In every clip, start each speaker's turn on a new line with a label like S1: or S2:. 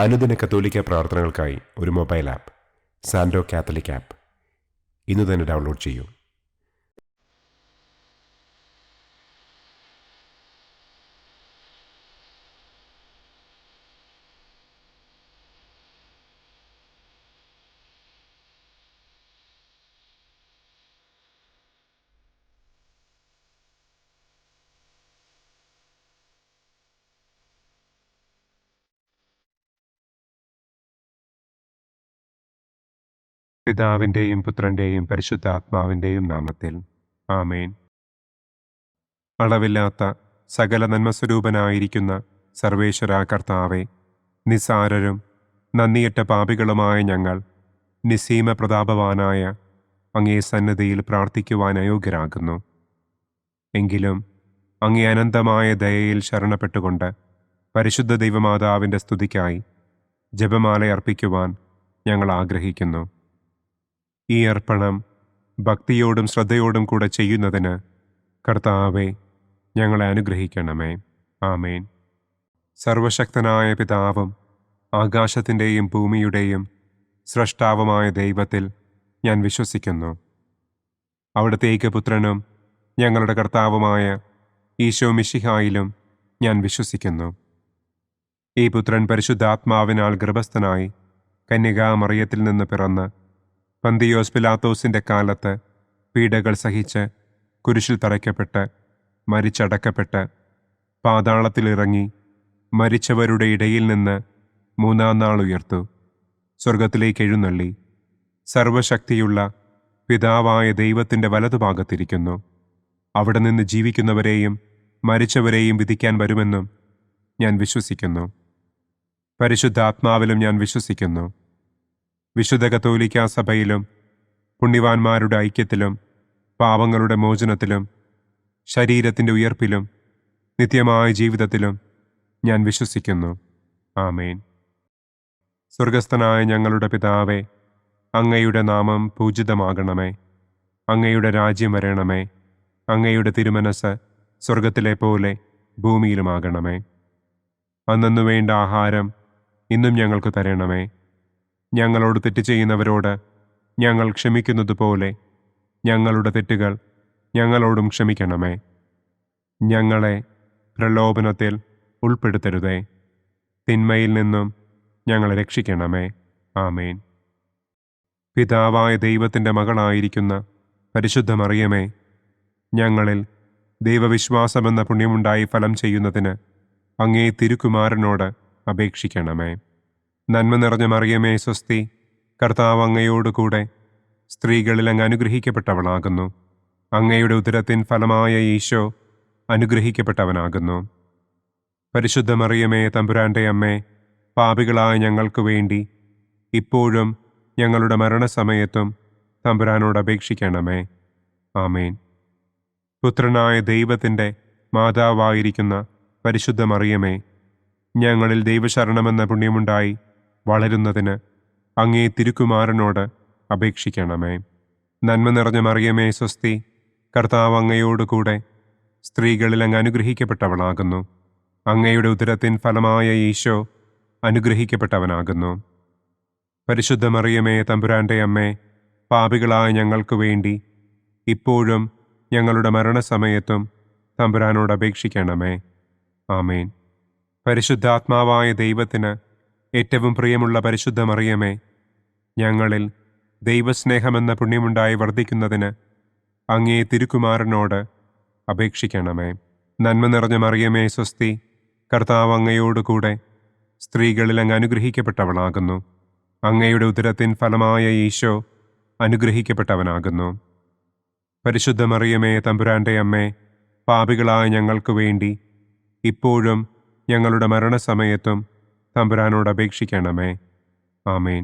S1: അനുദിന കത്തോലിക്ക പ്രാർത്ഥനകൾക്കായി ഒരു മൊബൈൽ ആപ്പ് സാൻഡോ കാത്തലിക് ആപ്പ് ഇന്ന് തന്നെ ഡൗൺലോഡ് ചെയ്യൂ. പിതാവിൻ്റെയും പുത്രൻ്റെയും പരിശുദ്ധാത്മാവിൻ്റെയും നാമത്തിൽ ആമേൻ. അളവില്ലാത്ത സകല നന്മസ്വരൂപനായിരിക്കുന്ന സർവേശ്വര കർത്താവെ, നിസ്സാരരും നന്ദിയറ്റ പാപികളുമായ ഞങ്ങൾ നിസ്സീമ പ്രതാപവാനായ അങ്ങേ സന്നിധിയിൽ പ്രാർത്ഥിക്കുവാൻ അയോഗ്യരാകുന്നു. എങ്കിലും അങ്ങേ അനന്തമായ ദയയിൽ ശരണപ്പെട്ടുകൊണ്ട് പരിശുദ്ധ ദൈവമാതാവിൻ്റെ സ്തുതിക്കായി ജപമാല അർപ്പിക്കുവാൻ ഞങ്ങൾ ആഗ്രഹിക്കുന്നു. ഈ അർപ്പണം ഭക്തിയോടും ശ്രദ്ധയോടും കൂടെ ചെയ്യുന്നതിന് കർത്താവെ ഞങ്ങളെ അനുഗ്രഹിക്കണമേ. ആമേൻ. സർവശക്തനായ പിതാവും ആകാശത്തിൻ്റെയും ഭൂമിയുടെയും സ്രഷ്ടാവുമായ ദൈവത്തിൽ ഞാൻ വിശ്വസിക്കുന്നു. അവിടുത്തെ ഏകപുത്രനും ഞങ്ങളുടെ കർത്താവുമായ ഈശോ മിശിഹായിലും ഞാൻ വിശ്വസിക്കുന്നു. ഈ പുത്രൻ പരിശുദ്ധാത്മാവിനാൽ ഗർഭസ്ഥനായി കന്യകാമറിയത്തിൽ നിന്ന് പിറന്ന് പന്തിയോസ് പിലാത്തോസിൻ്റെ കാലത്ത് പീഡകൾ സഹിച്ച് കുരിശിൽ തറയ്ക്കപ്പെട്ട് മരിച്ചടക്കപ്പെട്ട് പാതാളത്തിലിറങ്ങി മരിച്ചവരുടെ ഇടയിൽ നിന്ന് മൂന്നാം നാൾ ഉയർത്തു സ്വർഗത്തിലേക്ക് എഴുന്നള്ളി സർവശക്തിയുള്ള പിതാവായ ദൈവത്തിൻ്റെ വലതുഭാഗത്തിരിക്കുന്നു. അവിടെ നിന്ന് ജീവിക്കുന്നവരെയും മരിച്ചവരെയും വിധിക്കാൻ വരുമെന്നും ഞാൻ വിശ്വസിക്കുന്നു. പരിശുദ്ധാത്മാവിലും ഞാൻ വിശ്വസിക്കുന്നു. വിശുദ്ധ കത്തോലിക്കാ സഭയിലും പുണ്യവാന്മാരുടെ ഐക്യത്തിലും പാപങ്ങളുടെ മോചനത്തിലും ശരീരത്തിൻ്റെ ഉയർപ്പിലും നിത്യമായ ജീവിതത്തിലും ഞാൻ വിശ്വസിക്കുന്നു. ആമേൻ. സ്വർഗസ്ഥനായ ഞങ്ങളുടെ പിതാവേ, അങ്ങയുടെ നാമം പൂജിതമാകണമേ. അങ്ങയുടെ രാജ്യം വരണമേ. അങ്ങയുടെ തിരുമനസ് സ്വർഗത്തിലെ പോലെ ഭൂമിയിലുമാകണമേ. അന്നന്നു വേണ്ട ആഹാരം ഇന്നും ഞങ്ങൾക്ക് തരണമേ. ഞങ്ങളോട് തെറ്റ് ചെയ്യുന്നവരോട് ഞങ്ങൾ ക്ഷമിക്കുന്നത് പോലെ ഞങ്ങളുടെ തെറ്റുകൾ ഞങ്ങളോടും ക്ഷമിക്കണമേ. ഞങ്ങളെ പ്രലോഭനത്തിൽ ഉൾപ്പെടുത്തരുതേ. തിന്മയിൽ നിന്നും ഞങ്ങളെ രക്ഷിക്കണമേ. ആമേൻ. പിതാവായ ദൈവത്തിൻ്റെ മകളായിരിക്കുന്ന പരിശുദ്ധ മറിയമേ, ഞങ്ങളിൽ ദൈവവിശ്വാസമെന്ന പുണ്യമുണ്ടായി ഫലം ചെയ്യുന്നതിന് അങ്ങേ തിരുക്കുമാരനോട് അപേക്ഷിക്കണമേ. നന്മ നിറഞ്ഞ മറിയമേ സ്വസ്തി, കർത്താവ് അങ്ങയോടുകൂടെ സ്ത്രീകളിൽ അങ്ങ് അനുഗ്രഹിക്കപ്പെട്ടവളാകുന്നു. അങ്ങയുടെ ഉദരത്തിൻ ഫലമായ ഈശോ അനുഗ്രഹിക്കപ്പെട്ടവനാകുന്നു. പരിശുദ്ധ മറിയമേ തമ്പുരാൻ്റെ അമ്മേ, പാപികളായ ഞങ്ങൾക്ക് വേണ്ടി ഇപ്പോഴും ഞങ്ങളുടെ മരണസമയത്തും തമ്പുരാനോട് അപേക്ഷിക്കണമേ. ആമേൻ. പുത്രനായ ദൈവത്തിൻ്റെ മാതാവായിരിക്കുന്ന പരിശുദ്ധ മറിയമേ, ഞങ്ങളിൽ ദൈവശരണമെന്ന പുണ്യമുണ്ടായി വളരുന്നതിന് അങ്ങേ തിരുക്കുമാരനോട് അപേക്ഷിക്കണമേ. നന്മ നിറഞ്ഞ മറിയമേ സ്വസ്തി, കർത്താവ് അങ്ങയോടുകൂടെ സ്ത്രീകളിൽ അങ്ങ് അനുഗ്രഹിക്കപ്പെട്ടവളാകുന്നു. അങ്ങയുടെ ഉദരത്തിൻ ഫലമായ ഈശോ അനുഗ്രഹിക്കപ്പെട്ടവനാകുന്നു. പരിശുദ്ധ മറിയമേ തമ്പുരാൻ്റെ അമ്മേ, പാപികളായ ഞങ്ങൾക്ക് വേണ്ടി ഇപ്പോഴും ഞങ്ങളുടെ മരണസമയത്തും തമ്പുരാനോട് അപേക്ഷിക്കണമേ. ആമേൻ. പരിശുദ്ധാത്മാവായ ദൈവത്തിന് ഏറ്റവും പ്രിയമുള്ള പരിശുദ്ധ മറിയമേ, ഞങ്ങളിൽ ദൈവസ്നേഹമെന്ന പുണ്യമുണ്ടായി വർദ്ധിക്കുന്നതിന് അങ്ങേ തിരുക്കുമാരനോട് അപേക്ഷിക്കണമേ. നന്മ നിറഞ്ഞ മറിയമേ സ്വസ്തി, കർത്താവ് അങ്ങയോടുകൂടെ സ്ത്രീകളിൽ അങ്ങ് അനുഗ്രഹിക്കപ്പെട്ടവളാകുന്നു. അങ്ങയുടെ ഉദരത്തിൻ ഫലമായ ഈശോ അനുഗ്രഹിക്കപ്പെട്ടവനാകുന്നു. പരിശുദ്ധ മറിയമേ തമ്പുരാൻ്റെ അമ്മേ, പാപികളായ ഞങ്ങൾക്ക് വേണ്ടി ഇപ്പോഴും ഞങ്ങളുടെ മരണസമയത്തും തമ്പുരാനോട് അപേക്ഷിക്കണമേ. ആമേൻ.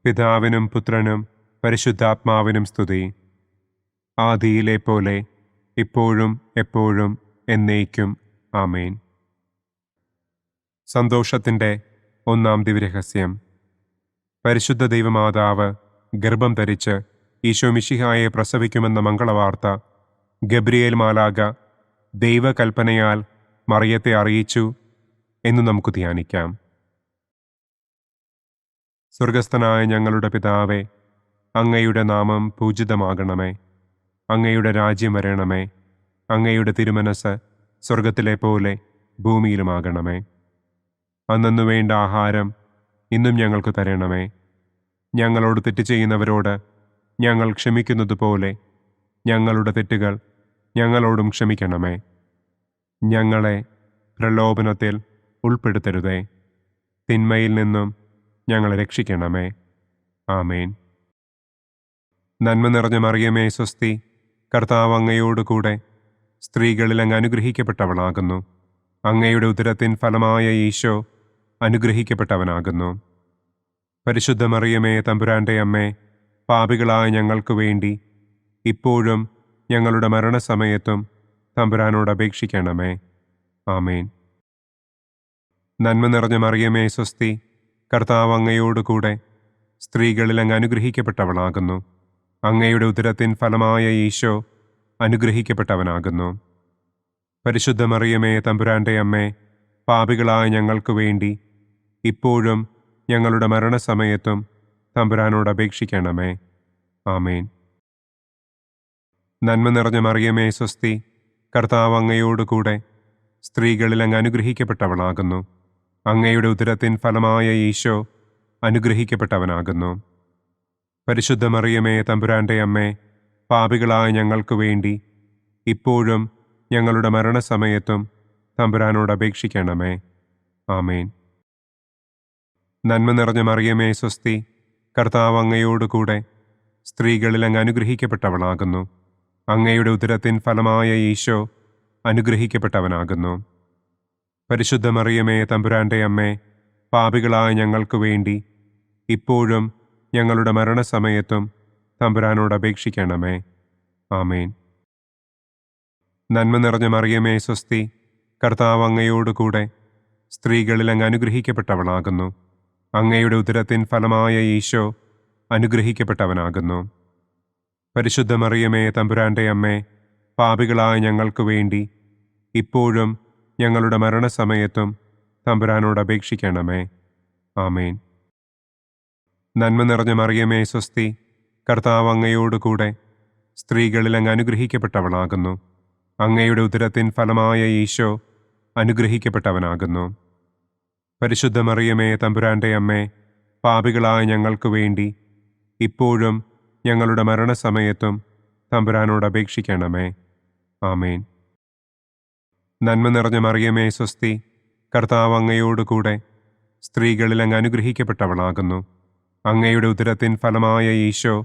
S1: പിതാവിനും പുത്രനും പരിശുദ്ധാത്മാവിനും സ്തുതി. ആദിയിലെ പോലെ ഇപ്പോഴും എപ്പോഴും എന്നേക്കും. ആമേൻ. സന്തോഷത്തിൻ്റെ ഒന്നാം ദിവ്യരഹസ്യം. പരിശുദ്ധ ദൈവമാതാവ് ഗർഭം ധരിച്ച് ഈശോ മിശിഹായെ പ്രസവിക്കുമെന്ന മംഗളവാർത്ത ഗബ്രിയേൽ മാലാഖ ദൈവകൽപ്പനയാൽ മറിയത്തെ അറിയിച്ചു എന്ന് നമുക്ക് ധ്യാനിക്കാം. സ്വർഗസ്ഥനായ ഞങ്ങളുടെ പിതാവേ, അങ്ങയുടെ നാമം പൂജിതമാകണമേ. അങ്ങയുടെ രാജ്യം വരണമേ. അങ്ങയുടെ തിരുമനസ് സ്വർഗത്തിലെ പോലെ ഭൂമിയിലുമാകണമേ. അന്നന്നു വേണ്ട ആഹാരം ഇന്നും ഞങ്ങൾക്ക് തരണമേ. ഞങ്ങളോട് തെറ്റ് ചെയ്യുന്നവരോട് ഞങ്ങൾ ക്ഷമിക്കുന്നതുപോലെ ഞങ്ങളുടെ തെറ്റുകൾ ഞങ്ങളോടും ക്ഷമിക്കണമേ. ഞങ്ങളെ പ്രലോഭനത്തിൽ ഉൾപ്പെടുത്തരുതേ. തിന്മയിൽ നിന്നും ഞങ്ങളെ രക്ഷിക്കണമേ. ആമേൻ. നന്മ നിറഞ്ഞ മറിയമേ സ്വസ്തി, കർത്താവ് അങ്ങയോടുകൂടെ സ്ത്രീകളിൽ അങ്ങ് അനുഗ്രഹിക്കപ്പെട്ടവളാകുന്നു. അങ്ങയുടെ ഉദരത്തിൻ ഫലമായ ഈശോ അനുഗ്രഹിക്കപ്പെട്ടവനാകുന്നു. പരിശുദ്ധ മറിയമേ തമ്പുരാൻ്റെ അമ്മേ, പാപികളായ ഞങ്ങൾക്ക് വേണ്ടി ഇപ്പോഴും ഞങ്ങളുടെ മരണസമയത്തും തമ്പുരാനോട് അപേക്ഷിക്കണമേ. ആമേൻ. നന്മ നിറഞ്ഞ മറിയമേ സ്വസ്തി, കർത്താവ് അങ്ങയോടുകൂടെ സ്ത്രീകളിൽ അങ്ങ് അനുഗ്രഹിക്കപ്പെട്ടവളാകുന്നു. അങ്ങയുടെ ഉദരത്തിൻ ഫലമായ ഈശോ അനുഗ്രഹിക്കപ്പെട്ടവനാകുന്നു. പരിശുദ്ധ മറിയമേ തമ്പുരാൻ്റെ അമ്മേ, പാപികളായ ഞങ്ങൾക്ക് വേണ്ടി ഇപ്പോഴും ഞങ്ങളുടെ മരണസമയത്തും തമ്പുരാനോട് അപേക്ഷിക്കണമേ. ആമേൻ. നന്മ നിറഞ്ഞ മറിയമേ സ്വസ്തി, കർത്താവ് അങ്ങയോടുകൂടെ സ്ത്രീകളിൽ അങ്ങ് അനുഗ്രഹിക്കപ്പെട്ടവളാകുന്നു. അങ്ങയുടെ ഉദരത്തിൻ ഫലമായ ഈശോ അനുഗ്രഹിക്കപ്പെട്ടവനാകുന്നു. പരിശുദ്ധ മറിയമേ തമ്പുരാൻ്റെ അമ്മേ, പാപികളായ ഞങ്ങൾക്ക് വേണ്ടി ഇപ്പോഴും ഞങ്ങളുടെ മരണസമയത്തും തമ്പുരാനോട് അപേക്ഷിക്കണമേ. ആമേൻ. നന്മ നിറഞ്ഞ മറിയമേ സ്വസ്തി, കർത്താവ് അങ്ങയോടുകൂടെ സ്ത്രീകളിൽ അങ്ങ് അനുഗ്രഹിക്കപ്പെട്ടവളാകുന്നു. അങ്ങയുടെ ഉദരത്തിൻ ഫലമായ ഈശോ അനുഗ്രഹിക്കപ്പെട്ടവനാകുന്നു. പരിശുദ്ധ മറിയമേ തമ്പുരാൻ്റെ അമ്മേ, പാപികളായ ഞങ്ങൾക്ക് വേണ്ടി ഇപ്പോഴും ഞങ്ങളുടെ മരണസമയത്തും തമ്പുരാനോട് അപേക്ഷിക്കണമേ. ആമേൻ. നന്മ നിറഞ്ഞ മറിയമേ സ്വസ്തി, കർത്താവ് അങ്ങയോടുകൂടെ സ്ത്രീകളിൽ അങ്ങ് അനുഗ്രഹിക്കപ്പെട്ടവളാകുന്നു. അങ്ങയുടെ ഉദരത്തിൻ ഫലമായ ഈശോ അനുഗ്രഹിക്കപ്പെട്ടവനാകുന്നു. പരിശുദ്ധ മറിയമേ തമ്പുരാൻ്റെ അമ്മേ, പാപികളായ ഞങ്ങൾക്ക് വേണ്ടി ഇപ്പോഴും ഞങ്ങളുടെ മരണസമയത്തും തമ്പുരാനോട് അപേക്ഷിക്കണമേ. ആമേൻ. നന്മ നിറഞ്ഞ മറിയമേ സ്വസ്തി, കർത്താവ് അങ്ങയോടുകൂടെ സ്ത്രീകളിൽ അങ്ങ് അനുഗ്രഹിക്കപ്പെട്ടവളാകുന്നു. അങ്ങയുടെ ഉദരത്തിൻ ഫലമായ ഈശോ അനുഗ്രഹിക്കപ്പെട്ടവനാകുന്നു. പരിശുദ്ധ മറിയമേ തമ്പുരാൻ്റെ അമ്മേ, പാപികളായ ഞങ്ങൾക്ക് വേണ്ടി ഇപ്പോഴും ഞങ്ങളുടെ മരണസമയത്തും തമ്പുരാനോട് അപേക്ഷിക്കണമേ. ആമേൻ. നന്മ നിറഞ്ഞ മറിയമേ സ്വസ്തി, കർത്താവ് അങ്ങയോടുകൂടെ സ്ത്രീകളിൽ അങ്ങ് അനുഗ്രഹിക്കപ്പെട്ടവളാകുന്നു. അങ്ങയുടെ ഉദരത്തിൻ ഫലമായ ഈശോ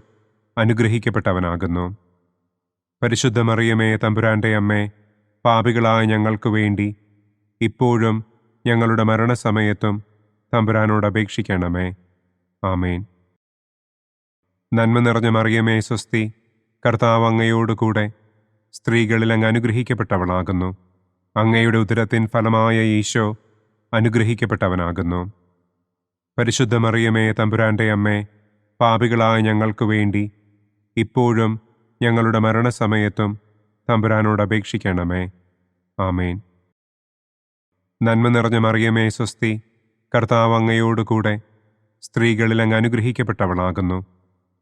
S1: അനുഗ്രഹിക്കപ്പെട്ടവനാകുന്നു. പരിശുദ്ധ മറിയമേ തമ്പുരാൻ്റെ അമ്മേ, പാപികളായ ഞങ്ങൾക്ക് വേണ്ടി ഇപ്പോഴും ഞങ്ങളുടെ മരണസമയത്തും തമ്പുരാനോട് അപേക്ഷിക്കണമേ. ആമേൻ. നന്മ നിറഞ്ഞ മറിയമേ സ്വസ്തി, കർത്താവ് അങ്ങയോടുകൂടെ സ്ത്രീകളിൽ അങ്ങ് അനുഗ്രഹിക്കപ്പെട്ടവളാകുന്നു. അങ്ങയുടെ ഉദരത്തിൻ ഫലമായ ഈശോ അനുഗ്രഹിക്കപ്പെട്ടവനാകുന്നു. പരിശുദ്ധ മറിയമേ തമ്പുരാൻ്റെ അമ്മേ, പാപികളായ ഞങ്ങൾക്ക് വേണ്ടി ഇപ്പോഴും ഞങ്ങളുടെ മരണസമയത്തും തമ്പുരാനോട് അപേക്ഷിക്കണമേ. ആമേൻ. നന്മ നിറഞ്ഞ മറിയമേ സ്വസ്തി, കർത്താവ് അങ്ങയോടുകൂടെ സ്ത്രീകളിൽ അങ്ങ് അനുഗ്രഹിക്കപ്പെട്ടവളാകുന്നു.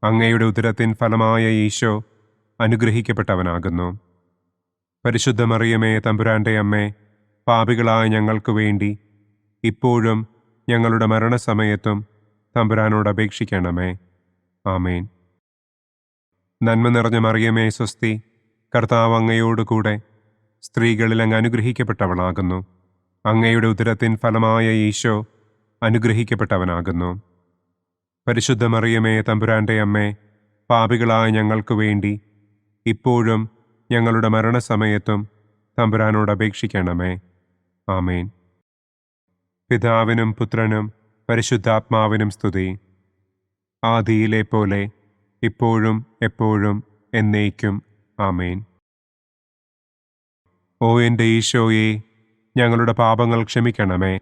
S1: അങ്ങയുടെ ഉദരത്തിൻ ഫലമായ ഈശോ അനുഗ്രഹിക്കപ്പെട്ടവനാകുന്നു. പരിശുദ്ധ മറിയമേ തമ്പുരാൻ്റെ അമ്മേ, പാപികളായ ഞങ്ങൾക്ക് വേണ്ടി ഇപ്പോഴും ഞങ്ങളുടെ മരണസമയത്തും തമ്പുരാനോട് അപേക്ഷിക്കണമേ. ആമേൻ. നന്മ നിറഞ്ഞ മറിയമേ സ്വസ്തി, കർത്താവ് അങ്ങയോടുകൂടെ സ്ത്രീകളിൽ അങ്ങ് അനുഗ്രഹിക്കപ്പെട്ടവളാകുന്നു. അങ്ങയുടെ ഉദരത്തിൻ ഫലമായ ഈശോ അനുഗ്രഹിക്കപ്പെട്ടവനാകുന്നു. പരിശുദ്ധ മറിയമേ തമ്പുരാൻ്റെ അമ്മേ, പാപികളായ ഞങ്ങൾക്ക് വേണ്ടി ഇപ്പോഴും ഞങ്ങളുടെ മരണസമയത്തും തമ്പുരാനോട് അപേക്ഷിക്കണമേ. ആമേൻ. പിതാവിനും പുത്രനും പരിശുദ്ധാത്മാവിനും സ്തുതി. ആദിയിലെ പോലെ ഇപ്പോഴും എപ്പോഴും എന്നേക്കും. ആമേൻ. ഓ എൻ്റെ ഈശോയെ, ഞങ്ങളുടെ പാപങ്ങൾ ക്ഷമിക്കണമേ.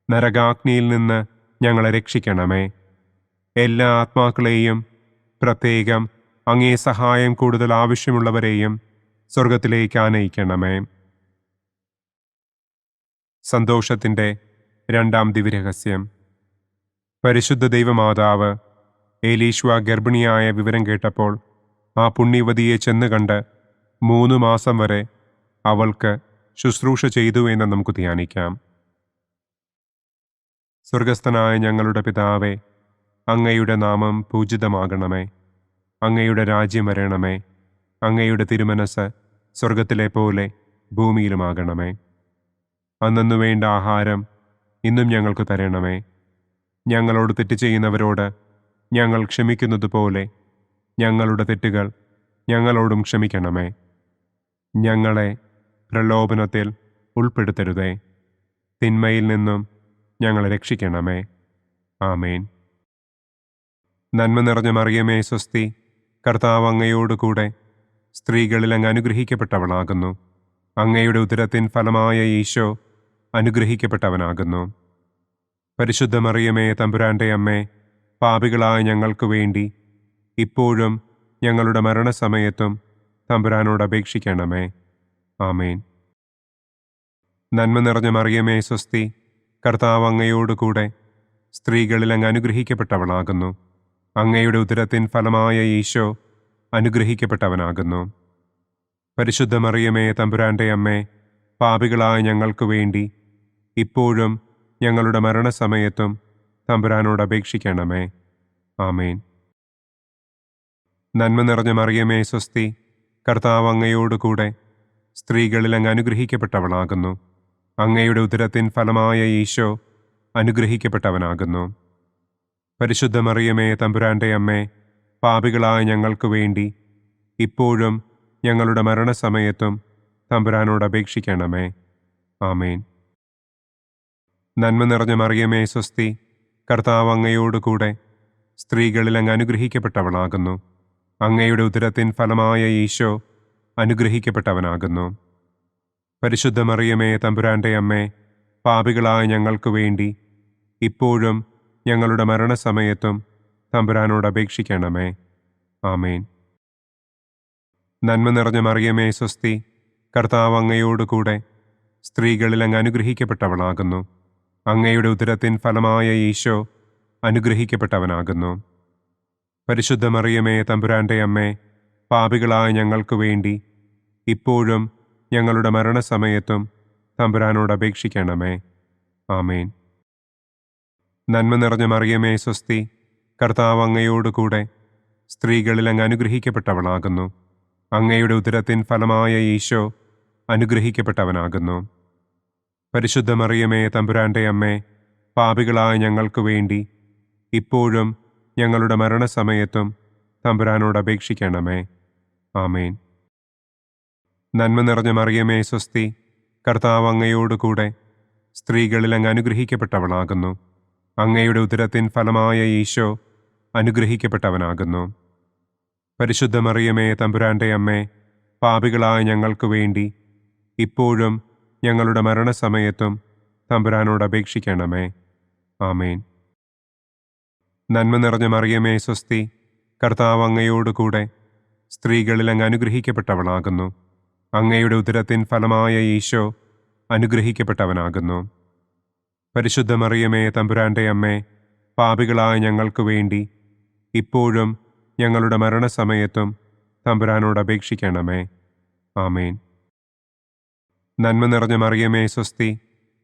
S1: നരകാഗ്നിയിൽ നിന്ന് ഞങ്ങളെ രക്ഷിക്കണമേ. എല്ലാ ആത്മാക്കളെയും, പ്രത്യേകം അങ്ങേ സഹായം കൂടുതൽ ആവശ്യമുള്ളവരെയും സ്വർഗത്തിലേക്ക് ആനയിക്കണമേ. സന്തോഷത്തിൻ്റെ രണ്ടാം ദിവ്യരഹസ്യം.
S2: പരിശുദ്ധ ദൈവമാതാവ് ഏലീശ്വ ഗർഭിണിയായ വിവരം കേട്ടപ്പോൾ ആ പുണ്യവതിയെ ചെന്ന് കണ്ട് 3 മാസം വരെ അവൾക്ക് ശുശ്രൂഷ ചെയ്തു എന്ന് നമുക്ക് ധ്യാനിക്കാം. സ്വർഗസ്ഥനായ ഞങ്ങളുടെ പിതാവേ, അങ്ങയുടെ നാമം പൂജിതമാകണമേ. അങ്ങയുടെ രാജ്യം വരണമേ. അങ്ങയുടെ തിരുമനസ് സ്വർഗത്തിലെ പോലെ ഭൂമിയിലുമാകണമേ. അന്നന്നു വേണ്ട ആഹാരം ഇന്നും ഞങ്ങൾക്ക് തരണമേ. ഞങ്ങളോട് തെറ്റ് ചെയ്യുന്നവരോട് ഞങ്ങൾ ക്ഷമിക്കുന്നത് പോലെ ഞങ്ങളുടെ തെറ്റുകൾ ഞങ്ങളോടും ക്ഷമിക്കണമേ. ഞങ്ങളെ പ്രലോഭനത്തിൽ ഉൾപ്പെടുത്തരുതേ. തിന്മയിൽ നിന്നും ഞങ്ങളെ രക്ഷിക്കണമേ. ആമേൻ. നന്മ നിറഞ്ഞ മറിയമേ സ്വസ്തി, കർത്താവ് അങ്ങയോടുകൂടെ സ്ത്രീകളിൽ അങ്ങ് അനുഗ്രഹിക്കപ്പെട്ടവളാകുന്നു. അങ്ങയുടെ ഉദരത്തിൻ ഫലമായ ഈശോ അനുഗ്രഹിക്കപ്പെട്ടവനാകുന്നു. പരിശുദ്ധ മറിയമേ തമ്പുരാൻ്റെ അമ്മേ, പാപികളായ ഞങ്ങൾക്ക് വേണ്ടി ഇപ്പോഴും ഞങ്ങളുടെ മരണസമയത്തും തമ്പുരാനോട് അപേക്ഷിക്കണമേ. ആമേൻ. നന്മ നിറഞ്ഞ മറിയമേ സ്വസ്തി, കർത്താവ് അങ്ങയോടുകൂടെ സ്ത്രീകളിൽ അങ്ങ് അനുഗ്രഹിക്കപ്പെട്ടവളാകുന്നു. അങ്ങയുടെ ഉദരത്തിൻ ഫലമായ ഈശോ അനുഗ്രഹിക്കപ്പെട്ടവനാകുന്നു. പരിശുദ്ധ മറിയമേ തമ്പുരാൻ്റെ അമ്മേ, പാപികളായ ഞങ്ങൾക്ക് വേണ്ടി ഇപ്പോഴും ഞങ്ങളുടെ മരണസമയത്തും തമ്പുരാനോട് അപേക്ഷിക്കണമേ. ആമേൻ. നന്മ നിറഞ്ഞ മറിയമേ സ്വസ്തി, കർത്താവ് അങ്ങയോടുകൂടെ സ്ത്രീകളിൽ അങ്ങ് അനുഗ്രഹിക്കപ്പെട്ടവളാകുന്നു. അങ്ങയുടെ ഉദരത്തിൻ ഫലമായ ഈശോ അനുഗ്രഹിക്കപ്പെട്ടവനാകുന്നു. പരിശുദ്ധ മറിയമേ തമ്പുരാൻ്റെ അമ്മേ, പാപികളായ ഞങ്ങൾക്ക് വേണ്ടി ഇപ്പോഴും ഞങ്ങളുടെ മരണസമയത്തും തമ്പുരാനോട് അപേക്ഷിക്കണമേ. ആമേൻ. നന്മ നിറഞ്ഞ മറിയമേ സ്വസ്തി, കർത്താവ് അങ്ങയോടുകൂടെ സ്ത്രീകളിൽ അങ്ങ് അനുഗ്രഹിക്കപ്പെട്ടവളാകുന്നു. അങ്ങയുടെ ഉദരത്തിൻ ഫലമായ ഈശോ അനുഗ്രഹിക്കപ്പെട്ടവനാകുന്നു. പരിശുദ്ധ മറിയമേ തമ്പുരാൻ്റെ അമ്മേ, പാപികളായ ഞങ്ങൾക്ക് വേണ്ടി ഇപ്പോഴും ഞങ്ങളുടെ മരണസമയത്തും തമ്പുരാനോട് അപേക്ഷിക്കണമേ. ആമേൻ. നന്മ നിറഞ്ഞ മറിയമേ സ്വസ്തി, കർത്താവ് അങ്ങയോടുകൂടെ സ്ത്രീകളിൽ അങ്ങ് അനുഗ്രഹിക്കപ്പെട്ടവളാകുന്നു. അങ്ങയുടെ ഉദരത്തിൻ ഫലമായ ഈശോ അനുഗ്രഹിക്കപ്പെട്ടവനാകുന്നു. പരിശുദ്ധ മറിയമേ തമ്പുരാൻ്റെ അമ്മേ, പാപികളായ ഞങ്ങൾക്ക് വേണ്ടി ഇപ്പോഴും ഞങ്ങളുടെ മരണസമയത്തും തമ്പുരാനോട് അപേക്ഷിക്കണമേ. ആമേൻ. നന്മ നിറഞ്ഞ മറിയമേ സ്വസ്തി, കർത്താവ് അങ്ങയോടുകൂടെ സ്ത്രീകളിൽ അങ്ങ് അനുഗ്രഹിക്കപ്പെട്ടവളാകുന്നു. അങ്ങയുടെ ഉദരത്തിൻ ഫലമായ ഈശോ അനുഗ്രഹിക്കപ്പെട്ടവനാകുന്നു. പരിശുദ്ധ മറിയമേ തമ്പുരാൻ്റെ അമ്മേ, പാപികളായ ഞങ്ങൾക്ക് വേണ്ടി ഇപ്പോഴും ഞങ്ങളുടെ മരണസമയത്തും തമ്പുരാനോട് അപേക്ഷിക്കണമേ. ആമേൻ. നന്മ നിറഞ്ഞ മറിയമേ സ്വസ്തി, കർത്താവ് അങ്ങയോടുകൂടെ സ്ത്രീകളിൽ അങ്ങ് അനുഗ്രഹിക്കപ്പെട്ടവളാകുന്നു. അങ്ങയുടെ ഉദരത്തിൻ ഫലമായ ഈശോ അനുഗ്രഹിക്കപ്പെട്ടവനാകുന്നു. പരിശുദ്ധ മറിയമേ തമ്പുരാൻ്റെ അമ്മേ, പാപികളായ ഞങ്ങൾക്ക് വേണ്ടി ഇപ്പോഴും ഞങ്ങളുടെ മരണസമയത്തും തമ്പുരാനോട് അപേക്ഷിക്കണമേ. ആമേൻ. നന്മ നിറഞ്ഞ മറിയമേ സ്വസ്തി, കർത്താവ് അങ്ങയോടുകൂടെ സ്ത്രീകളിൽ അങ്ങ് അനുഗ്രഹിക്കപ്പെട്ടവളാകുന്നു. അങ്ങയുടെ ഉദരത്തിൻ ഫലമായ ഈശോ അനുഗ്രഹിക്കപ്പെട്ടവനാകുന്നു. പരിശുദ്ധ മറിയമേ തമ്പുരാൻ്റെ അമ്മേ, പാപികളായ ഞങ്ങൾക്ക് വേണ്ടി ഇപ്പോഴും ഞങ്ങളുടെ മരണസമയത്തും തമ്പുരാനോട് അപേക്ഷിക്കണമേ. ആമേൻ. നന്മ നിറഞ്ഞ മറിയമേ സ്വസ്തി,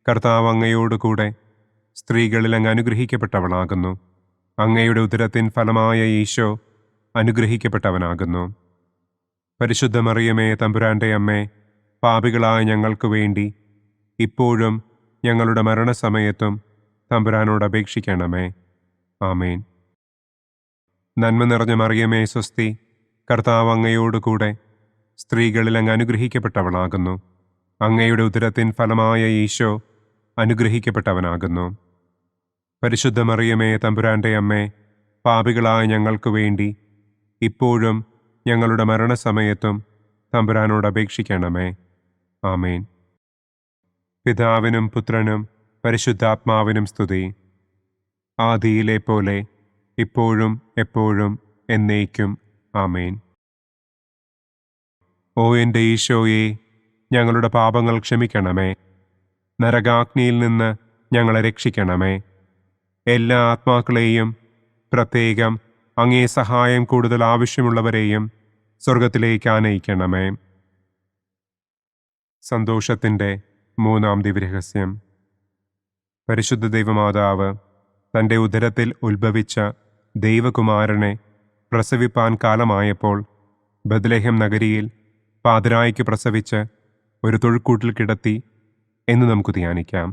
S2: കർത്താവ് അങ്ങയോടുകൂടെ സ്ത്രീകളിൽ അങ്ങ് അനുഗ്രഹിക്കപ്പെട്ടവളാകുന്നു. അങ്ങയുടെ ഉദരത്തിൻ ഫലമായ ഈശോ അനുഗ്രഹിക്കപ്പെട്ടവനാകുന്നു. പരിശുദ്ധ മറിയമേ തമ്പുരാൻ്റെ അമ്മേ, പാപികളായ ഞങ്ങൾക്ക് വേണ്ടി ഇപ്പോഴും ഞങ്ങളുടെ മരണസമയത്തും തമ്പുരാനോട് അപേക്ഷിക്കണമേ. ആമേൻ. നന്മ നിറഞ്ഞ മറിയമേ സ്വസ്തി, കർത്താവ് അങ്ങയോടുകൂടെ സ്ത്രീകളിൽ അങ്ങ് അനുഗ്രഹിക്കപ്പെട്ടവളാകുന്നു. അങ്ങയുടെ ഉദരത്തിൻ ഫലമായ ഈശോ അനുഗ്രഹിക്കപ്പെട്ടവനാകുന്നു. പരിശുദ്ധ മറിയമേ തമ്പുരാൻ്റെ അമ്മേ, പാപികളായ ഞങ്ങൾക്ക് വേണ്ടി ഇപ്പോഴും ഞങ്ങളുടെ മരണസമയത്തും തമ്പുരാനോട് അപേക്ഷിക്കണമേ. ആമേൻ. പിതാവിനും പുത്രനും പരിശുദ്ധാത്മാവിനും സ്തുതി. ആദിയിലെ പോലെ ഇപ്പോഴും എപ്പോഴും എന്നേക്കും. ആമേൻ. ഓ എൻ്റെ ഈശോയെ, ഞങ്ങളുടെ പാപങ്ങൾ ക്ഷമിക്കണമേ. നരകാഗ്നിയിൽ നിന്ന് ഞങ്ങളെ രക്ഷിക്കണമേ. എല്ലാ ആത്മാക്കളെയും, പ്രത്യേകം അങ്ങേ സഹായം കൂടുതൽ ആവശ്യമുള്ളവരെയും സ്വർഗത്തിലേക്ക് ആനയിക്കണമേ. സന്തോഷത്തിൻ്റെ മൂന്നാം ദിവ്യരഹസ്യം. പരിശുദ്ധ ദൈവമാതാവ് തൻ്റെ ഉദരത്തിൽ ഉത്ഭവിച്ച ദൈവകുമാരനെ പ്രസവിപ്പാൻ കാലമായപ്പോൾ ബത്ലഹേം നഗരിയിൽ പാതിരായ്ക്ക് പ്രസവിച്ച് ഒരു തൊഴുക്കൂട്ടിൽ കിടത്തി എന്ന് നമുക്ക് ധ്യാനിക്കാം.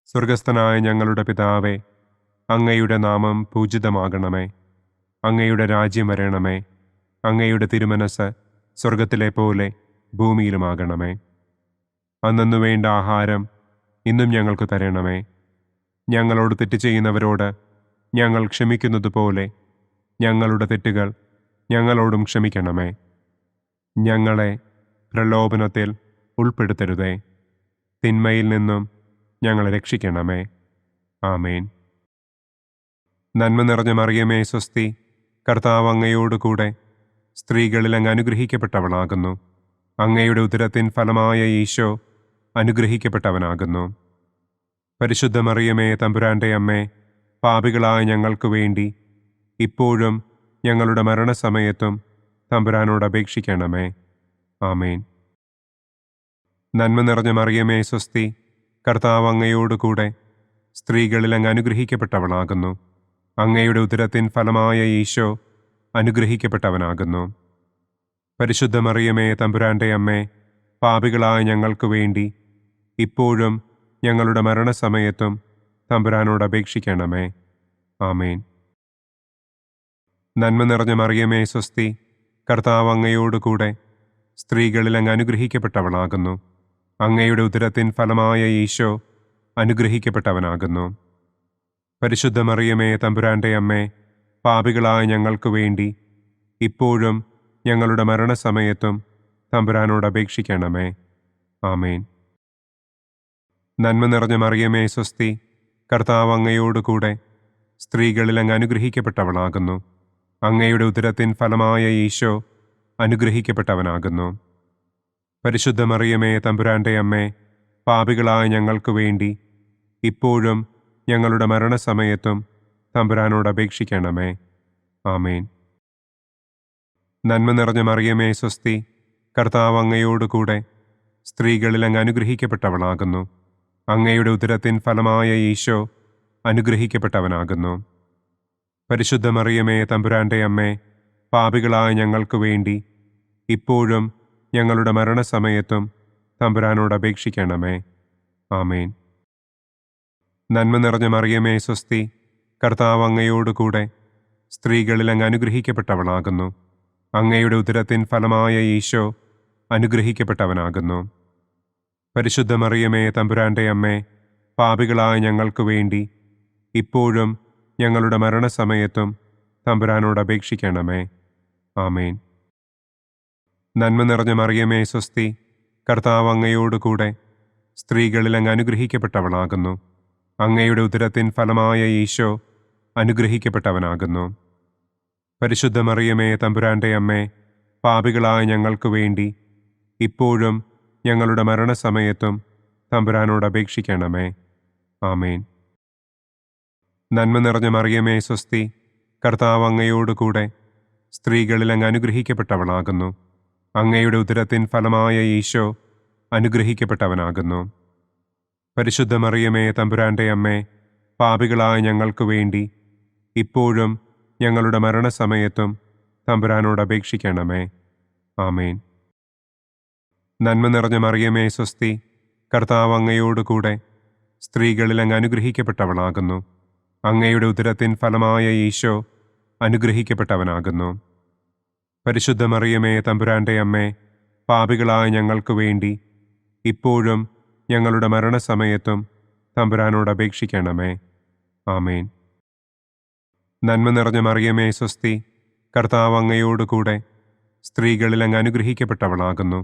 S2: സ്വർഗസ്ഥനായ ഞങ്ങളുടെ പിതാവേ, അങ്ങയുടെ നാമം പൂജിതമാകണമേ. അങ്ങയുടെ രാജ്യം വരണമേ. അങ്ങയുടെ തിരുമനസ് സ്വർഗത്തിലെ പോലെ ഭൂമിയിലുമാകണമേ. അന്നന്നു വേണ്ട ആഹാരം ഇന്നും ഞങ്ങൾക്ക് തരണമേ. ഞങ്ങളോട് തെറ്റ് ചെയ്യുന്നവരോട് ഞങ്ങൾ ക്ഷമിക്കുന്നത് പോലെ ഞങ്ങളുടെ തെറ്റുകൾ ഞങ്ങളോടും ക്ഷമിക്കണമേ. ഞങ്ങളെ പ്രലോഭനത്തിൽ ഉൾപ്പെടുത്തരുതേ. തിന്മയിൽ നിന്നും ഞങ്ങളെ രക്ഷിക്കണമേ. ആമേൻ. നന്മ നിറഞ്ഞ മറിയമേ സ്വസ്തി, കർത്താവ് അങ്ങയോടുകൂടെ സ്ത്രീകളിൽ അങ്ങ് അനുഗ്രഹിക്കപ്പെട്ടവളാകുന്നു. അങ്ങയുടെ ഉദരത്തിൻ ഫലമായ ഈശോ അനുഗ്രഹിക്കപ്പെട്ടവനാകുന്നു. പരിശുദ്ധ മറിയമേ തമ്പുരാൻ്റെ അമ്മേ, പാപികളായ ഞങ്ങൾക്ക് വേണ്ടി ഇപ്പോഴും ഞങ്ങളുടെ മരണസമയത്തും തമ്പുരാനോട് അപേക്ഷിക്കണമേ. ആമേൻ. നന്മ നിറഞ്ഞ മറിയമേ സ്വസ്തി, കർത്താവ് അങ്ങയോടുകൂടെ സ്ത്രീകളിൽ അങ്ങ് അനുഗ്രഹിക്കപ്പെട്ടവളാകുന്നു. അങ്ങയുടെ ഉദരത്തിൻ ഫലമായ ഈശോ അനുഗ്രഹിക്കപ്പെട്ടവനാകുന്നു. പരിശുദ്ധ മറിയമേ തമ്പുരാൻ്റെ അമ്മേ, പാപികളായ ഞങ്ങൾക്ക് വേണ്ടി ഇപ്പോഴും ഞങ്ങളുടെ മരണസമയത്തും തമ്പുരാനോട് അപേക്ഷിക്കണമേ. ആമേൻ. നന്മ നിറഞ്ഞ മറിയമേ സ്വസ്തി, കർത്താവ് അങ്ങയോടുകൂടെ സ്ത്രീകളിൽ അങ്ങ് അനുഗ്രഹിക്കപ്പെട്ടവളാകുന്നു. അങ്ങയുടെ ഉദരത്തിൻ ഫലമായ ഈശോ അനുഗ്രഹിക്കപ്പെട്ടവനാകുന്നു. പരിശുദ്ധ മറിയമേ തമ്പുരാൻ്റെ അമ്മേ, പാപികളായ ഞങ്ങൾക്ക് വേണ്ടി ഇപ്പോഴും ഞങ്ങളുടെ മരണസമയത്തും തമ്പുരാനോട് അപേക്ഷിക്കണമേ. ആമേൻ. നന്മ നിറഞ്ഞ മറിയമേ സ്വസ്തി, കർത്താവ് അങ്ങയോടുകൂടെ സ്ത്രീകളിൽ അങ്ങ് അനുഗ്രഹിക്കപ്പെട്ടവളാകുന്നു. അങ്ങയുടെ ഉദരത്തിൻ ഫലമായ ഈശോ അനുഗ്രഹിക്കപ്പെട്ടവനാകുന്നു. പരിശുദ്ധ മറിയമേ തമ്പുരാൻ്റെ അമ്മേ, പാപികളായ ഞങ്ങൾക്ക് വേണ്ടി ഇപ്പോഴും ഞങ്ങളുടെ മരണസമയത്തും തമ്പുരാനോട് അപേക്ഷിക്കണമേ. ആമേൻ. നന്മ നിറഞ്ഞ മറിയമേ സ്വസ്തി, കർത്താവ് അങ്ങയോടുകൂടെ സ്ത്രീകളിൽ അങ്ങ് അനുഗ്രഹിക്കപ്പെട്ടവളാകുന്നു. അങ്ങയുടെ ഉദരത്തിൻ ഫലമായ ഈശോ അനുഗ്രഹിക്കപ്പെട്ടവനാകുന്നു. പരിശുദ്ധ മറിയമേ തമ്പുരാൻ്റെ അമ്മേ, പാപികളായ ഞങ്ങൾക്ക് വേണ്ടി ഇപ്പോഴും ഞങ്ങളുടെ മരണസമയത്തും തമ്പുരാനോട് അപേക്ഷിക്കണമേ. ആമേൻ. നന്മ നിറഞ്ഞ മറിയമേ സ്വസ്തി, കർത്താവ് അങ്ങയോടുകൂടെ സ്ത്രീകളിൽ അങ്ങ് അനുഗ്രഹിക്കപ്പെട്ടവളാകുന്നു. അങ്ങയുടെ ഉദരത്തിൻ ഫലമായ ഈശോ അനുഗ്രഹിക്കപ്പെട്ടവനാകുന്നു. പരിശുദ്ധ മറിയമേ തമ്പുരാൻ്റെ അമ്മേ, പാപികളായ ഞങ്ങൾക്ക് വേണ്ടി ഇപ്പോഴും ഞങ്ങളുടെ മരണസമയത്തും തമ്പുരാനോട് അപേക്ഷിക്കണമേ. ആമേൻ. നന്മ നിറഞ്ഞ മറിയമേ സ്വസ്തി, കർത്താവ് അങ്ങയോടുകൂടെ സ്ത്രീകളിൽ അങ്ങ് അനുഗ്രഹിക്കപ്പെട്ടവളാകുന്നു. അങ്ങയുടെ ഉദരത്തിൻ ഫലമായ ഈശോ അനുഗ്രഹിക്കപ്പെട്ടവനാകുന്നു. പരിശുദ്ധ മറിയമേ തമ്പുരാൻ്റെ അമ്മേ, പാപികളായ ഞങ്ങൾക്ക് വേണ്ടി ഇപ്പോഴും ഞങ്ങളുടെ മരണസമയത്തും തമ്പുരാനോട് അപേക്ഷിക്കണമേ. ആമേൻ. നന്മ നിറഞ്ഞ മറിയമേ സ്വസ്തി, കർത്താവ് അങ്ങയോടുകൂടെ സ്ത്രീകളിൽ അങ്ങ് അനുഗ്രഹിക്കപ്പെട്ടവളാകുന്നു. അങ്ങയുടെ ഉദരത്തിൻ ഫലമായ ഈശോ അനുഗ്രഹിക്കപ്പെട്ടവനാകുന്നു. പരിശുദ്ധ മറിയമേ തമ്പുരാൻ്റെ അമ്മേ, പാപികളായ ഞങ്ങൾക്ക് വേണ്ടി ഇപ്പോഴും ഞങ്ങളുടെ മരണസമയത്തും തമ്പുരാനോട് അപേക്ഷിക്കണമേ. ആമേൻ. നന്മ നിറഞ്ഞ മറിയമേ സ്വസ്തി, കർത്താവ് അങ്ങയോടുകൂടെ സ്ത്രീകളിൽ അങ്ങ് അനുഗ്രഹിക്കപ്പെട്ടവളാകുന്നു. അങ്ങയുടെ ഉദരത്തിൻ ഫലമായ ഈശോ അനുഗ്രഹിക്കപ്പെട്ടവനാകുന്നു. പരിശുദ്ധ മറിയമേ തമ്പുരാൻ്റെ അമ്മേ, പാപികളായ ഞങ്ങൾക്ക് വേണ്ടി ഇപ്പോഴും ഞങ്ങളുടെ മരണസമയത്തും തമ്പുരാനോട് അപേക്ഷിക്കണമേ. ആമേൻ. നന്മ നിറഞ്ഞ മറിയമേ സ്വസ്തി, കർത്താവ് അങ്ങയോടുകൂടെ സ്ത്രീകളിൽ അങ്ങ് അനുഗ്രഹിക്കപ്പെട്ടവളാകുന്നു.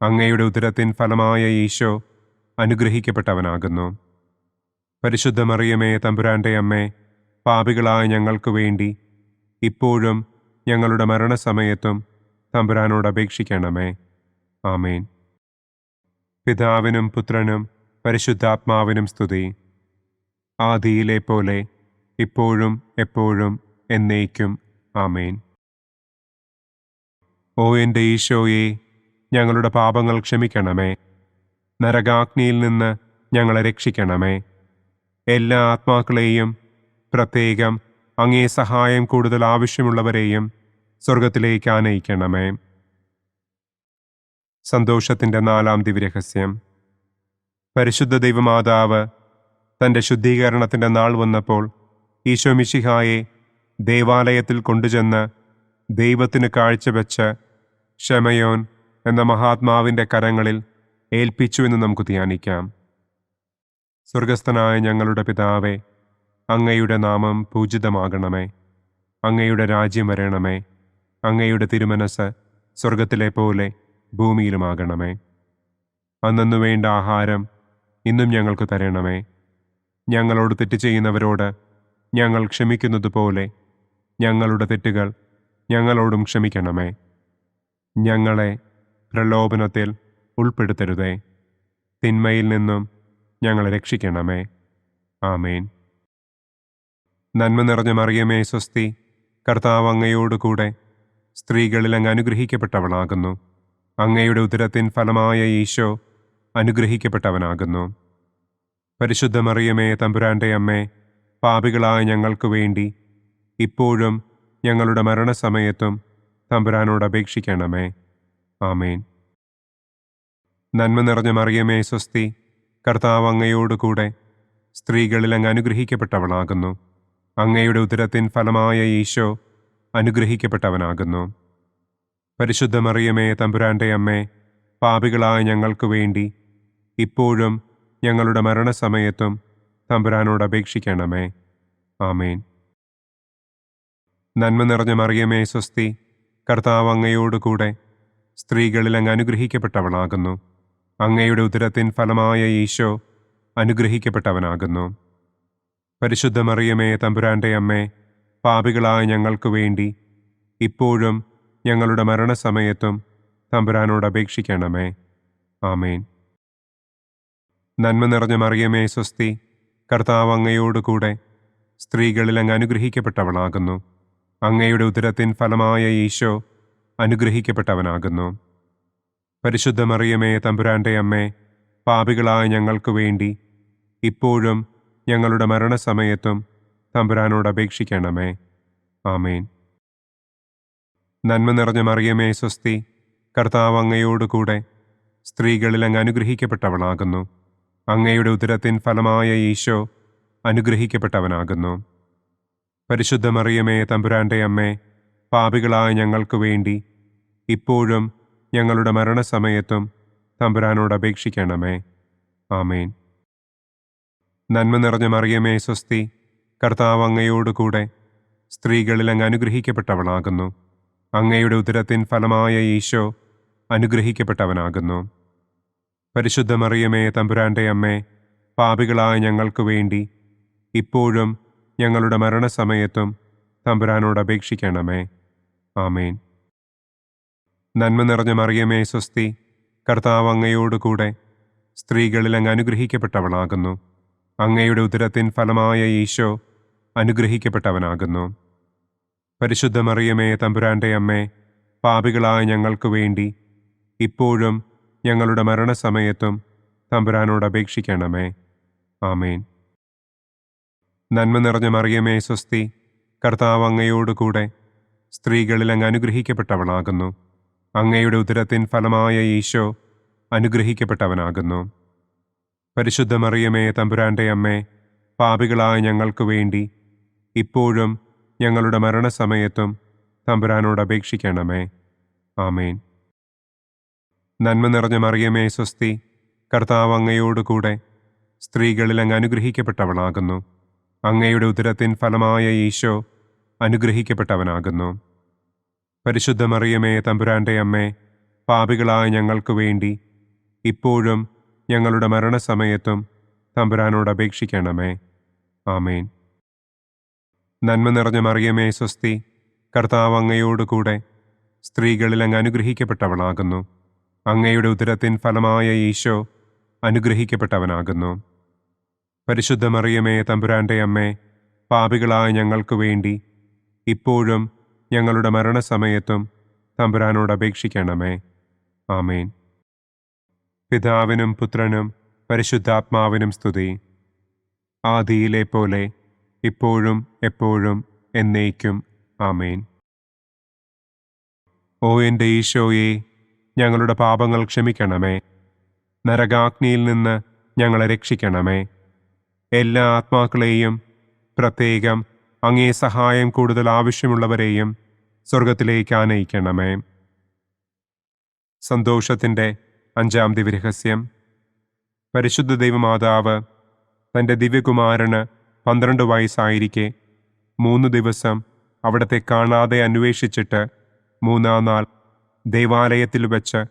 S2: അങ്ങയുടെ ഉദരത്തിൻ ഫലമായ ഈശോ അനുഗ്രഹിക്കപ്പെട്ടവനാകുന്നു. പരിശുദ്ധ മറിയമേ തമ്പുരാൻ്റെ അമ്മേ, പാപികളായ ഞങ്ങൾക്ക് വേണ്ടി ഇപ്പോഴും ഞങ്ങളുടെ മരണസമയത്തും തമ്പുരാനോട് അപേക്ഷിക്കണമേ. ആമേൻ. പിതാവിനും പുത്രനും പരിശുദ്ധാത്മാവിനും സ്തുതി. ആദിയിലെ പോലെ ഇപ്പോഴും എപ്പോഴും എന്നേക്കും. ആമേൻ. ഓ എൻ്റെ ഈശോയെ, ഞങ്ങളുടെ പാപങ്ങൾ ക്ഷമിക്കണമേ. നരകാഗ്നിയിൽ നിന്ന് ഞങ്ങളെ രക്ഷിക്കണമേ. എല്ലാ ആത്മാക്കളെയും, പ്രത്യേകം അങ്ങേ സഹായം കൂടുതൽ ആവശ്യമുള്ളവരെയും സ്വർഗത്തിലേക്ക് ആനയിക്കണമേ. സന്തോഷത്തിൻ്റെ 4-ാം ദിവ്യരഹസ്യം. പരിശുദ്ധ ദൈവമാതാവ് തൻ്റെ ശുദ്ധീകരണത്തിൻ്റെ നാൾ വന്നപ്പോൾ ഈശോ മിശിഹായെ ദേവാലയത്തിൽ കൊണ്ടുചെന്ന് ദൈവത്തിന് കാഴ്ചവെച്ച് ശമയോൻ എന്ന മഹാത്മാവിൻ്റെ കരങ്ങളിൽ ഏൽപ്പിച്ചു എന്ന് നമുക്ക് ധ്യാനിക്കാം. സ്വർഗസ്ഥനായ ഞങ്ങളുടെ പിതാവേ, അങ്ങയുടെ നാമം പൂജിതമാകണമേ. അങ്ങയുടെ രാജ്യം വരണമേ. അങ്ങയുടെ തിരുമനസ് സ്വർഗത്തിലെ പോലെ ഭൂമിയിലുമാകണമേ. അന്നന്നു വേണ്ട ആഹാരം ഇന്നും ഞങ്ങൾക്ക് തരണമേ. ഞങ്ങളോട് തെറ്റ് ചെയ്യുന്നവരോട് ഞങ്ങൾ ക്ഷമിക്കുന്നത് പോലെ ഞങ്ങളുടെ തെറ്റുകൾ ഞങ്ങളോടും ക്ഷമിക്കണമേ. ഞങ്ങളെ പ്രലോഭനത്തിൽ ഉൾപ്പെടുത്തരുതേ. തിന്മയിൽ നിന്നും ഞങ്ങളെ രക്ഷിക്കണമേ. ആമേൻ. നന്മ നിറഞ്ഞ മറിയമേ സ്വസ്തി, കർത്താവ് അങ്ങയോടുകൂടെ സ്ത്രീകളിൽ അങ്ങ് അനുഗ്രഹിക്കപ്പെട്ടവളാകുന്നു. അങ്ങയുടെ ഉദരത്തിൻ ഫലമായ ഈശോ അനുഗ്രഹിക്കപ്പെട്ടവനാകുന്നു. പരിശുദ്ധ മറിയമേ തമ്പുരാൻ്റെ അമ്മേ, പാപികളായ ഞങ്ങൾക്ക് വേണ്ടി ഇപ്പോഴും ഞങ്ങളുടെ മരണസമയത്തും തമ്പുരാനോട് അപേക്ഷിക്കണമേ. ആമേൻ. നന്മ നിറഞ്ഞ മറിയമേ സ്വസ്തി, കർത്താവ് അങ്ങയോടുകൂടെ സ്ത്രീകളിൽ അങ്ങ് അനുഗ്രഹിക്കപ്പെട്ടവളാകുന്നു. അങ്ങയുടെ ഉദരത്തിൻ ഫലമായ ഈശോ അനുഗ്രഹിക്കപ്പെട്ടവനാകുന്നു. പരിശുദ്ധ മറിയമേ തമ്പുരാൻ്റെ അമ്മേ, പാപികളായ ഞങ്ങൾക്ക് വേണ്ടി ഇപ്പോഴും ഞങ്ങളുടെ മരണസമയത്തും തമ്പുരാനോട് അപേക്ഷിക്കണമേ. ആമേൻ. നന്മ നിറഞ്ഞ മറിയമേ സ്വസ്തി, കർത്താവ് അങ്ങയോടുകൂടെ സ്ത്രീകളിൽ അങ്ങ് അനുഗ്രഹിക്കപ്പെട്ടവളാകുന്നു. അങ്ങയുടെ ഉദരത്തിൻ ഫലമായ ഈശോ അനുഗ്രഹിക്കപ്പെട്ടവനാകുന്നു. പരിശുദ്ധ മറിയമേ തമ്പുരാൻ്റെ അമ്മേ, പാപികളായ ഞങ്ങൾക്ക് വേണ്ടി ഇപ്പോഴും ഞങ്ങളുടെ മരണസമയത്തും തമ്പുരാനോട് അപേക്ഷിക്കണമേ. ആമേൻ. നന്മ നിറഞ്ഞ മറിയമേ സ്വസ്തി, കർത്താവ് അങ്ങയോടുകൂടെ സ്ത്രീകളിൽ അങ്ങ് അനുഗ്രഹിക്കപ്പെട്ടവളാകുന്നു. അങ്ങയുടെ ഉദരത്തിൻ ഫലമായ ഈശോ അനുഗ്രഹിക്കപ്പെട്ടവനാകുന്നു. പരിശുദ്ധ മറിയമേ തമ്പുരാൻ്റെ അമ്മേ, പാപികളായ ഞങ്ങൾക്ക് വേണ്ടി ഇപ്പോഴും ഞങ്ങളുടെ മരണസമയത്തും തമ്പുരാനോട് അപേക്ഷിക്കണമേ. ആമേൻ. നന്മ നിറഞ്ഞ മറിയമേ സ്വസ്തി, കർത്താവ് അങ്ങയോടുകൂടെ സ്ത്രീകളിൽ അങ്ങ് അനുഗ്രഹിക്കപ്പെട്ടവളാകുന്നു. അങ്ങയുടെ ഉദരത്തിൻ ഫലമായ ഈശോ അനുഗ്രഹിക്കപ്പെട്ടവനാകുന്നു. പരിശുദ്ധ മറിയമേ തമ്പുരാൻ്റെ അമ്മേ, പാപികളായ ഞങ്ങൾക്ക് വേണ്ടി ഇപ്പോഴും ഞങ്ങളുടെ മരണസമയത്തും തമ്പുരാനോട് അപേക്ഷിക്കണമേ. ആമേൻ. നന്മ നിറഞ്ഞ മറിയമേ സ്വസ്തി, കർത്താവ് അങ്ങയോടുകൂടെ സ്ത്രീകളിൽ അങ്ങ് അനുഗ്രഹിക്കപ്പെട്ടവളാകുന്നു. അങ്ങയുടെ ഉദരത്തിൻ ഫലമായ ഈശോ അനുഗ്രഹിക്കപ്പെട്ടവനാകുന്നു. പരിശുദ്ധ മറിയമേ തമ്പുരാൻ്റെ അമ്മേ, പാപികളായ ഞങ്ങൾക്ക് വേണ്ടി ഇപ്പോഴും ഞങ്ങളുടെ മരണസമയത്തും തമ്പുരാനോട് അപേക്ഷിക്കണമേ. ആമേൻ. നന്മ നിറഞ്ഞ മറിയമേ സ്വസ്തി, കർത്താവ് അങ്ങയോടുകൂടെ സ്ത്രീകളിൽ അങ്ങ് അനുഗ്രഹിക്കപ്പെട്ടവളാകുന്നു. അങ്ങയുടെ ഉദരത്തിൻ ഫലമായ ഈശോ അനുഗ്രഹിക്കപ്പെട്ടവനാകുന്നു. പരിശുദ്ധ മറിയമേ തമ്പുരാൻ്റെ അമ്മേ, പാപികളായ ഞങ്ങൾക്ക് വേണ്ടി ഇപ്പോഴും ഞങ്ങളുടെ മരണസമയത്തും തമ്പുരാനോട് അപേക്ഷിക്കണമേ. ആമേൻ. നന്മ നിറഞ്ഞ മറിയമേ സ്വസ്തി, കർത്താവ് അങ്ങയോടുകൂടെ സ്ത്രീകളിൽ അങ്ങ് അനുഗ്രഹിക്കപ്പെട്ടവളാകുന്നു. അങ്ങയുടെ ഉദരത്തിൻ ഫലമായ ഈശോ അനുഗ്രഹിക്കപ്പെട്ടവനാകുന്നു. പരിശുദ്ധ മറിയമേ തമ്പുരാൻ്റെ അമ്മേ, പാപികളായ ഞങ്ങൾക്ക് വേണ്ടി ഇപ്പോഴും ഞങ്ങളുടെ മരണസമയത്തും തമ്പുരാനോട് അപേക്ഷിക്കണമേ. ആമേൻ. നന്മ നിറഞ്ഞ മറിയമേ സ്വസ്തി, കർത്താവ് അങ്ങയോടുകൂടെ സ്ത്രീകളിൽ അങ്ങ് അനുഗ്രഹിക്കപ്പെട്ടവളാകുന്നു. അങ്ങയുടെ ഉദരത്തിൻ ഫലമായ ഈശോ അനുഗ്രഹിക്കപ്പെട്ടവനാകുന്നു. പരിശുദ്ധ മറിയമേ തമ്പുരാൻ്റെ അമ്മേ, പാപികളായ ഞങ്ങൾക്ക് വേണ്ടി ഇപ്പോഴും ഞങ്ങളുടെ മരണസമയത്തും തമ്പുരാനോട് അപേക്ഷിക്കണമേ. ആമേൻ. നന്മ നിറഞ്ഞ മറിയമേ സ്വസ്തി, കർത്താവ് അങ്ങയോടുകൂടെ സ്ത്രീകളിൽ അങ്ങ് അനുഗ്രഹിക്കപ്പെട്ടവളാകുന്നു. അങ്ങയുടെ ഉദരത്തിൻ ഫലമായ ഈശോ അനുഗ്രഹിക്കപ്പെട്ടവനാകുന്നു. പരിശുദ്ധ മറിയമേ തമ്പുരാന്റെ അമ്മേ, പാപികളായ ഞങ്ങൾക്ക് വേണ്ടി ഇപ്പോഴും ഞങ്ങളുടെ മരണസമയത്തും തമ്പുരാനോട് അപേക്ഷിക്കണമേ. ആമേൻ. പിതാവിനും പുത്രനും പരിശുദ്ധാത്മാവിനും സ്തുതി. ആദിയിലെ പോലെ ഇപ്പോഴും എപ്പോഴും എന്നേക്കും. ആമേൻ. ഓ എൻ്റെ ഈശോയെ, ഞങ്ങളുടെ പാപങ്ങൾ ക്ഷമിക്കണമേ. നരകാഗ്നിയിൽ നിന്ന് ഞങ്ങളെ രക്ഷിക്കണമേ. എല്ലാ ആത്മാക്കളെയും, പ്രത്യേകം അങ്ങേ സഹായം കൂടുതൽ ആവശ്യമുള്ളവരെയും സ്വർഗത്തിലേക്ക് ആനയിക്കണമേ. സന്തോഷത്തിൻ്റെ 5-ാം ദിവ്യരഹസ്യം. പരിശുദ്ധ ദൈവമാതാവ് തൻ്റെ ദിവ്യകുമാരന് 12 വയസ്സായിരിക്കെ 3 ദിവസം അവിടത്തെ കാണാതെ അന്വേഷിച്ചിട്ട് 3-ാം നാൾ ദേവാലയത്തിൽ വച്ച്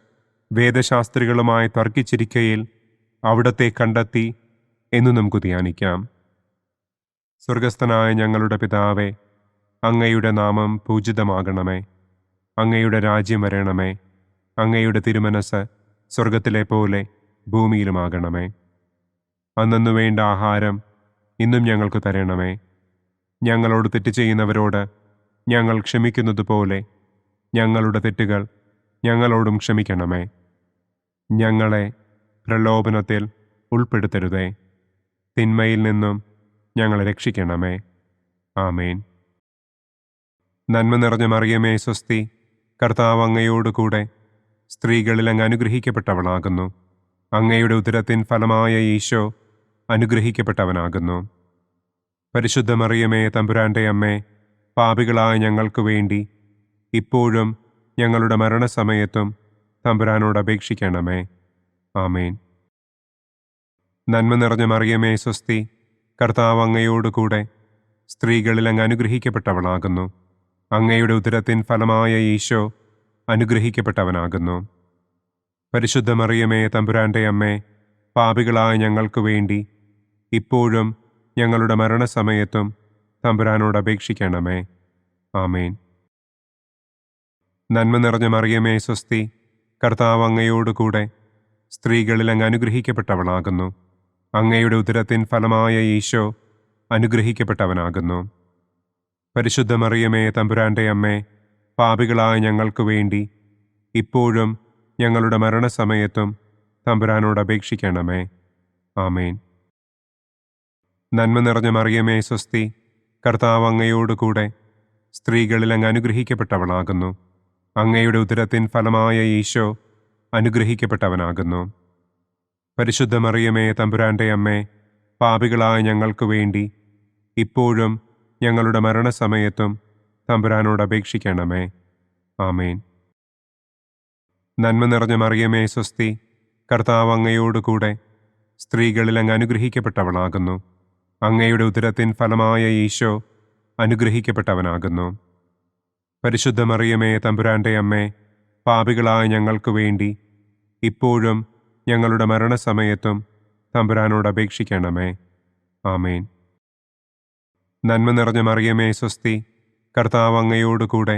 S2: വേദശാസ്ത്രികളുമായി തർക്കിച്ചിരിക്കയിൽ അവിടത്തെ കണ്ടെത്തി എന്ന് നമുക്ക് ധ്യാനിക്കാം. സ്വർഗസ്ഥനായ ഞങ്ങളുടെ പിതാവേ, അങ്ങയുടെ നാമം പൂജിതമാകണമേ. അങ്ങയുടെ രാജ്യം വരണമേ. അങ്ങയുടെ തിരുമനസ് സ്വർഗത്തിലെ പോലെ ഭൂമിയിലുമാകണമേ. അന്നന്നു വേണ്ട ആഹാരം ഇന്നും ഞങ്ങൾക്ക് തരണമേ. ഞങ്ങളോട് തെറ്റ് ചെയ്യുന്നവരോട് ഞങ്ങൾ ക്ഷമിക്കുന്നത് പോലെ ഞങ്ങളുടെ തെറ്റുകൾ ഞങ്ങളോടും ക്ഷമിക്കണമേ. ഞങ്ങളെ പ്രലോഭനത്തിൽ ഉൾപ്പെടുത്തരുതേ. തിന്മയിൽ നിന്നും ഞങ്ങളെ രക്ഷിക്കണമേ. ആമേൻ. നന്മ നിറഞ്ഞ മറിയമേ സ്വസ്തി, കർത്താവ് അങ്ങയോടുകൂടെ സ്ത്രീകളിൽ അങ്ങ് അനുഗ്രഹിക്കപ്പെട്ടവളാകുന്നു. അങ്ങയുടെ ഉദരത്തിൻ ഫലമായ ഈശോ അനുഗ്രഹിക്കപ്പെട്ടവനാകുന്നു. പരിശുദ്ധ മറിയമേ തമ്പുരാന്റെ അമ്മേ, പാപികളായ ഞങ്ങൾക്ക് വേണ്ടി ഇപ്പോഴും ഞങ്ങളുടെ മരണസമയത്തും തമ്പുരാനോട് അപേക്ഷിക്കണമേ. ആമേൻ. നന്മ നിറഞ്ഞ മറിയമേ സ്വസ്തി, കർത്താവ് അങ്ങയോടുകൂടെ സ്ത്രീകളിൽ അങ്ങ് അനുഗ്രഹിക്കപ്പെട്ടവളാകുന്നു. അങ്ങയുടെ ഉദരത്തിൻ ഫലമായ ഈശോ അനുഗ്രഹിക്കപ്പെട്ടവനാകുന്നു. പരിശുദ്ധ മറിയമേ തമ്പുരാന്റെ അമ്മേ, പാപികളായ ഞങ്ങൾക്ക് വേണ്ടി ഇപ്പോഴും ഞങ്ങളുടെ മരണസമയത്തും തമ്പുരാനോട് അപേക്ഷിക്കണമേ. ആമേൻ. നന്മ നിറഞ്ഞ മറിയമേ സ്വസ്തി, കർത്താവ് അങ്ങയോടുകൂടെ സ്ത്രീകളിൽ അങ്ങ് അനുഗ്രഹിക്കപ്പെട്ടവളാകുന്നു. അങ്ങയുടെ ഉദരത്തിൻ ഫലമായ ഈശോ അനുഗ്രഹിക്കപ്പെട്ടവനാകുന്നു. പരിശുദ്ധ മറിയമേ തമ്പുരാന്റെ അമ്മേ, പാപികളായ ഞങ്ങൾക്ക് വേണ്ടി ഇപ്പോഴും ഞങ്ങളുടെ മരണസമയത്തും തമ്പുരാനോട് അപേക്ഷിക്കണമേ. ആമേൻ. നന്മ നിറഞ്ഞ മറിയമേ സ്വസ്തി, കർത്താവ് അങ്ങയോടുകൂടെ സ്ത്രീകളിൽ അങ്ങ് അനുഗ്രഹിക്കപ്പെട്ടവളാകുന്നു. അങ്ങയുടെ ഉദരത്തിൻ ഫലമായ ഈശോ അനുഗ്രഹിക്കപ്പെട്ടവനാകുന്നു. പരിശുദ്ധ മറിയമേ തമ്പുരാന്റെ അമ്മേ, പാപികളായ ഞങ്ങൾക്ക് വേണ്ടി ഇപ്പോഴും ഞങ്ങളുടെ മരണസമയത്തും തമ്പുരാനോട് അപേക്ഷിക്കണമേ. ആമേൻ. നന്മ നിറഞ്ഞ മറിയമേ സ്വസ്തി, കർത്താവ് അങ്ങയോടുകൂടെ സ്ത്രീകളിൽ അങ്ങ് അനുഗ്രഹിക്കപ്പെട്ടവളാകുന്നു. അങ്ങയുടെ ഉദരത്തിൻ ഫലമായ ഈശോ അനുഗ്രഹിക്കപ്പെട്ടവനാകുന്നു. പരിശുദ്ധ മറിയമേ തമ്പുരാന്റെ അമ്മേ, പാപികളായ ഞങ്ങൾക്ക് വേണ്ടി ഇപ്പോഴും ഞങ്ങളുടെ മരണസമയത്തും തമ്പുരാനോട് അപേക്ഷിക്കണമേ. ആമേൻ. നന്മ നിറഞ്ഞ മറിയമേ സ്വസ്തി, കർത്താവ് അങ്ങയോടുകൂടെ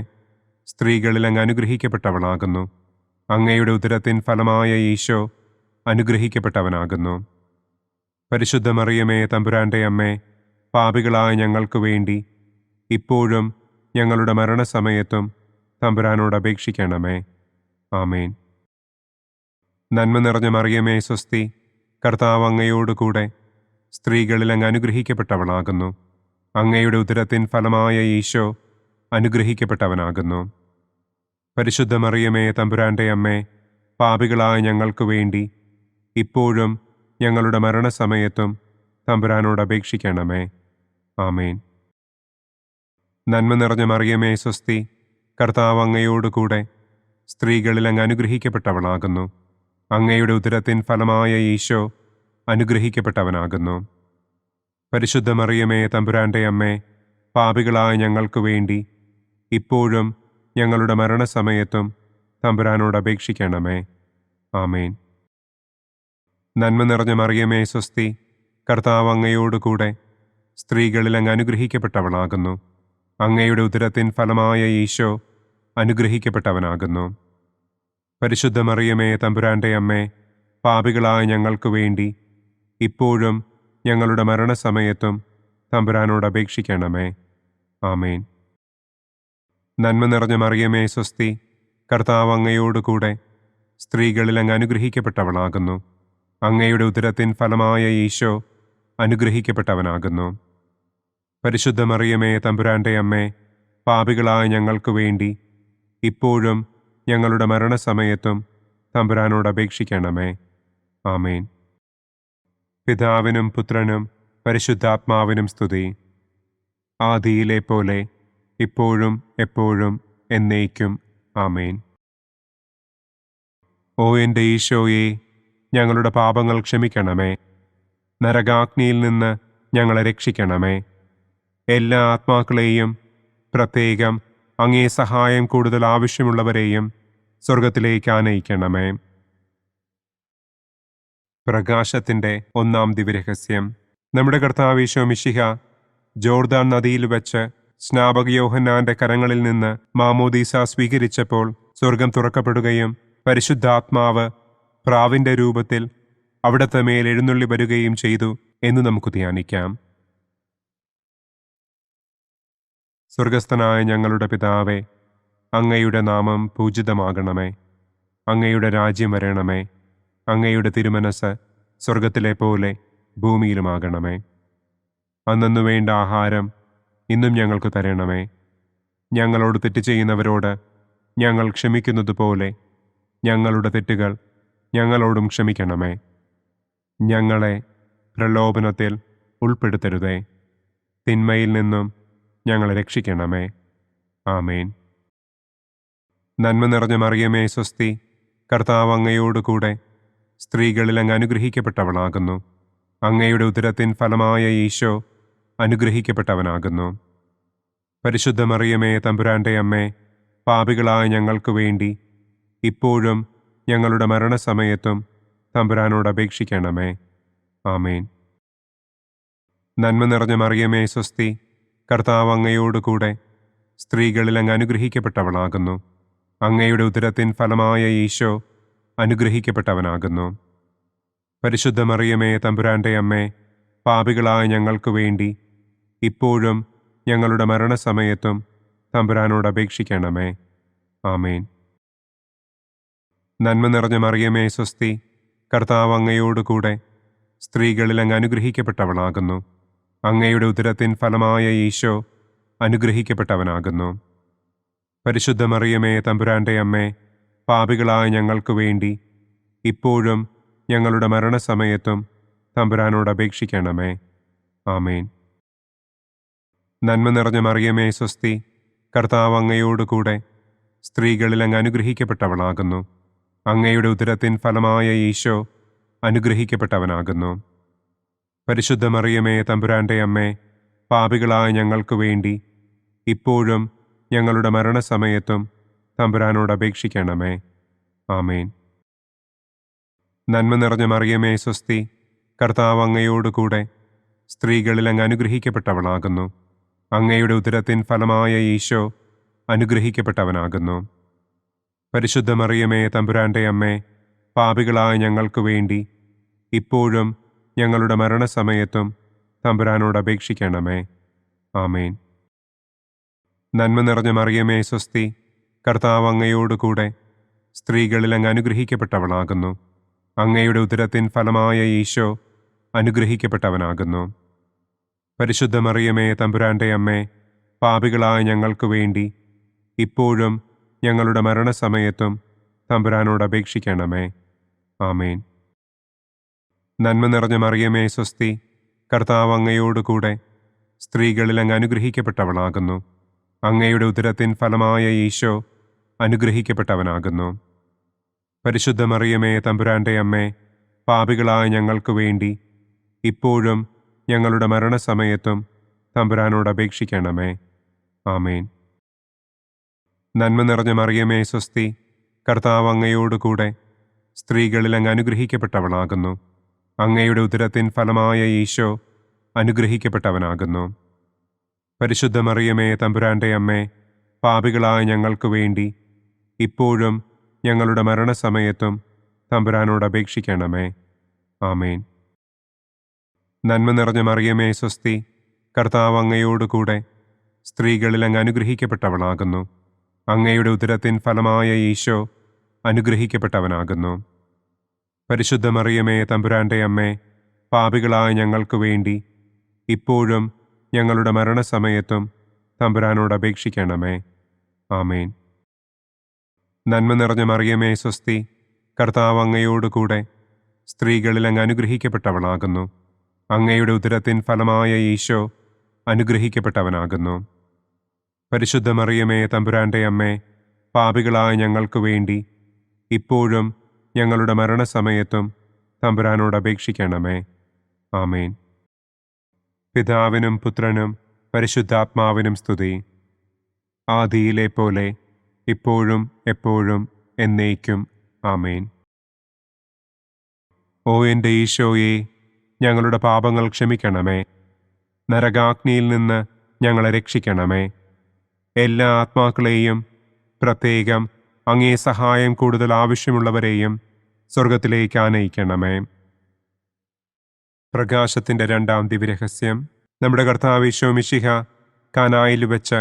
S2: സ്ത്രീകളിൽ അങ്ങ് അനുഗ്രഹിക്കപ്പെട്ടവളാകുന്നു. അങ്ങയുടെ ഉദരത്തിൻ ഫലമായ ഈശോ അനുഗ്രഹിക്കപ്പെട്ടവനാകുന്നു. പരിശുദ്ധ മറിയമേ തമ്പുരാന്റെ അമ്മേ, പാപികളായ ഞങ്ങൾക്ക് വേണ്ടി ഇപ്പോഴും ഞങ്ങളുടെ മരണസമയത്തും തമ്പുരാനോട് അപേക്ഷിക്കണമേ. ആമേൻ. നന്മ നിറഞ്ഞ മറിയമേ സ്വസ്തി, കർത്താവ് അങ്ങയോടുകൂടെ സ്ത്രീകളിൽ അങ്ങ് അനുഗ്രഹിക്കപ്പെട്ടവളാകുന്നു. അങ്ങയുടെ ഉദരത്തിൻ ഫലമായ ഈശോ അനുഗ്രഹിക്കപ്പെട്ടവനാകുന്നു. പരിശുദ്ധ മറിയമേ തമ്പുരാന്റെ അമ്മേ, പാപികളായ ഞങ്ങൾക്ക് വേണ്ടി ഇപ്പോഴും ഞങ്ങളുടെ മരണസമയത്തും തമ്പുരാനോട് അപേക്ഷിക്കണമേ. ആമേൻ. നന്മ നിറഞ്ഞ മറിയമേ സ്വസ്തി, കർത്താവ് അങ്ങയോടുകൂടെ സ്ത്രീകളിൽ അങ്ങ് അനുഗ്രഹിക്കപ്പെട്ടവളാകുന്നു. അങ്ങയുടെ ഉദരത്തിൻ ഫലമായ ഈശോ അനുഗ്രഹിക്കപ്പെട്ടവനാകുന്നു. പരിശുദ്ധ മറിയമേ തമ്പുരാന്റെ അമ്മേ, പാപികളായ ഞങ്ങൾക്ക് വേണ്ടി ഇപ്പോഴും ഞങ്ങളുടെ മരണസമയത്തും തമ്പുരാനോട് അപേക്ഷിക്കണമേ. ആമേൻ. നന്മ നിറഞ്ഞ മറിയമേ സ്വസ്തി, കർത്താവ് അങ്ങയോടുകൂടെ സ്ത്രീകളിൽ അങ്ങ് അനുഗ്രഹിക്കപ്പെട്ടവളാകുന്നു. അങ്ങയുടെ ഉദരത്തിൻ ഫലമായ ഈശോ അനുഗ്രഹിക്കപ്പെട്ടവനാകുന്നു. പരിശുദ്ധ മറിയമേ തമ്പുരാന്റെ അമ്മേ, പാപികളായ ഞങ്ങൾക്ക് വേണ്ടി ഇപ്പോഴും ഞങ്ങളുടെ മരണസമയത്തും തമ്പുരാനോട് അപേക്ഷിക്കണമേ. ആമേൻ. നന്മ നിറഞ്ഞ മറിയമേ സ്വസ്തി, കർത്താവ് അങ്ങയോടുകൂടെ സ്ത്രീകളിൽ അങ്ങ് അനുഗ്രഹിക്കപ്പെട്ടവളാകുന്നു. അങ്ങയുടെ ഉദരത്തിൻ ഫലമായ ഈശോ അനുഗ്രഹിക്കപ്പെട്ടവനാകുന്നു. പരിശുദ്ധ മറിയമേ തമ്പുരാൻ്റെ അമ്മേ, പാപികളായ ഞങ്ങൾക്ക് വേണ്ടി ഇപ്പോഴും ഞങ്ങളുടെ മരണസമയത്തും തമ്പുരാനോട് അപേക്ഷിക്കണമേ. ആമേൻ. പിതാവിനും പുത്രനും പരിശുദ്ധാത്മാവിനും സ്തുതി. ആദിയിലെ പോലെ ഇപ്പോഴും എപ്പോഴും എന്നേക്കും. ആമേൻ. ഓ എൻ്റെ ഈശോയെ, ഞങ്ങളുടെ പാപങ്ങൾ ക്ഷമിക്കണമേ. നരകാഗ്നിയിൽ നിന്ന് ഞങ്ങളെ രക്ഷിക്കണമേ. എല്ലാ ആത്മാക്കളെയും, പ്രത്യേകം അങ്ങേ സഹായം കൂടുതൽ ആവശ്യമുള്ളവരെയും സ്വർഗത്തിലേക്ക് ആനയിക്കണമേ. പ്രകാശത്തിൻ്റെ ഒന്നാം ദിവ്യരഹസ്യം. നമ്മുടെ കർത്താവ് ഈശോ മിശിഹ ജോർദാൻ നദിയിൽ വെച്ച് സ്നാപക യോഹന്നാന്റെ കരങ്ങളിൽ നിന്ന് മാമോദീസ സ്വീകരിച്ചപ്പോൾ സ്വർഗം തുറക്കപ്പെടുകയും പരിശുദ്ധാത്മാവ് പ്രാവിന്റെ രൂപത്തിൽ അവിടത്തെ മേൽ എഴുന്നള്ളി വരികയും ചെയ്തു എന്ന് നമുക്ക് ധ്യാനിക്കാം. സ്വർഗസ്ഥനായ ഞങ്ങളുടെ പിതാവേ, അങ്ങയുടെ നാമം പൂജിതമാകണമേ. അങ്ങയുടെ രാജ്യം വരണമേ. അങ്ങയുടെ തിരുമനസ് സ്വർഗത്തിലെ പോലെ ഭൂമിയിലുമാകണമേ. അന്നന്നു വേണ്ട ആഹാരം ഇന്നും ഞങ്ങൾക്ക് തരണമേ. ഞങ്ങളോട് തെറ്റ് ചെയ്യുന്നവരോട് ഞങ്ങൾ ക്ഷമിക്കുന്നത് പോലെ ഞങ്ങളുടെ തെറ്റുകൾ ഞങ്ങളോടും ക്ഷമിക്കണമേ. ഞങ്ങളെ പ്രലോഭനത്തിൽ ഉൾപ്പെടുത്തരുതേ, തിന്മയിൽ നിന്നും ഞങ്ങളെ രക്ഷിക്കണമേ. ആമേൻ. നന്മ നിറഞ്ഞ മറിയമേ സ്വസ്തി, കർത്താവ് അങ്ങയോടുകൂടെ സ്ത്രീകളിൽ അങ്ങ് അനുഗ്രഹിക്കപ്പെട്ടവളാകുന്നു. അങ്ങയുടെ ഉദരത്തിൻ ഫലമായ ഈശോ അനുഗ്രഹിക്കപ്പെട്ടവനാകുന്നു. പരിശുദ്ധ മറിയമേ തമ്പുരാൻ്റെ അമ്മേ, പാപികളായ ഞങ്ങൾക്ക് വേണ്ടി ഇപ്പോഴും ഞങ്ങളുടെ മരണസമയത്തും തമ്പുരാനോട് അപേക്ഷിക്കണമേ. ആമേൻ. നന്മ നിറഞ്ഞ മറിയമേ സ്വസ്തി, കർത്താവ് അങ്ങയോടുകൂടെ സ്ത്രീകളിൽ അങ്ങ് അനുഗ്രഹിക്കപ്പെട്ടവളാകുന്നു. അങ്ങയുടെ ഉദരത്തിൻ ഫലമായ ഈശോ അനുഗ്രഹിക്കപ്പെട്ടവനാകുന്നു. പരിശുദ്ധ മറിയമേ തമ്പുരാൻ്റെ അമ്മേ, പാപികളായ ഞങ്ങൾക്ക് വേണ്ടി ഇപ്പോഴും ഞങ്ങളുടെ മരണസമയത്തും തമ്പുരാനോട് അപേക്ഷിക്കണമേ. ആമേൻ. നന്മ നിറഞ്ഞ മറിയമേ സ്വസ്തി, കർത്താവ് അങ്ങയോടുകൂടെ സ്ത്രീകളിൽ അങ്ങ് അനുഗ്രഹിക്കപ്പെട്ടവളാകുന്നു. അങ്ങയുടെ ഉദരത്തിൻ ഫലമായ ഈശോ അനുഗ്രഹിക്കപ്പെട്ടവനാകുന്നു. പരിശുദ്ധ മറിയമേ തമ്പുരാൻ്റെ അമ്മേ, പാപികളായ ഞങ്ങൾക്ക് വേണ്ടി ഇപ്പോഴും ഞങ്ങളുടെ മരണസമയത്തും തമ്പുരാനോട് അപേക്ഷിക്കണമേ. ആമേൻ. നന്മ നിറഞ്ഞ മറിയമേ സ്വസ്തി, കർത്താവ് അങ്ങയോടുകൂടെ സ്ത്രീകളിൽ അങ്ങ് അനുഗ്രഹിക്കപ്പെട്ടവളാകുന്നു. അങ്ങയുടെ ഉദരത്തിൻ ഫലമായ ഈശോ അനുഗ്രഹിക്കപ്പെട്ടവനാകുന്നു. പരിശുദ്ധ മറിയമേ തമ്പുരാൻ്റെ അമ്മേ, പാപികളായ ഞങ്ങൾക്ക് വേണ്ടി ഇപ്പോഴും ഞങ്ങളുടെ മരണസമയത്തും തമ്പുരാനോട് അപേക്ഷിക്കണമേ. ആമേൻ. നന്മ നിറഞ്ഞ മറിയമേ സ്വസ്തി, കർത്താവ് അങ്ങയോടുകൂടെ സ്ത്രീകളിൽ അങ്ങ് അനുഗ്രഹിക്കപ്പെട്ടവളാകുന്നു. അങ്ങയുടെ ഉദരത്തിൻ ഫലമായ ഈശോ അനുഗ്രഹിക്കപ്പെട്ടവനാകുന്നു. പരിശുദ്ധ മറിയമേ തമ്പുരാൻ്റെ അമ്മേ, പാപികളായ ഞങ്ങൾക്ക് വേണ്ടി ഇപ്പോഴും ഞങ്ങളുടെ മരണസമയത്തും തമ്പുരാനോട് അപേക്ഷിക്കണമേ. ആമേൻ. നന്മ നിറഞ്ഞ മറിയമേ സ്വസ്തി, കർത്താവ് അങ്ങയോടുകൂടെ സ്ത്രീകളിൽ അങ്ങ് അനുഗ്രഹിക്കപ്പെട്ടവളാകുന്നു. അങ്ങയുടെ ഉദരത്തിൻ ഫലമായ ഈശോ അനുഗ്രഹിക്കപ്പെട്ടവനാകുന്നു. പരിശുദ്ധ മറിയമേ തമ്പുരാൻ്റെ അമ്മേ, പാപികളായ ഞങ്ങൾക്ക് വേണ്ടി ഇപ്പോഴും ഞങ്ങളുടെ മരണസമയത്തും തമ്പുരാനോട് അപേക്ഷിക്കണമേ. ആമേൻ. നന്മ നിറഞ്ഞ മറിയമേ സ്വസ്തി, കർത്താവ് അങ്ങയോടുകൂടെ സ്ത്രീകളിൽ അങ്ങ് അനുഗ്രഹിക്കപ്പെട്ടവളാകുന്നു. അങ്ങയുടെ ഉദരത്തിൻ ഫലമായ ഈശോ അനുഗ്രഹിക്കപ്പെട്ടവനാകുന്നു. പരിശുദ്ധ മറിയമേ തമ്പുരാൻ്റെ അമ്മേ, പാപികളായ ഞങ്ങൾക്ക് വേണ്ടി ഇപ്പോഴും ഞങ്ങളുടെ മരണസമയത്തും തമ്പുരാനോട് അപേക്ഷിക്കണമേ. ആമേൻ. നന്മ നിറഞ്ഞ മറിയമേ സ്വസ്തി, കർത്താവ് അങ്ങയോടുകൂടെ സ്ത്രീകളിൽ അങ്ങ് അനുഗ്രഹിക്കപ്പെട്ടവളാകുന്നു. അങ്ങയുടെ ഉദരത്തിൻ ഫലമായ ഈശോ അനുഗ്രഹിക്കപ്പെട്ടവനാകുന്നു. പരിശുദ്ധ മറിയമേ തമ്പുരാൻ്റെ അമ്മേ, പാപികളായ ഞങ്ങൾക്ക് വേണ്ടി ഇപ്പോഴും ഞങ്ങളുടെ മരണസമയത്തും തമ്പുരാനോട് അപേക്ഷിക്കണമേ. ആമേൻ. നന്മ നിറഞ്ഞ മറിയമേ സ്വസ്തി, കർത്താവ് അങ്ങയോടുകൂടെ സ്ത്രീകളിൽ അങ്ങ് അനുഗ്രഹിക്കപ്പെട്ടവളാകുന്നു. അങ്ങയുടെ ഉദരത്തിൻ ഫലമായ ഈശോ അനുഗ്രഹിക്കപ്പെട്ടവനാകുന്നു. പരിശുദ്ധ മറിയമേ തമ്പുരാന്റെ അമ്മേ, പാപികളായ ഞങ്ങൾക്ക് വേണ്ടി ഇപ്പോഴും ഞങ്ങളുടെ മരണസമയത്തും തമ്പുരാനോട് അപേക്ഷിക്കണമേ. ആമേൻ. നന്മ നിറഞ്ഞ മറിയമേ സ്വസ്തി, കർത്താവ് അങ്ങയോടുകൂടെ സ്ത്രീകളിൽ അങ്ങ് അനുഗ്രഹിക്കപ്പെട്ടവളാകുന്നു. അങ്ങയുടെ ഉദരത്തിൻ ഫലമായ ഈശോ അനുഗ്രഹിക്കപ്പെട്ടവനാകുന്നു. പരിശുദ്ധ മറിയമേ തമ്പുരാന്റെ അമ്മേ, പാപികളായ ഞങ്ങൾക്ക് വേണ്ടി ഇപ്പോഴും ഞങ്ങളുടെ മരണസമയത്തും തമ്പുരാനോട് അപേക്ഷിക്കണമേ. ആമേൻ. പിതാവിനും പുത്രനും പരിശുദ്ധാത്മാവിനും സ്തുതി. ആദിയിലെ പോലെ ഇപ്പോഴും എപ്പോഴും എന്നേക്കും. ആമേൻ. ഓ എൻ്റെ ഈശോയെ, ഞങ്ങളുടെ പാപങ്ങൾ ക്ഷമിക്കണമേ. നരകാഗ്നിയിൽ നിന്ന് ഞങ്ങളെ രക്ഷിക്കണമേ. എല്ലാ ആത്മാക്കളെയും, പ്രത്യേകം അങ്ങേ സഹായം കൂടുതൽ ആവശ്യമുള്ളവരെയും സ്വർഗത്തിലേക്ക് ആനയിക്കണമേ. പ്രകാശത്തിൻ്റെ രണ്ടാം ദിവ്യരഹസ്യം. നമ്മുടെ കർത്താവ് ഈശോ മിശിഹ കാനായിൽ വെച്ച്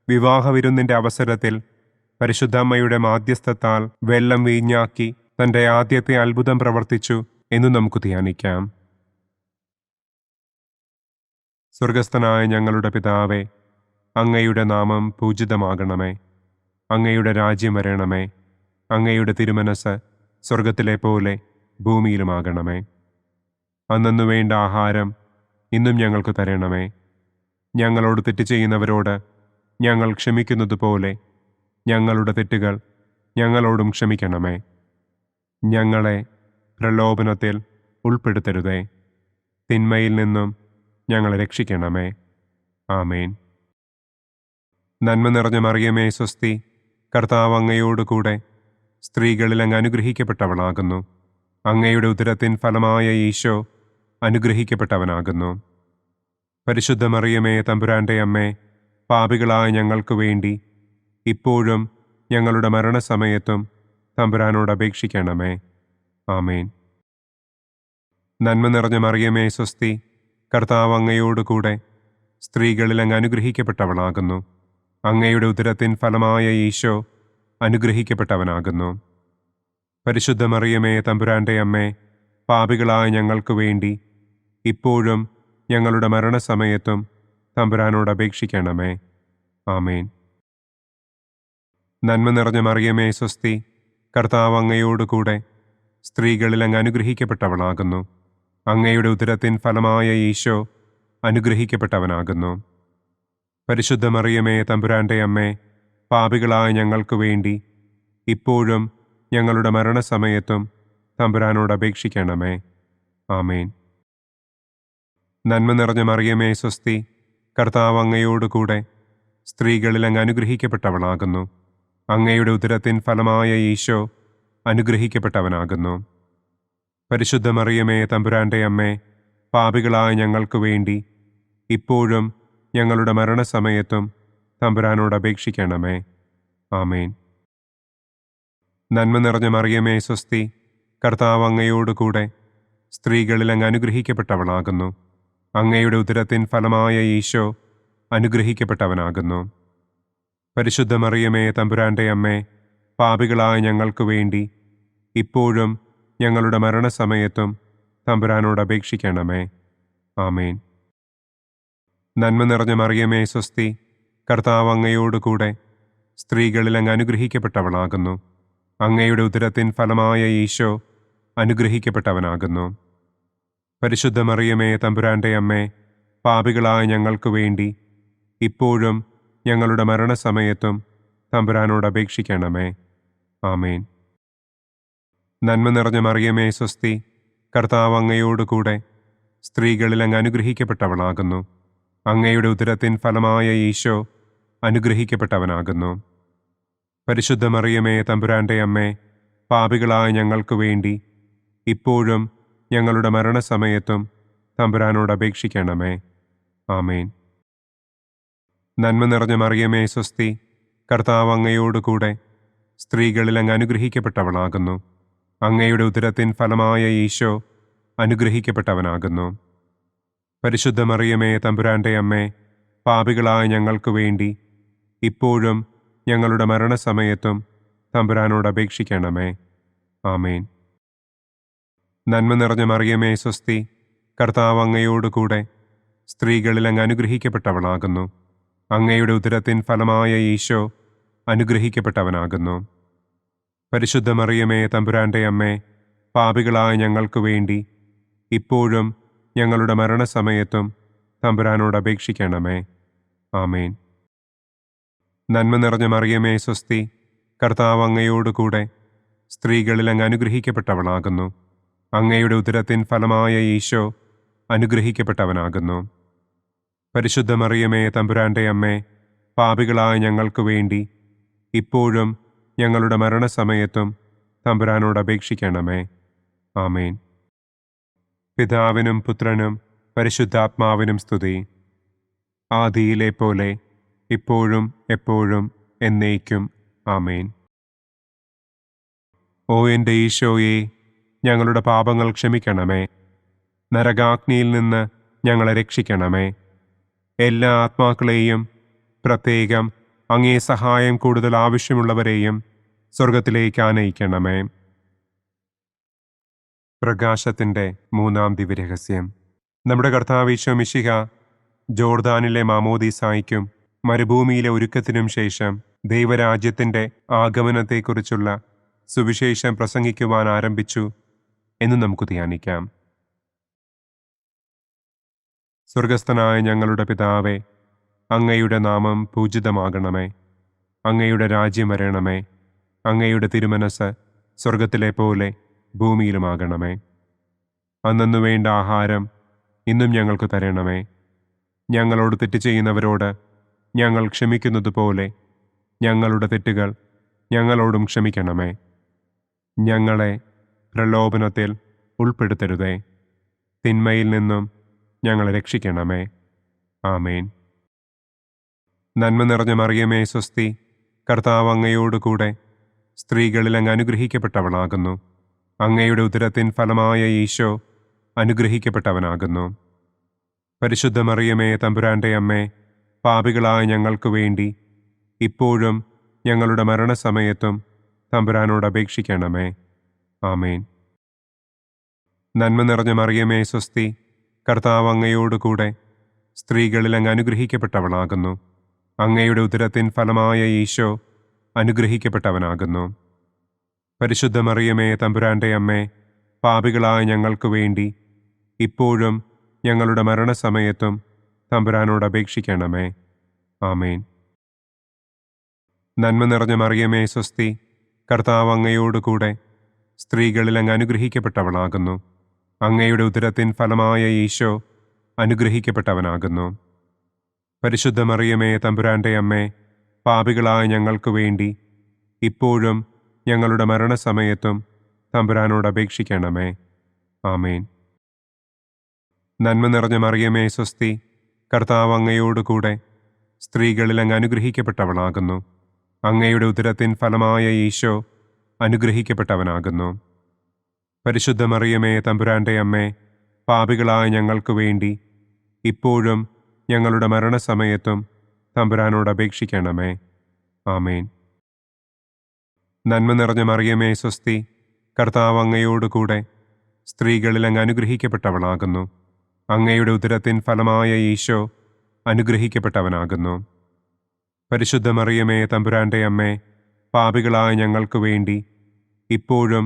S2: വിവാഹവിരുന്നിൻ്റെ അവസരത്തിൽ പരിശുദ്ധമ്മയുടെ മാധ്യസ്ഥത്താൽ വെള്ളം വീഞ്ഞാക്കി തൻ്റെ ആദ്യത്തെ അത്ഭുതം പ്രവർത്തിച്ചു എന്ന് നമുക്ക് ധ്യാനിക്കാം. സ്വർഗസ്ഥനായ ഞങ്ങളുടെ പിതാവേ, അങ്ങയുടെ നാമം പൂജിതമാകണമേ. അങ്ങയുടെ രാജ്യം വരണമേ. അങ്ങയുടെ തിരുമനസ് സ്വർഗത്തിലെ പോലെ ഭൂമിയിലുമാകണമേ. അന്നന്നു വേണ്ട ആഹാരം ഇന്നും ഞങ്ങൾക്ക് തരണമേ. ഞങ്ങളോട് തെറ്റ് ചെയ്യുന്നവരോട് ഞങ്ങൾ ക്ഷമിക്കുന്നത് പോലെ ഞങ്ങളുടെ തെറ്റുകൾ ഞങ്ങളോടും ക്ഷമിക്കണമേ. ഞങ്ങളെ പ്രലോഭനത്തിൽ ഉൾപ്പെടുത്തരുതേ. തിന്മയിൽ നിന്നും ഞങ്ങളെ രക്ഷിക്കണമേ. ആമേൻ. നന്മ നിറഞ്ഞ മറിയമേ സ്വസ്തി, കർത്താവ് അങ്ങയോടുകൂടെ സ്ത്രീകളിൽ അങ്ങ് അനുഗ്രഹിക്കപ്പെട്ടവളാകുന്നു. അങ്ങയുടെ ഉദരത്തിൻ ഫലമായ ഈശോ അനുഗ്രഹിക്കപ്പെട്ടവനാകുന്നു. പരിശുദ്ധ മറിയമേ തമ്പുരാന്റെ അമ്മേ, പാപികളായ ഞങ്ങൾക്ക് വേണ്ടി ഇപ്പോഴും ഞങ്ങളുടെ മരണസമയത്തും തമ്പുരാനോട് അപേക്ഷിക്കണമേ. ആമേൻ. നന്മ നിറഞ്ഞ മറിയമേ സ്വസ്തി, കർത്താവ് അങ്ങയോടുകൂടെ സ്ത്രീകളിൽ അങ്ങ് അനുഗ്രഹിക്കപ്പെട്ടവളാകുന്നു. അങ്ങയുടെ ഉദരത്തിൻ ഫലമായ ഈശോ അനുഗ്രഹിക്കപ്പെട്ടവനാകുന്നു. പരിശുദ്ധ മറിയമേ തമ്പുരാന്റെ അമ്മേ, പാപികളായ ഞങ്ങൾക്ക് വേണ്ടി ഇപ്പോഴും ഞങ്ങളുടെ മരണസമയത്തും തമ്പുരാനോട് അപേക്ഷിക്കണമേ. ആമേൻ. നന്മ നിറഞ്ഞ മറിയമേ സ്വസ്തി, കർത്താവ് അങ്ങയോടുകൂടെ സ്ത്രീകളിൽ അങ്ങ് അനുഗ്രഹിക്കപ്പെട്ടവളാകുന്നു. അങ്ങയുടെ ഉദരത്തിൻ ഫലമായ ഈശോ അനുഗ്രഹിക്കപ്പെട്ടവനാകുന്നു. പരിശുദ്ധ മറിയമേ തമ്പുരാന്റെ അമ്മേ, പാപികളായ ഞങ്ങൾക്ക് വേണ്ടി ഇപ്പോഴും ഞങ്ങളുടെ മരണസമയത്തും തമ്പുരാനോട് അപേക്ഷിക്കണമേ. ആമേൻ. നന്മ നിറഞ്ഞ മറിയമേ സ്വസ്തി, കർത്താവ് അങ്ങയോടുകൂടെ സ്ത്രീകളിൽ അങ്ങ് അനുഗ്രഹിക്കപ്പെട്ടവളാകുന്നു. അങ്ങയുടെ ഉദരത്തിൻ ഫലമായ ഈശോ അനുഗ്രഹിക്കപ്പെട്ടവനാകുന്നു. പരിശുദ്ധ മറിയമേ തമ്പുരാന്റെ അമ്മേ, പാപികളായ ഞങ്ങൾക്ക് വേണ്ടി ഇപ്പോഴും ഞങ്ങളുടെ മരണസമയത്തും തമ്പുരാനോട് അപേക്ഷിക്കണമേ. ആമേൻ. നന്മ നിറഞ്ഞ മറിയമേ സ്വസ്തി, കർത്താവ് അങ്ങയോടുകൂടെ സ്ത്രീകളിൽ അങ്ങ് അനുഗ്രഹിക്കപ്പെട്ടവളാകുന്നു. അങ്ങയുടെ ഉദരത്തിൻ ഫലമായ ഈശോ അനുഗ്രഹിക്കപ്പെട്ടവനാകുന്നു. പരിശുദ്ധ മറിയമേ തമ്പുരാന്റെ അമ്മേ, പാപികളായ ഞങ്ങൾക്ക് വേണ്ടി ഇപ്പോഴും ഞങ്ങളുടെ മരണസമയത്തും തമ്പുരാനോട് അപേക്ഷിക്കണമേ. ആമേൻ. നന്മ നിറഞ്ഞ മറിയമേ സ്വസ്തി, കർത്താവ് അങ്ങയോടുകൂടെ സ്ത്രീകളിൽ അങ്ങ് അനുഗ്രഹിക്കപ്പെട്ടവളാകുന്നു. അങ്ങയുടെ ഉദരത്തിൻ ഫലമായ ഈശോ അനുഗ്രഹിക്കപ്പെട്ടവനാകുന്നു. പരിശുദ്ധ മറിയമേ തമ്പുരാന്റെ അമ്മേ, പാപികളായ ഞങ്ങൾക്ക് വേണ്ടി ഇപ്പോഴും ഞങ്ങളുടെ മരണസമയത്തും തമ്പുരാനോട് അപേക്ഷിക്കണമേ. ആമേൻ. നന്മ നിറഞ്ഞ മറിയമേ സ്വസ്തി, കർത്താവ് അങ്ങയോടുകൂടെ സ്ത്രീകളിൽ അങ്ങ് അനുഗ്രഹിക്കപ്പെട്ടവളാകുന്നു. അങ്ങയുടെ ഉദരത്തിൻ ഫലമായ ഈശോ അനുഗ്രഹിക്കപ്പെട്ടവനാകുന്നു. പരിശുദ്ധ മറിയമേ തമ്പുരാന്റെ അമ്മേ, പാപികളായ ഞങ്ങൾക്ക് വേണ്ടി ഇപ്പോഴും ഞങ്ങളുടെ മരണസമയത്തും തമ്പുരാനോട് അപേക്ഷിക്കണമേ. ആമേൻ. നന്മ നിറഞ്ഞ മറിയമേ സ്വസ്തി, കർത്താവ് അങ്ങയോടുകൂടെ സ്ത്രീകളിൽ അങ്ങ് അനുഗ്രഹിക്കപ്പെട്ടവളാകുന്നു. അങ്ങയുടെ ഉദരത്തിൻ ഫലമായ ഈശോ അനുഗ്രഹിക്കപ്പെട്ടവനാകുന്നു. പരിശുദ്ധ മറിയമേ തമ്പുരാന്റെ അമ്മേ, പാപികളായ ഞങ്ങൾക്ക് വേണ്ടി ഇപ്പോഴും ഞങ്ങളുടെ മരണസമയത്തും തമ്പുരാനോട് അപേക്ഷിക്കണമേ. ആമേൻ. നന്മ നിറഞ്ഞ മറിയമേ സ്വസ്തി, കർത്താവ് അങ്ങയോടുകൂടെ സ്ത്രീകളിൽ അങ്ങ് അനുഗ്രഹിക്കപ്പെട്ടവളാകുന്നു. അങ്ങയുടെ ഉദരത്തിൻ ഫലമായ ഈശോ അനുഗ്രഹിക്കപ്പെട്ടവനാകുന്നു. പരിശുദ്ധ മറിയമേ തമ്പുരാന്റെ അമ്മേ, പാപികളായ ഞങ്ങൾക്ക് വേണ്ടി ഇപ്പോഴും ഞങ്ങളുടെ മരണസമയത്തും തമ്പുരാനോട് അപേക്ഷിക്കണമേ. ആമേൻ. നന്മ നിറഞ്ഞ മറിയമേ സ്വസ്തി, കർത്താവ് അങ്ങയോടുകൂടെ സ്ത്രീകളിൽ അങ്ങ് അനുഗ്രഹിക്കപ്പെട്ടവളാകുന്നു. അങ്ങയുടെ ഉദരത്തിൻ ഫലമായ ഈശോ അനുഗ്രഹിക്കപ്പെട്ടവനാകുന്നു. പരിശുദ്ധ മറിയമേ തമ്പുരാന്റെ അമ്മേ, പാപികളായ ഞങ്ങൾക്ക് വേണ്ടി ഇപ്പോഴും ഞങ്ങളുടെ മരണസമയത്തും തമ്പുരാനോട് അപേക്ഷിക്കണമേ. ആമേൻ. പിതാവിനും പുത്രനും പരിശുദ്ധാത്മാവിനും സ്തുതി. ആദിയിലെ പോലെ ഇപ്പോഴും എപ്പോഴും എന്നേക്കും. ആമേൻ. ഓ എൻ്റെ ഈശോയെ, ഞങ്ങളുടെ പാപങ്ങൾ ക്ഷമിക്കണമേ. നരകാഗ്നിയിൽ നിന്ന് ഞങ്ങളെ രക്ഷിക്കണമേ. എല്ലാ ആത്മാക്കളെയും, പ്രത്യേകം അങ്ങേ സഹായം കൂടുതൽ ആവശ്യമുള്ളവരെയും സ്വർഗത്തിലേക്ക് ആനയിക്കണമേ. പ്രകാശത്തിൻ്റെ മൂന്നാം ദിവ്യരഹസ്യം. നമ്മുടെ കർത്താവ് ഈശോ മിശിഹ ജോർദാനിലെ മാമോദീസായ്ക്കും മരുഭൂമിയിലെ ഒരുക്കത്തിനും ശേഷം ദൈവരാജ്യത്തിൻ്റെ ആഗമനത്തെക്കുറിച്ചുള്ള സുവിശേഷം പ്രസംഗിക്കുവാൻ ആരംഭിച്ചു എന്ന് നമുക്ക് ധ്യാനിക്കാം. സ്വർഗസ്ഥനായ ഞങ്ങളുടെ പിതാവേ, അങ്ങയുടെ നാമം പൂജിതമാകണമേ. അങ്ങയുടെ രാജ്യം വരണമേ. അങ്ങയുടെ തിരുമനസ് സ്വർഗത്തിലെ പോലെ ഭൂമിയിലുമാകണമേ. അന്നന്നു വേണ്ട ആഹാരം ഇന്നും ഞങ്ങൾക്ക് തരണമേ. ഞങ്ങളോട് തെറ്റ് ചെയ്യുന്നവരോട് ഞങ്ങൾ ക്ഷമിക്കുന്നതുപോലെ ഞങ്ങളുടെ തെറ്റുകൾ ഞങ്ങളോടും ക്ഷമിക്കണമേ. ഞങ്ങളെ പ്രലോഭനത്തിൽ ഉൾപ്പെടുത്തരുതേ. തിന്മയിൽ നിന്നും ഞങ്ങളെ രക്ഷിക്കണമേ. ആമേൻ. നന്മ നിറഞ്ഞ മറിയമേ സ്വസ്തി, കർത്താവ് അങ്ങയോടുകൂടെ സ്ത്രീകളിൽ അങ്ങ് അനുഗ്രഹിക്കപ്പെട്ടവളാകുന്നു. അങ്ങയുടെ ഉദരത്തിൻ ഫലമായ ഈശോ അനുഗ്രഹിക്കപ്പെട്ടവനാകുന്നു. പരിശുദ്ധ മറിയമേ തമ്പുരാന്റെ അമ്മേ, പാപികളായ ഞങ്ങൾക്ക് വേണ്ടി ഇപ്പോഴും ഞങ്ങളുടെ മരണസമയത്തും തമ്പുരാനോട് അപേക്ഷിക്കണമേ. ആമേൻ. നന്മ നിറഞ്ഞ മറിയമേ സ്വസ്തി, കർത്താവ് അങ്ങയോടുകൂടെ സ്ത്രീകളിൽ അങ്ങ് അനുഗ്രഹിക്കപ്പെട്ടവളാകുന്നു. അങ്ങയുടെ ഉദരത്തിൻ ഫലമായ ഈശോ അനുഗ്രഹിക്കപ്പെട്ടവനാകുന്നു. പരിശുദ്ധ മറിയമേ തമ്പുരാന്റെ അമ്മേ, പാപികളായ ഞങ്ങൾക്ക് വേണ്ടി ഇപ്പോഴും ഞങ്ങളുടെ മരണസമയത്തും തമ്പുരാനോട് അപേക്ഷിക്കണമേ. ആമേൻ. നന്മ നിറഞ്ഞ മറിയമേ സ്വസ്തി, കർത്താവ് അങ്ങയോടുകൂടെ സ്ത്രീകളിൽ അങ്ങ് അനുഗ്രഹിക്കപ്പെട്ടവളാകുന്നു. അങ്ങയുടെ ഉദരത്തിൻ ഫലമായ ഈശോ അനുഗ്രഹിക്കപ്പെട്ടവനാകുന്നു. പരിശുദ്ധ മറിയമേ തമ്പുരാന്റെ അമ്മേ, പാപികളായ ഞങ്ങൾക്ക് വേണ്ടി ഇപ്പോഴും ഞങ്ങളുടെ മരണസമയത്തും തമ്പുരാനോട് അപേക്ഷിക്കണമേ. ആമേൻ. നന്മ നിറഞ്ഞ മറിയമേ സ്വസ്തി, കർത്താവ് അങ്ങയോടുകൂടെ സ്ത്രീകളിൽ അങ്ങ് അനുഗ്രഹിക്കപ്പെട്ടവളാകുന്നു. അങ്ങയുടെ ഉദരത്തിൻ ഫലമായ ഈശോ അനുഗ്രഹിക്കപ്പെട്ടവനാകുന്നു. പരിശുദ്ധ മറിയമേ തമ്പുരാന്റെ അമ്മേ, പാപികളായ ഞങ്ങൾക്ക് വേണ്ടി ഇപ്പോഴും ഞങ്ങളുടെ മരണസമയത്തും തമ്പുരാനോട് അപേക്ഷിക്കണമേ. ആമേൻ. നന്മ നിറഞ്ഞ മറിയമേ സ്വസ്തി, കർത്താവ് അങ്ങയോടുകൂടെ സ്ത്രീകളിൽ അങ്ങ് അനുഗ്രഹിക്കപ്പെട്ടവളാകുന്നു. അങ്ങയുടെ ഉദരത്തിൻ ഫലമായ ഈശോ അനുഗ്രഹിക്കപ്പെട്ടവനാകുന്നു. പരിശുദ്ധ മറിയമേ തമ്പുരാന്റെ അമ്മേ, പാപികളായ ഞങ്ങൾക്ക് വേണ്ടി ഇപ്പോഴും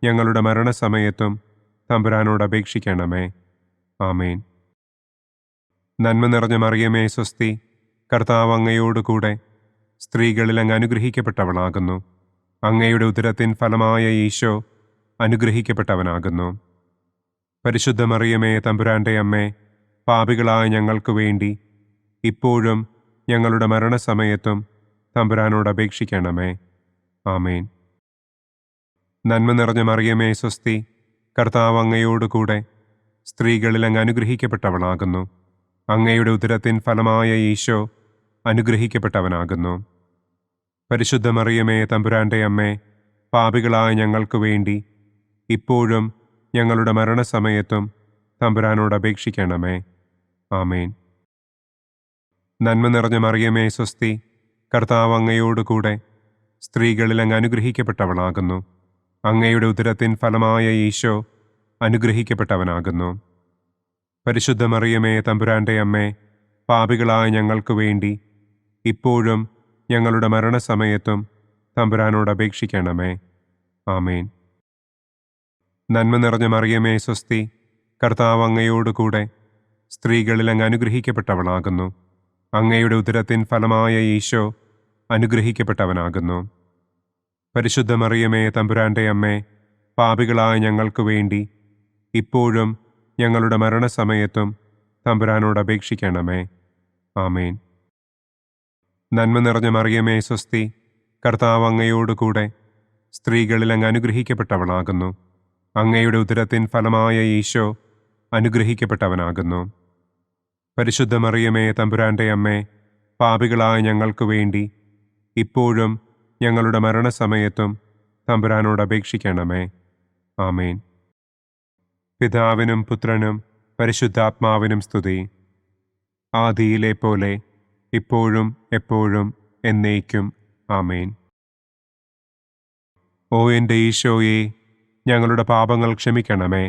S2: ഞങ്ങളുടെ മരണസമയത്തും തമ്പുരാനോട് അപേക്ഷിക്കണമേ. ആമേൻ. നന്മ നിറഞ്ഞ മറിയമേ സ്വസ്തി, കർത്താവ് അങ്ങയോടുകൂടെ സ്ത്രീകളിൽ അങ്ങ് അനുഗ്രഹിക്കപ്പെട്ടവളാകുന്നു. അങ്ങയുടെ ഉദരത്തിൻ ഫലമായ ഈശോ അനുഗ്രഹിക്കപ്പെട്ടവനാകുന്നു. പരിശുദ്ധ മറിയമേ തമ്പുരാന്റെ അമ്മേ, പാപികളായ ഞങ്ങൾക്ക് വേണ്ടി ഇപ്പോഴും ഞങ്ങളുടെ മരണസമയത്തും തമ്പുരാനോട് അപേക്ഷിക്കണമേ. ആമേൻ. നന്മ നിറഞ്ഞ മറിയമേ സ്വസ്തി, കർത്താവ് അങ്ങയോടുകൂടെ സ്ത്രീകളിൽ അങ്ങ് അനുഗ്രഹിക്കപ്പെട്ടവളാകുന്നു. അങ്ങയുടെ ഉദരത്തിൻ ഫലമായ ഈശോ അനുഗ്രഹിക്കപ്പെട്ടവനാകുന്നു. പരിശുദ്ധ മറിയമേ തമ്പുരാന്റെ അമ്മേ, പാപികളായ ഞങ്ങൾക്ക് വേണ്ടി ഇപ്പോഴും ഞങ്ങളുടെ മരണസമയത്തും തമ്പുരാനോട് അപേക്ഷിക്കണമേ. ആമേൻ. നന്മ നിറഞ്ഞ മറിയമേ സ്വസ്തി, കർത്താവ് അങ്ങയോടുകൂടെ സ്ത്രീകളിൽ അങ്ങ് അനുഗ്രഹിക്കപ്പെട്ടവളാകുന്നു. അങ്ങയുടെ ഉദരത്തിൻ ഫലമായ ഈശോ അനുഗ്രഹിക്കപ്പെട്ടവനാകുന്നു. പരിശുദ്ധ മറിയമേ തമ്പുരാന്റെ അമ്മേ, പാപികളായ ഞങ്ങൾക്ക് വേണ്ടി ഇപ്പോഴും ഞങ്ങളുടെ മരണസമയത്തും തമ്പുരാനോട് അപേക്ഷിക്കണമേ. ആമേൻ. നന്മ നിറഞ്ഞ മറിയമേ സ്വസ്തി, കർത്താവ് അങ്ങയോടുകൂടെ സ്ത്രീകളിൽ അങ്ങ് അനുഗ്രഹിക്കപ്പെട്ടവളാകുന്നു. അങ്ങയുടെ ഉദരത്തിൻ ഫലമായ ഈശോ അനുഗ്രഹിക്കപ്പെട്ടവനാകുന്നു. പരിശുദ്ധ മറിയമേ തമ്പുരാന്റെ അമ്മേ, പാപികളായ ഞങ്ങൾക്ക് വേണ്ടി ഇപ്പോഴും ഞങ്ങളുടെ മരണസമയത്തും തമ്പുരാനോട് അപേക്ഷിക്കണമേ. ആമേൻ. നന്മ നിറഞ്ഞ മറിയമേ സ്വസ്തി, കർത്താവ് അങ്ങയോടുകൂടെ സ്ത്രീകളിൽ അങ്ങ് അനുഗ്രഹിക്കപ്പെട്ടവളാകുന്നു. അങ്ങയുടെ ഉദരത്തിൻ ഫലമായ ഈശോ അനുഗ്രഹിക്കപ്പെട്ടവനാകുന്നു. പരിശുദ്ധ മറിയമേ തമ്പുരാന്റെ അമ്മേ, പാപികളായ ഞങ്ങൾക്ക് വേണ്ടി ഇപ്പോഴും ഞങ്ങളുടെ മരണസമയത്തും തമ്പുരാനോട് അപേക്ഷിക്കണമേ. ആമേൻ. പിതാവിനും പുത്രനും പരിശുദ്ധാത്മാവിനും സ്തുതി. ആദിയിലെ പോലെ ഇപ്പോഴും എപ്പോഴും എന്നേക്കും. ആമേൻ. ഓ എൻ്റെ ഈശോയെ, ഞങ്ങളുടെ പാപങ്ങൾ ക്ഷമിക്കണമേ.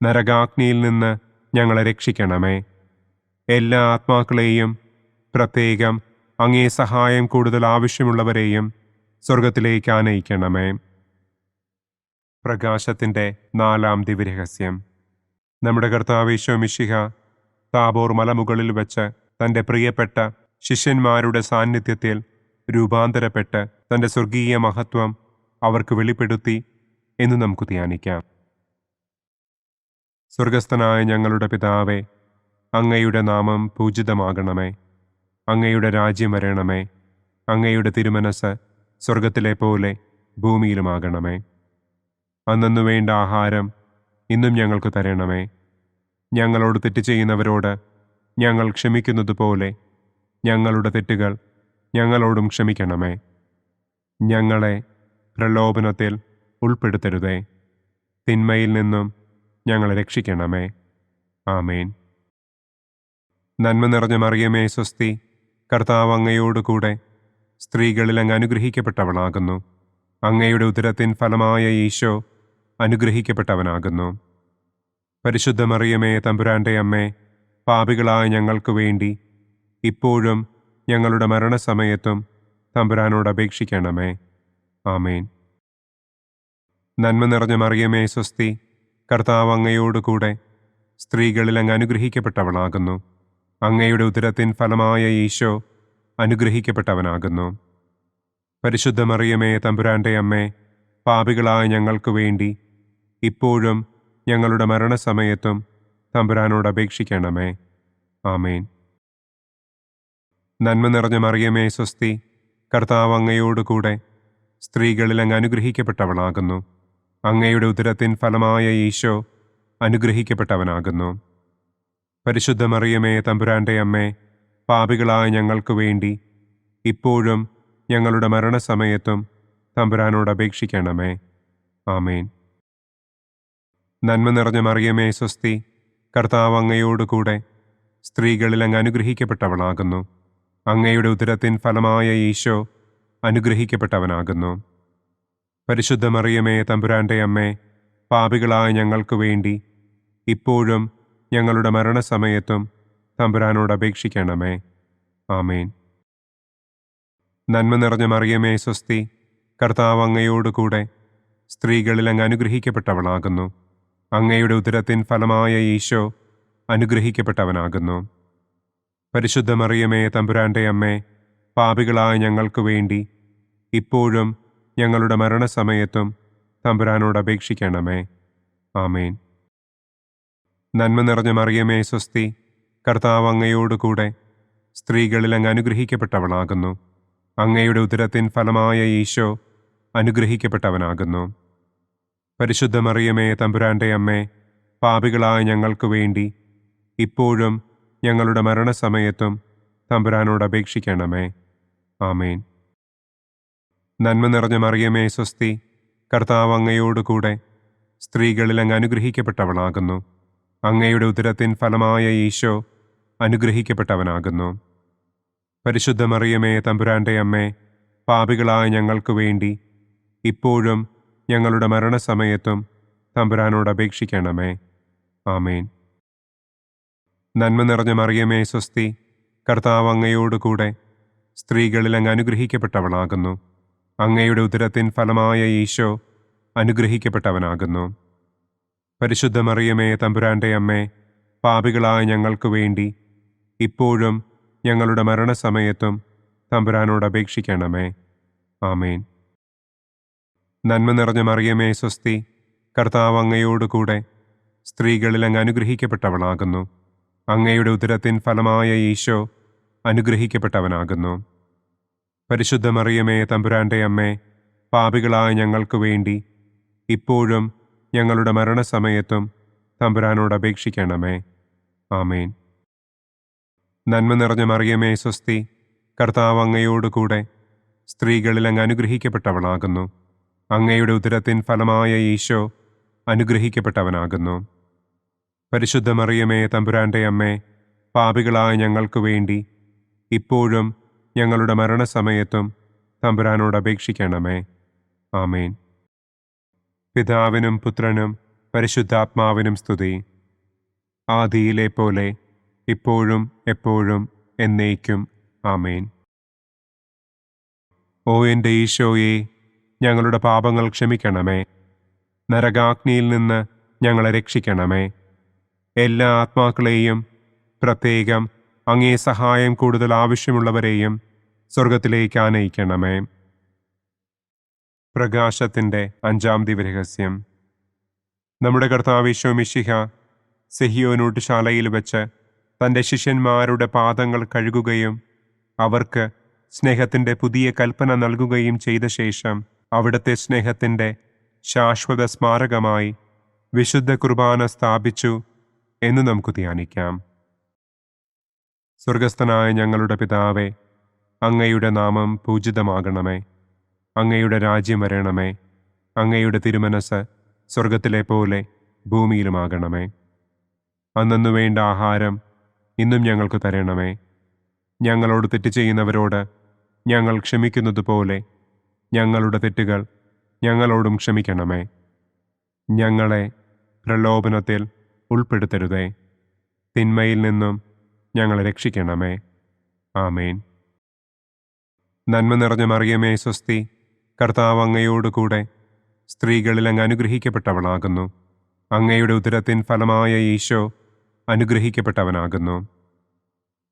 S2: നരകാഗ്നിയിൽ നിന്ന് ഞങ്ങളെ രക്ഷിക്കണമേ. എല്ലാ ആത്മാക്കളെയും, പ്രത്യേകം അങ്ങേ സഹായം കൂടുതൽ ആവശ്യമുള്ളവരെയും സ്വർഗത്തിലേക്ക് ആനയിക്കണമേ. പ്രകാശത്തിൻ്റെ 4-ാം ദിവ്യരഹസ്യം. നമ്മുടെ കർത്താവ് ഈശോ മിശിഹ താബോർ മലമുകളിൽ വെച്ച് തൻ്റെ പ്രിയപ്പെട്ട ശിഷ്യന്മാരുടെ സാന്നിധ്യത്തിൽ രൂപാന്തരപ്പെട്ട് തൻ്റെ സ്വർഗീയ മഹത്വം അവർക്ക് വെളിപ്പെടുത്തി എന്ന് നമുക്ക് ധ്യാനിക്കാം. സ്വർഗസ്ഥനായ ഞങ്ങളുടെ പിതാവേ, അങ്ങയുടെ നാമം പൂജിതമാകണമേ. അങ്ങയുടെ രാജ്യം വരണമേ. അങ്ങയുടെ തിരുമനസ് സ്വർഗത്തിലെ പോലെ ഭൂമിയിലുമാകണമേ. അന്നു വേണ്ട ആഹാരം ഇന്നും ഞങ്ങൾക്ക് തരണമേ. ഞങ്ങളോട് തെറ്റ് ചെയ്യുന്നവരോട് ഞങ്ങൾ ക്ഷമിക്കുന്നത് പോലെ ഞങ്ങളുടെ തെറ്റുകൾ ഞങ്ങളോടും ക്ഷമിക്കണമേ. ഞങ്ങളെ പ്രലോഭനത്തിൽ ഉൾപ്പെടുത്തരുതേ. തിന്മയിൽ നിന്നും ഞങ്ങളെ രക്ഷിക്കണമേ. ആമേൻ. നന്മ നിറഞ്ഞ മറിയമേ സ്വസ്തി, കർത്താവ് അങ്ങയോടുകൂടെ സ്ത്രീകളിൽ അങ്ങ് അനുഗ്രഹിക്കപ്പെട്ടവളാകുന്നു. അങ്ങയുടെ ഉദരത്തിൻ ഫലമായ ഈശോ അനുഗ്രഹിക്കപ്പെട്ടവനാകുന്നു. പരിശുദ്ധ മറിയമേ തമ്പുരാന്റെ അമ്മേ, പാപികളായ ഞങ്ങൾക്ക് വേണ്ടി ഇപ്പോഴും ഞങ്ങളുടെ മരണസമയത്തും തമ്പുരാനോട് അപേക്ഷിക്കണമേ. ആമേൻ. നന്മ നിറഞ്ഞ മറിയമേ സ്വസ്തി, കർത്താവ് അങ്ങയോടുകൂടെ സ്ത്രീകളിൽ അങ്ങ് അനുഗ്രഹിക്കപ്പെട്ടവളാകുന്നു. അങ്ങയുടെ ഉദരത്തിൻ ഫലമായ ഈശോ അനുഗ്രഹിക്കപ്പെട്ടവനാകുന്നു. പരിശുദ്ധ മറിയമേ തമ്പുരാന്റെ അമ്മേ, പാപികളായ ഞങ്ങൾക്ക് വേണ്ടി ഇപ്പോഴും ഞങ്ങളുടെ മരണസമയത്തും തമ്പുരാനോട് അപേക്ഷിക്കണമേ. ആമേൻ. നന്മ നിറഞ്ഞ മറിയമേ സ്വസ്തി, കർത്താവ് അങ്ങയോടുകൂടെ സ്ത്രീകളിൽ അങ്ങ് അനുഗ്രഹിക്കപ്പെട്ടവളാകുന്നു. അങ്ങയുടെ ഉദരത്തിൻ ഫലമായ ഈശോ അനുഗ്രഹിക്കപ്പെട്ടവനാകുന്നു. പരിശുദ്ധ മറിയമേ തമ്പുരാന്റെ അമ്മേ, പാപികളായ ഞങ്ങൾക്ക് വേണ്ടി ഇപ്പോഴും ഞങ്ങളുടെ മരണസമയത്തും തമ്പുരാനോട് അപേക്ഷിക്കണമേ. ആമേൻ. നന്മ നിറഞ്ഞ മറിയമേ സ്വസ്തി, കർത്താവ് അങ്ങയോടുകൂടെ സ്ത്രീകളിൽ അങ്ങ് അനുഗ്രഹിക്കപ്പെട്ടവളാകുന്നു. അങ്ങയുടെ ഉദരത്തിൻ ഫലമായ ഈശോ അനുഗ്രഹിക്കപ്പെട്ടവനാകുന്നു. പരിശുദ്ധ മറിയമേ തമ്പുരാന്റെ അമ്മേ, പാപികളായ ഞങ്ങൾക്ക് വേണ്ടി ഇപ്പോഴും ഞങ്ങളുടെ മരണസമയത്തും തമ്പുരാനോട് അപേക്ഷിക്കണമേ. ആമേൻ. നന്മ നിറഞ്ഞ മറിയമേ സ്വസ്തി, കർത്താവ് അങ്ങയോടുകൂടെ സ്ത്രീകളിൽ അങ്ങ് അനുഗ്രഹിക്കപ്പെട്ടവളാകുന്നു. അങ്ങയുടെ ഉദരത്തിൻ ഫലമായ ഈശോ അനുഗ്രഹിക്കപ്പെട്ടവനാകുന്നു. പരിശുദ്ധ മറിയമേ തമ്പുരാന്റെ അമ്മേ, പാപികളായ ഞങ്ങൾക്ക് വേണ്ടി ഇപ്പോഴും ഞങ്ങളുടെ മരണസമയത്തും തമ്പുരാനോട് അപേക്ഷിക്കണമേ. ആമേൻ. നന്മ നിറഞ്ഞ മറിയമേ സ്വസ്തി, കർത്താവ് അങ്ങയോടുകൂടെ സ്ത്രീകളിൽ അങ്ങ് അനുഗ്രഹിക്കപ്പെട്ടവളാകുന്നു. അങ്ങയുടെ ഉദരത്തിൻ ഫലമായ ഈശോ അനുഗ്രഹിക്കപ്പെട്ടവനാകുന്നു. പരിശുദ്ധ മറിയമേ തമ്പുരാന്റെ അമ്മേ, പാപികളായ ഞങ്ങൾക്ക് വേണ്ടി ഇപ്പോഴും ഞങ്ങളുടെ മരണസമയത്തും തമ്പുരാനോട് അപേക്ഷിക്കണമേ. ആമേൻ. നന്മ നിറഞ്ഞ മറിയമേ സ്വസ്തി, കർത്താവ് അങ്ങയോടുകൂടെ സ്ത്രീകളിൽ അങ്ങ് അനുഗ്രഹിക്കപ്പെട്ടവളാകുന്നു. അങ്ങയുടെ ഉദരത്തിൻ ഫലമായ ഈശോ അനുഗ്രഹിക്കപ്പെട്ടവനാകുന്നു. പരിശുദ്ധ മറിയമേ തമ്പുരാന്റെ അമ്മേ, പാപികളായ ഞങ്ങൾക്ക് വേണ്ടി ഇപ്പോഴും ഞങ്ങളുടെ മരണസമയത്തും തമ്പുരാനോട് അപേക്ഷിക്കണമേ. ആമേൻ. നന്മ നിറഞ്ഞ മറിയമേ സ്വസ്തി, കർത്താവ് അങ്ങയോടുകൂടെ സ്ത്രീകളിൽ അങ്ങ് അനുഗ്രഹിക്കപ്പെട്ടവളാകുന്നു. അങ്ങയുടെ ഉദരത്തിൻ ഫലമായ ഈശോ അനുഗ്രഹിക്കപ്പെട്ടവനാകുന്നു. പരിശുദ്ധ മറിയമേ തമ്പുരാന്റെ അമ്മേ, പാപികളായ ഞങ്ങൾക്ക് വേണ്ടി ഇപ്പോഴും ഞങ്ങളുടെ മരണസമയത്തും തമ്പുരാനോട് അപേക്ഷിക്കണമേ. ആമേൻ. നന്മ നിറഞ്ഞ മറിയമേ സ്വസ്തി, കർത്താവ് അങ്ങയോടുകൂടെ സ്ത്രീകളിൽ അങ്ങ് അനുഗ്രഹിക്കപ്പെട്ടവളാകുന്നു. അങ്ങയുടെ ഉദരത്തിൻ ഫലമായ ഈശോ അനുഗ്രഹിക്കപ്പെട്ടവനാകുന്നു. പരിശുദ്ധ മറിയമേ തമ്പുരാന്റെ അമ്മേ, പാപികളായ ഞങ്ങൾക്ക് വേണ്ടി ഇപ്പോഴും ഞങ്ങളുടെ മരണസമയത്തും തമ്പുരാനോട് അപേക്ഷിക്കണമേ. ആമേൻ. നന്മ നിറഞ്ഞ മറിയമേ സ്വസ്തി, കർത്താവ് അങ്ങയോടുകൂടെ സ്ത്രീകളിൽ അങ്ങ് അനുഗ്രഹിക്കപ്പെട്ടവളാകുന്നു. അങ്ങയുടെ ഉദരത്തിൻ ഫലമായ ഈശോ അനുഗ്രഹിക്കപ്പെട്ടവനാകുന്നു. പരിശുദ്ധ മറിയമേ തമ്പുരാന്റെ അമ്മേ, പാപികളായ ഞങ്ങൾക്ക് വേണ്ടി ഇപ്പോഴും ഞങ്ങളുടെ മരണസമയത്തും തമ്പുരാനോട് അപേക്ഷിക്കണമേ. ആമേൻ. പിതാവിനും പുത്രനും പരിശുദ്ധാത്മാവിനും സ്തുതി. ആദിയിലെ പോലെ ഇപ്പോഴും എപ്പോഴും എന്നേക്കും. ആമേൻ. ഓ എൻ്റെ ഈശോയെ, ഞങ്ങളുടെ പാപങ്ങൾ ക്ഷമിക്കണമേ. നരകാഗ്നിയിൽ നിന്ന് ഞങ്ങളെ രക്ഷിക്കണമേ. എല്ലാ ആത്മാക്കളെയും, പ്രത്യേകം അങ്ങേ സഹായം കൂടുതൽ ആവശ്യമുള്ളവരെയും സ്വർഗത്തിലേക്ക് ആനയിക്കണമേ. പ്രകാശത്തിൻ്റെ 5-ാം ദിവ്യരഹസ്യം. നമ്മുടെ കർത്താവ് ഈശോ മിശിഹ സെഹിയോനൂട്ടുശാലയിൽ വെച്ച് തൻ്റെ ശിഷ്യന്മാരുടെ പാദങ്ങൾ കഴുകുകയും അവർക്ക് സ്നേഹത്തിൻ്റെ പുതിയ കൽപ്പന നൽകുകയും ചെയ്ത ശേഷം അവിടുത്തെ സ്നേഹത്തിൻ്റെ ശാശ്വത സ്മാരകമായി വിശുദ്ധ കുർബാന സ്ഥാപിച്ചു എന്ന് നമുക്ക് ധ്യാനിക്കാം. സ്വർഗസ്ഥനായ ഞങ്ങളുടെ പിതാവേ, അങ്ങയുടെ നാമം പൂജിതമാകണമേ. അങ്ങയുടെ രാജ്യം വരണമേ. അങ്ങയുടെ തിരുമനസ് സ്വർഗത്തിലെ പോലെ ഭൂമിയിലുമാകണമേ. അന്നന്നു വേണ്ട ആഹാരം ഇന്നും ഞങ്ങൾക്ക് തരണമേ. ഞങ്ങളോട് തെറ്റ് ചെയ്യുന്നവരോട് ഞങ്ങൾ ക്ഷമിക്കുന്നത് പോലെ ഞങ്ങളുടെ തെറ്റുകൾ ഞങ്ങളോടും ക്ഷമിക്കണമേ. ഞങ്ങളെ പ്രലോഭനത്തിൽ ഉൾപ്പെടുത്തരുതേ. തിന്മയിൽ നിന്നും ഞങ്ങളെ രക്ഷിക്കണമേ. ആമേൻ. നന്മ നിറഞ്ഞ മറിയമേ സ്വസ്തി, കർത്താവ് അങ്ങയോടുകൂടെ സ്ത്രീകളിൽ അങ്ങ് അനുഗ്രഹിക്കപ്പെട്ടവളാകുന്നു. അങ്ങയുടെ ഉദരത്തിൻ ഫലമായ ഈശോ അനുഗ്രഹിക്കപ്പെട്ടവനാകുന്നു.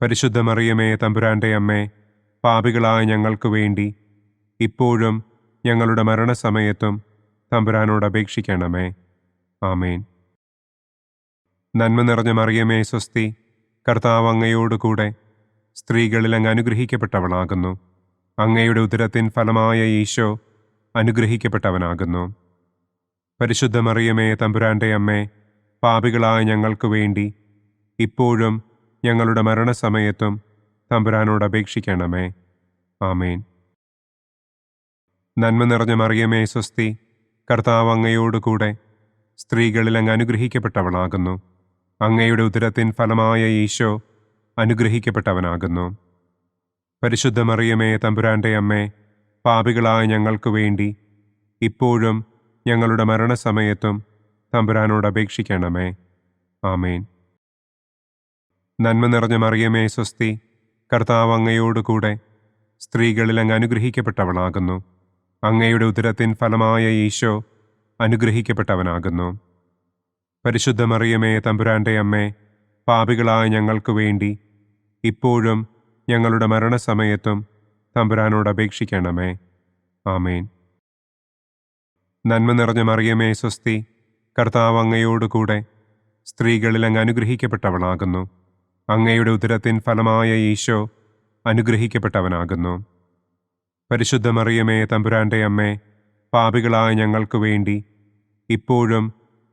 S2: പരിശുദ്ധ മറിയമേ തമ്പുരാന്റെ അമ്മേ, പാപികളായ ഞങ്ങൾക്ക് വേണ്ടി ഇപ്പോഴും ഞങ്ങളുടെ മരണസമയത്തും തമ്പുരാനോട് അപേക്ഷിക്കണമേ. ആമേൻ. നന്മ നിറഞ്ഞ മറിയമേ സ്വസ്തി, കർത്താവ് അങ്ങയോടുകൂടെ സ്ത്രീകളിൽ അങ്ങ് അനുഗ്രഹിക്കപ്പെട്ടവളാകുന്നു. അങ്ങയുടെ ഉദരത്തിൻ ഫലമായ ഈശോ അനുഗ്രഹിക്കപ്പെട്ടവനാകുന്നു. പരിശുദ്ധ മറിയമേ തമ്പുരാന്റെ അമ്മേ, പാപികളായ ഞങ്ങൾക്ക് വേണ്ടി ഇപ്പോഴും ഞങ്ങളുടെ മരണസമയത്തും തമ്പുരാനോട് അപേക്ഷിക്കണമേ. ആമേൻ. നന്മ നിറഞ്ഞ മറിയമേ സ്വസ്തി, കർത്താവ് അങ്ങയോടുകൂടെ സ്ത്രീകളിൽ അങ്ങ് അനുഗ്രഹിക്കപ്പെട്ടവളാകുന്നു. അങ്ങയുടെ ഉദരത്തിൻ ഫലമായ ഈശോ അനുഗ്രഹിക്കപ്പെട്ടവനാകുന്നു. പരിശുദ്ധ മറിയമേ തമ്പുരാന്റെ അമ്മേ, പാപികളായ ഞങ്ങൾക്ക് വേണ്ടി ഇപ്പോഴും ഞങ്ങളുടെ മരണസമയത്തും തമ്പുരാനോട് അപേക്ഷിക്കണമേ. ആമേൻ. നന്മ നിറഞ്ഞ മറിയമേ സ്വസ്തി, കർത്താവ് അങ്ങയോടുകൂടെ സ്ത്രീകളിൽ അങ്ങ് അനുഗ്രഹിക്കപ്പെട്ടവളാകുന്നു. അങ്ങയുടെ ഉദരത്തിൻ ഫലമായ ഈശോ അനുഗ്രഹിക്കപ്പെട്ടവനാകുന്നു. പരിശുദ്ധ മറിയമേ തമ്പുരാന്റെ അമ്മേ, പാപികളായ ഞങ്ങൾക്ക് വേണ്ടി ഇപ്പോഴും ഞങ്ങളുടെ മരണസമയത്തും തമ്പുരാനോട് അപേക്ഷിക്കണമേ. ആമേൻ. നന്മ നിറഞ്ഞ മറിയമേ സ്വസ്തി, കർത്താവ് അങ്ങയോടുകൂടെ സ്ത്രീകളിൽ അങ്ങ് അനുഗ്രഹിക്കപ്പെട്ടവളാകുന്നു. അങ്ങയുടെ ഉദരത്തിൻ ഫലമായ ഈശോ അനുഗ്രഹിക്കപ്പെട്ടവനാകുന്നു. പരിശുദ്ധ മറിയമേ തമ്പുരാന്റെ അമ്മേ, പാപികളായ ഞങ്ങൾക്ക് വേണ്ടി ഇപ്പോഴും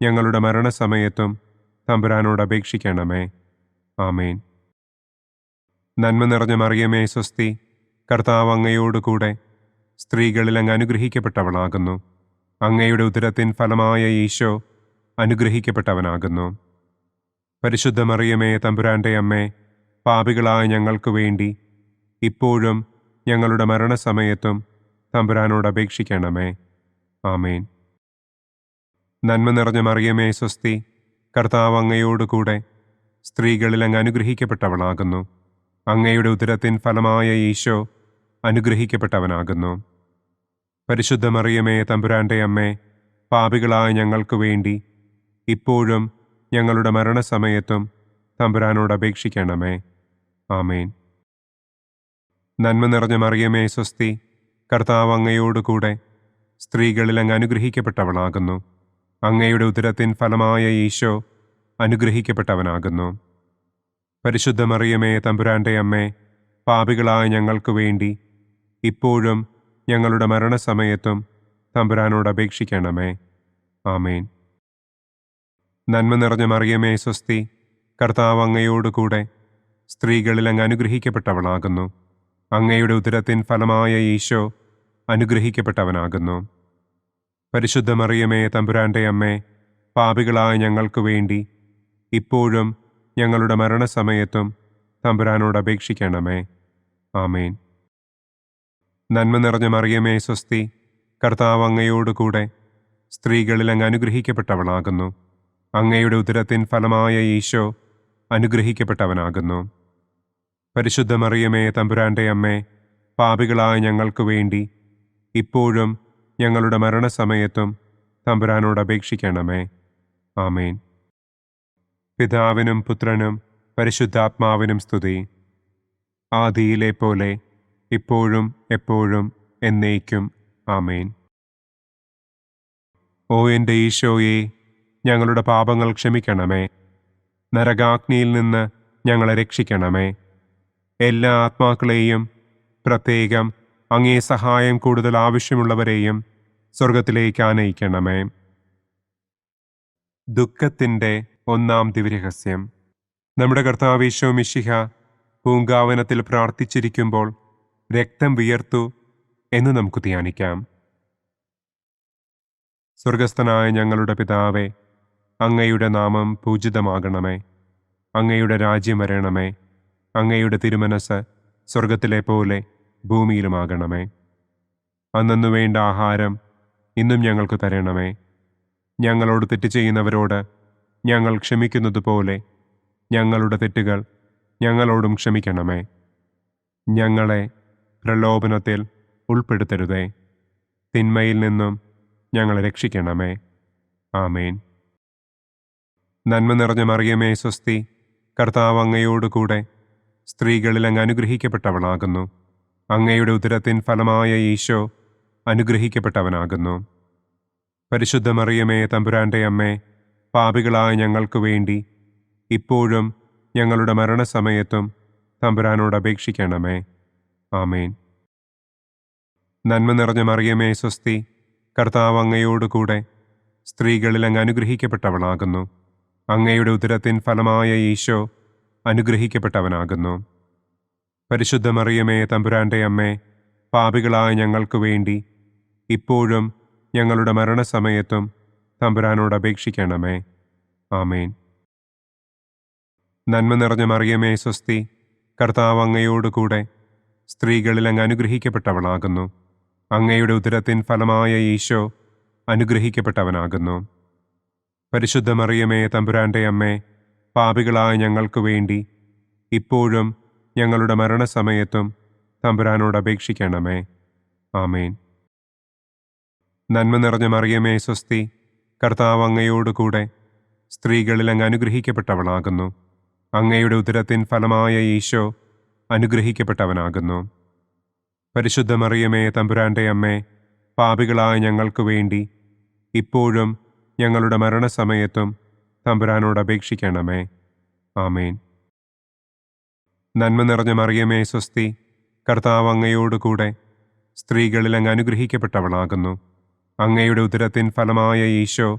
S2: ഞങ്ങളുടെ മരണസമയത്തും തമ്പുരാനോട് അപേക്ഷിക്കണമേ. ആമേൻ. നന്മ നിറഞ്ഞ മറിയമേ സ്വസ്തി, കർത്താവ് അങ്ങയോടുകൂടെ സ്ത്രീകളിൽ അങ്ങ് അനുഗ്രഹിക്കപ്പെട്ടവളാകുന്നു. അങ്ങയുടെ ഉദരത്തിൻ ഫലമായ ഈശോ അനുഗ്രഹിക്കപ്പെട്ടവനാകുന്നു. പരിശുദ്ധ മറിയമേ തമ്പുരാന്റെ അമ്മേ, പാപികളായ ഞങ്ങൾക്ക് വേണ്ടി ഇപ്പോഴും ഞങ്ങളുടെ മരണസമയത്തും തമ്പുരാനോട് അപേക്ഷിക്കണമേ. ആമേൻ. നന്മ നിറഞ്ഞ മറിയമേ സ്വസ്തി, കർത്താവ് അങ്ങയോട് കൂടെ സ്ത്രീകളിൽ അങ്ങ് അനുഗ്രഹിക്കപ്പെട്ടവളാകുന്നു. അങ്ങയുടെ ഉദരത്തിൻ ഫലമായ ഈശോ അനുഗ്രഹിക്കപ്പെട്ടവനാകുന്നു. പരിശുദ്ധ മറിയമേ തമ്പുരാൻ്റെ അമ്മേ, പാപികളായ ഞങ്ങൾക്ക് വേണ്ടി ഇപ്പോഴും ഞങ്ങളുടെ മരണസമയത്തും തമ്പുരാനോട് അപേക്ഷിക്കണമേ. ആമേൻ. നന്മ നിറഞ്ഞ മറിയമേ സ്വസ്തി, കർത്താവ് അങ്ങയോട് കൂടെ സ്ത്രീകളിൽ അങ്ങ് അനുഗ്രഹിക്കപ്പെട്ടവളാകുന്നു. അങ്ങയുടെ ഉദരത്തിൻ ഫലമായ ഈശോ അനുഗ്രഹിക്കപ്പെട്ടവനാകുന്നു. പരിശുദ്ധ മറിയമേ തമ്പുരാൻ്റെ അമ്മേ, പാപികളായ ഞങ്ങൾക്ക് വേണ്ടി ഇപ്പോഴും ഞങ്ങളുടെ മരണസമയത്തും തമ്പുരാനോട് അപേക്ഷിക്കണമേ. ആമേൻ. നന്മ നിറഞ്ഞ മറിയമേ സ്വസ്തി, കർത്താവ് അങ്ങയോട് കൂടെ സ്ത്രീകളിൽ അങ്ങ് അനുഗ്രഹിക്കപ്പെട്ടവളാകുന്നു. അങ്ങയുടെ ഉദരത്തിൻ ഫലമായ ഈശോ അനുഗ്രഹിക്കപ്പെട്ടവനാകുന്നു. പരിശുദ്ധ മറിയമേ തമ്പുരാൻ്റെ അമ്മേ, പാപികളായ ഞങ്ങൾക്ക് വേണ്ടി ഇപ്പോഴും ഞങ്ങളുടെ മരണസമയത്തും തമ്പുരാനോട് അപേക്ഷിക്കണമേ. ആമേൻ. നന്മ നിറഞ്ഞ മറിയമേ സ്വസ്തി, കർത്താവ് അങ്ങയോട് കൂടെ സ്ത്രീകളിൽ അങ്ങ് അനുഗ്രഹിക്കപ്പെട്ടവളാകുന്നു. അങ്ങയുടെ ഉദരത്തിൻ ഫലമായ ഈശോ അനുഗ്രഹിക്കപ്പെട്ടവനാകുന്നു. പരിശുദ്ധ മറിയമേ തമ്പുരാൻ്റെ അമ്മേ, പാപികളായ ഞങ്ങൾക്ക് വേണ്ടി ഇപ്പോഴും ഞങ്ങളുടെ മരണസമയത്തും തമ്പുരാനോട് അപേക്ഷിക്കണമേ. ആമേൻ. പിതാവിനും പുത്രനും പരിശുദ്ധാത്മാവിനും സ്തുതി. ആദിയിലെ പോലെ ഇപ്പോഴും എപ്പോഴും എന്നേക്കും. ആമേൻ. ഓ എൻ്റെ ഈശോയെ, ഞങ്ങളുടെ പാപങ്ങൾ ക്ഷമിക്കണമേ. നരകാഗ്നിയിൽ നിന്ന് ഞങ്ങളെ രക്ഷിക്കണമേ. എല്ലാ ആത്മാക്കളെയും, പ്രത്യേകം അങ്ങേ സഹായം കൂടുതൽ ആവശ്യമുള്ളവരെയും സ്വർഗത്തിലേക്ക് ആനയിക്കണമേ. ദുഃഖത്തിൻ്റെ ഒന്നാം ദിവ്യരഹസ്യം. നമ്മുടെ കർത്താവ് ഈശോ മിശിഹ പൂങ്കാവനത്തിൽ പ്രാർത്ഥിച്ചിരിക്കുമ്പോൾ രക്തം വിയർത്തു എന്ന് നമുക്ക് ധ്യാനിക്കാം. സ്വർഗസ്ഥനായ ഞങ്ങളുടെ പിതാവേ, അങ്ങയുടെ നാമം പൂജിതമാകണമേ. അങ്ങയുടെ രാജ്യം വരണമേ. അങ്ങയുടെ തിരുമനസ് സ്വർഗത്തിലെ പോലെ ഭൂമിയിലുമാകണമേ. അന്നന്നു വേണ്ട ആഹാരം ഇന്നും ഞങ്ങൾക്ക് തരണമേ. ഞങ്ങളോട് തെറ്റ് ചെയ്യുന്നവരോട് ഞങ്ങൾ ക്ഷമിക്കുന്നതുപോലെ ഞങ്ങളുടെ തെറ്റുകൾ ഞങ്ങളോടും ക്ഷമിക്കണമേ. ഞങ്ങളെ പ്രലോഭനത്തിൽ ഉൾപ്പെടുത്തരുതേ. തിന്മയിൽ നിന്നും ഞങ്ങളെ രക്ഷിക്കണമേ. ആമേൻ. നന്മ നിറഞ്ഞ മറിയമേ സ്വസ്തി, കർത്താവ് അങ്ങയോട് കൂടെ സ്ത്രീകളിൽ അങ്ങ് അനുഗ്രഹിക്കപ്പെട്ടവളാകുന്നു. അങ്ങയുടെ ഉദരത്തിൻ ഫലമായ ഈശോ അനുഗ്രഹിക്കപ്പെട്ടവനാകുന്നു. പരിശുദ്ധ മറിയമേ തമ്പുരാൻ്റെ അമ്മേ, പാപികളായ ഞങ്ങൾക്ക് വേണ്ടി ഇപ്പോഴും ഞങ്ങളുടെ മരണസമയത്തും തമ്പുരാനോട് അപേക്ഷിക്കണമേ. ആമേൻ. നന്മ നിറഞ്ഞ മറിയമേ സ്വസ്തി, കർത്താവ് അങ്ങയോട് കൂടെ സ്ത്രീകളിൽ അങ്ങ് അനുഗ്രഹിക്കപ്പെട്ടവളാകുന്നു. അങ്ങയുടെ ഉദരത്തിൻ ഫലമായ ഈശോ അനുഗ്രഹിക്കപ്പെട്ടവനാകുന്നു. പരിശുദ്ധ മറിയമേ തമ്പുരാൻ്റെ അമ്മേ, പാപികളായ ഞങ്ങൾക്ക് വേണ്ടി ഇപ്പോഴും ഞങ്ങളുടെ മരണസമയത്തും തമ്പുരാനോട് അപേക്ഷിക്കണമേ. ആമേൻ. നന്മ നിറഞ്ഞ മറിയമേ സ്വസ്തി, കർത്താവ് അങ്ങയോട് കൂടെ സ്ത്രീകളിൽ അങ്ങ് അനുഗ്രഹിക്കപ്പെട്ടവളാകുന്നു. അങ്ങയുടെ ഉദരത്തിൻ ഫലമായ ഈശോ അനുഗ്രഹിക്കപ്പെട്ടവനാകുന്നു. പരിശുദ്ധ മറിയമേ തമ്പുരാൻ്റെ അമ്മേ, പാപികളായ ഞങ്ങൾക്ക് വേണ്ടി ഇപ്പോഴും ഞങ്ങളുടെ മരണസമയത്തും തമ്പുരാനോട് അപേക്ഷിക്കണമേ. ആമേൻ. നന്മ നിറഞ്ഞ മറിയമേ സ്വസ്തി, കർത്താവ് അങ്ങയോട് കൂടെ സ്ത്രീകളിൽ അങ്ങ് അനുഗ്രഹിക്കപ്പെട്ടവളാകുന്നു. അങ്ങയുടെ ഉദരത്തിൻ ഫലമായ ഈശോ അനുഗ്രഹിക്കപ്പെട്ടവനാകുന്നു. പരിശുദ്ധ മറിയമേ തമ്പുരാൻ്റെ അമ്മേ, പാപികളായ ഞങ്ങൾക്ക് വേണ്ടി ഇപ്പോഴും ഞങ്ങളുടെ മരണസമയത്തും തമ്പുരാനോട് അപേക്ഷിക്കണമേ. ആമേൻ. നന്മ നിറഞ്ഞ മറിയമേ സ്വസ്തി, കർത്താവ് അങ്ങയോട് കൂടെ സ്ത്രീകളിൽ അങ്ങ് അനുഗ്രഹിക്കപ്പെട്ടവളാകുന്നു. അങ്ങയുടെ ഉദരത്തിൻ ഫലമായ ഈശോ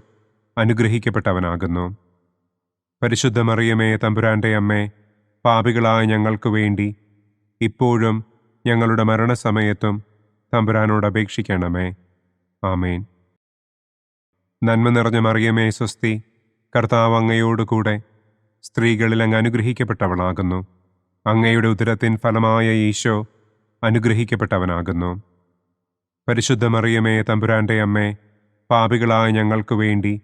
S2: അനുഗ്രഹിക്കപ്പെട്ടവനാകുന്നു. പരിശുദ്ധ മറിയമേ തമ്പുരാൻ്റെ അമ്മേ, പാപികളായ ഞങ്ങൾക്ക് വേണ്ടി ഇപ്പോഴും ഞങ്ങളുടെ മരണസമയത്തും തമ്പുരാനോട് അപേക്ഷിക്കണമേ. ആമേൻ. നന്മ നിറഞ്ഞ മറിയമേ സ്വസ്തി, കർത്താവ് അങ്ങയോട് കൂടെ സ്ത്രീകളിൽ അങ്ങ് അനുഗ്രഹിക്കപ്പെട്ടവളാകുന്നു. അങ്ങയുടെ ഉദരത്തിൻ ഫലമായ ഈശോ അനുഗ്രഹിക്കപ്പെട്ടവനാകുന്നു. പരിശുദ്ധ മറിയമേ, തമ്പുരാന്റെ അമ്മേ, പാപികളായ ഞങ്ങൾക്ക് വേണ്ടി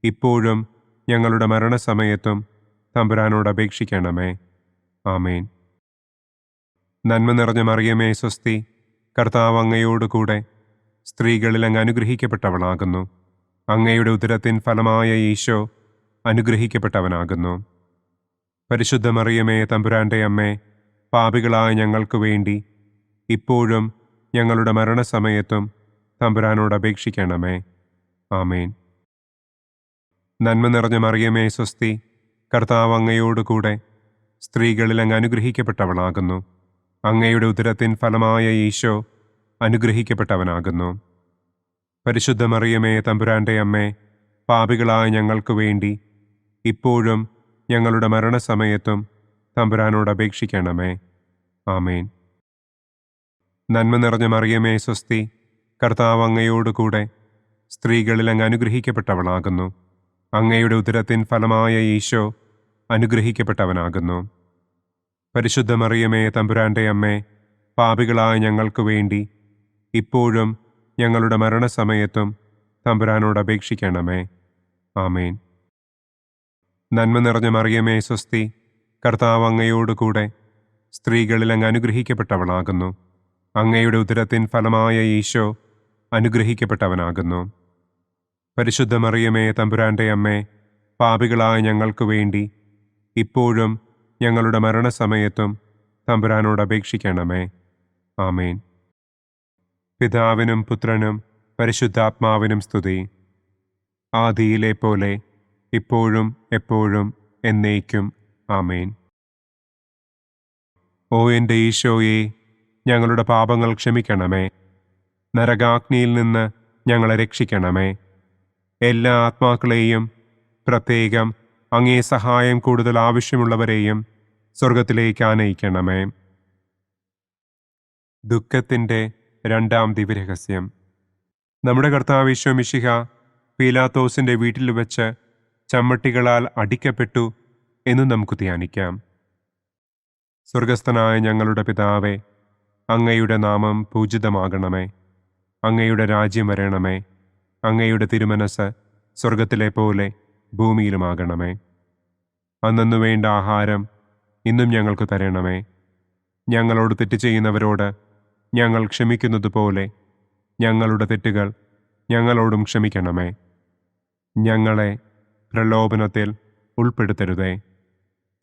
S2: ഇപ്പോഴും ഞങ്ങളുടെ മരണസമയത്തും തമ്പുരാനോട് അപേക്ഷിക്കണമേ. ആമേൻ. നന്മ നിറഞ്ഞ മറിയമേ, സ്വസ്തി, കർത്താവ് അങ്ങയോടുകൂടെ സ്ത്രീകളിൽ അങ്ങ് അനുഗ്രഹിക്കപ്പെട്ടവളാകുന്നു. അങ്ങയുടെ ഉദരത്തിൻ ഫലമായ ഈശോ അനുഗ്രഹിക്കപ്പെട്ടവനാകുന്നു. പരിശുദ്ധ മറിയമേ, തമ്പുരാന്റെ അമ്മേ, പാപികളായ ഞങ്ങൾക്ക് വേണ്ടി ഇപ്പോഴും ഞങ്ങളുടെ മരണസമയത്തും തമ്പുരാനോട് അപേക്ഷിക്കണമേ. ആമേൻ. നന്മ നിറഞ്ഞ മറിയമേ, സ്വസ്തി, കർത്താവ് അങ്ങയോടുകൂടെ സ്ത്രീകളിൽ അങ്ങ് അനുഗ്രഹിക്കപ്പെട്ടവളാകുന്നു. അങ്ങയുടെ ഉദരത്തിൻ ഫലമായ ഈശോ അനുഗ്രഹിക്കപ്പെട്ടവനാകുന്നു. പരിശുദ്ധ മറിയമേ, തമ്പുരാന്റെ അമ്മേ, പാപികളായ ഞങ്ങൾക്ക് വേണ്ടി ഇപ്പോഴും ഞങ്ങളുടെ മരണസമയത്തും തമ്പുരാനോട് അപേക്ഷിക്കണമേ. ആമേൻ. നന്മ നിറഞ്ഞ മറിയമേ, സ്വസ്തി, കർത്താവ് അങ്ങയോടുകൂടെ സ്ത്രീകളിൽ അങ്ങ് അനുഗ്രഹിക്കപ്പെട്ടവളാകുന്നു. അങ്ങയുടെ ഉദരത്തിൻ ഫലമായ ഈശോ അനുഗ്രഹിക്കപ്പെട്ടവനാകുന്നു. പരിശുദ്ധ മറിയമേ, തമ്പുരാന്റെ അമ്മേ, പാപികളായ ഞങ്ങൾക്ക് വേണ്ടി ഇപ്പോഴും ഞങ്ങളുടെ മരണസമയത്തും തമ്പുരാനോട് അപേക്ഷിക്കണമേ. ആമേൻ. നന്മ നിറഞ്ഞ മറിയമേ, സ്വസ്തി, കർത്താവ് അങ്ങയോടുകൂടെ സ്ത്രീകളിൽ അങ്ങ് അനുഗ്രഹിക്കപ്പെട്ടവളാകുന്നു. അങ്ങയുടെ ഉദരത്തിൻ ഫലമായ ഈശോ അനുഗ്രഹിക്കപ്പെട്ടവനാകുന്നു. പരിശുദ്ധ മറിയമേ, തമ്പുരാന്റെ അമ്മേ, പാപികളായ ഞങ്ങൾക്ക് വേണ്ടി ഇപ്പോഴും ഞങ്ങളുടെ മരണസമയത്തും തമ്പുരാനോട് അപേക്ഷിക്കണമേ. ആമേൻ. പിതാവിനും പുത്രനും പരിശുദ്ധാത്മാവിനും സ്തുതി. ആദിയിലെ പോലെ ഇപ്പോഴും എപ്പോഴും എന്നേക്കും. ആമേൻ. ഓ എൻ്റെ ഈശോയെ, ഞങ്ങളുടെ പാപങ്ങൾ ക്ഷമിക്കണമേ. നരകാഗ്നിയിൽ നിന്ന് ഞങ്ങളെ രക്ഷിക്കണമേ. എല്ലാ ആത്മാക്കളെയും, പ്രത്യേകം അങ്ങേ സഹായം കൂടുതൽ ആവശ്യമുള്ളവരെയും സ്വർഗത്തിലേക്ക് ആനയിക്കണമേ. ദുഃഖത്തിൻ്റെ രണ്ടാം ദിവ്യരഹസ്യം. നമ്മുടെ കർത്താവ് ഈശോ മിശിഹ പീലാത്തോസിൻ്റെ വീട്ടിൽ വെച്ച് ചമ്മട്ടികളാൽ അടിക്കപ്പെട്ടു എന്ന് നമുക്ക് ധ്യാനിക്കാം. സ്വർഗസ്ഥനായ ഞങ്ങളുടെ പിതാവേ, അങ്ങയുടെ നാമം പൂജിതമാകണമേ. അങ്ങയുടെ രാജ്യം വരണമേ. അങ്ങയുടെ തിരുമനസ് സ്വർഗത്തിലെ പോലെ ഭൂമിയിലുമാകണമേ. അന്നന്നു വേണ്ട ആഹാരം ഇന്നും ഞങ്ങൾക്ക് തരണമേ. ഞങ്ങളോട് തെറ്റ് ചെയ്യുന്നവരോട് ഞങ്ങൾ ക്ഷമിക്കുന്നത് പോലെ ഞങ്ങളുടെ തെറ്റുകൾ ഞങ്ങളോടും ക്ഷമിക്കണമേ. ഞങ്ങളെ പ്രലോഭനത്തിൽ ഉൾപ്പെടുത്തരുതേ.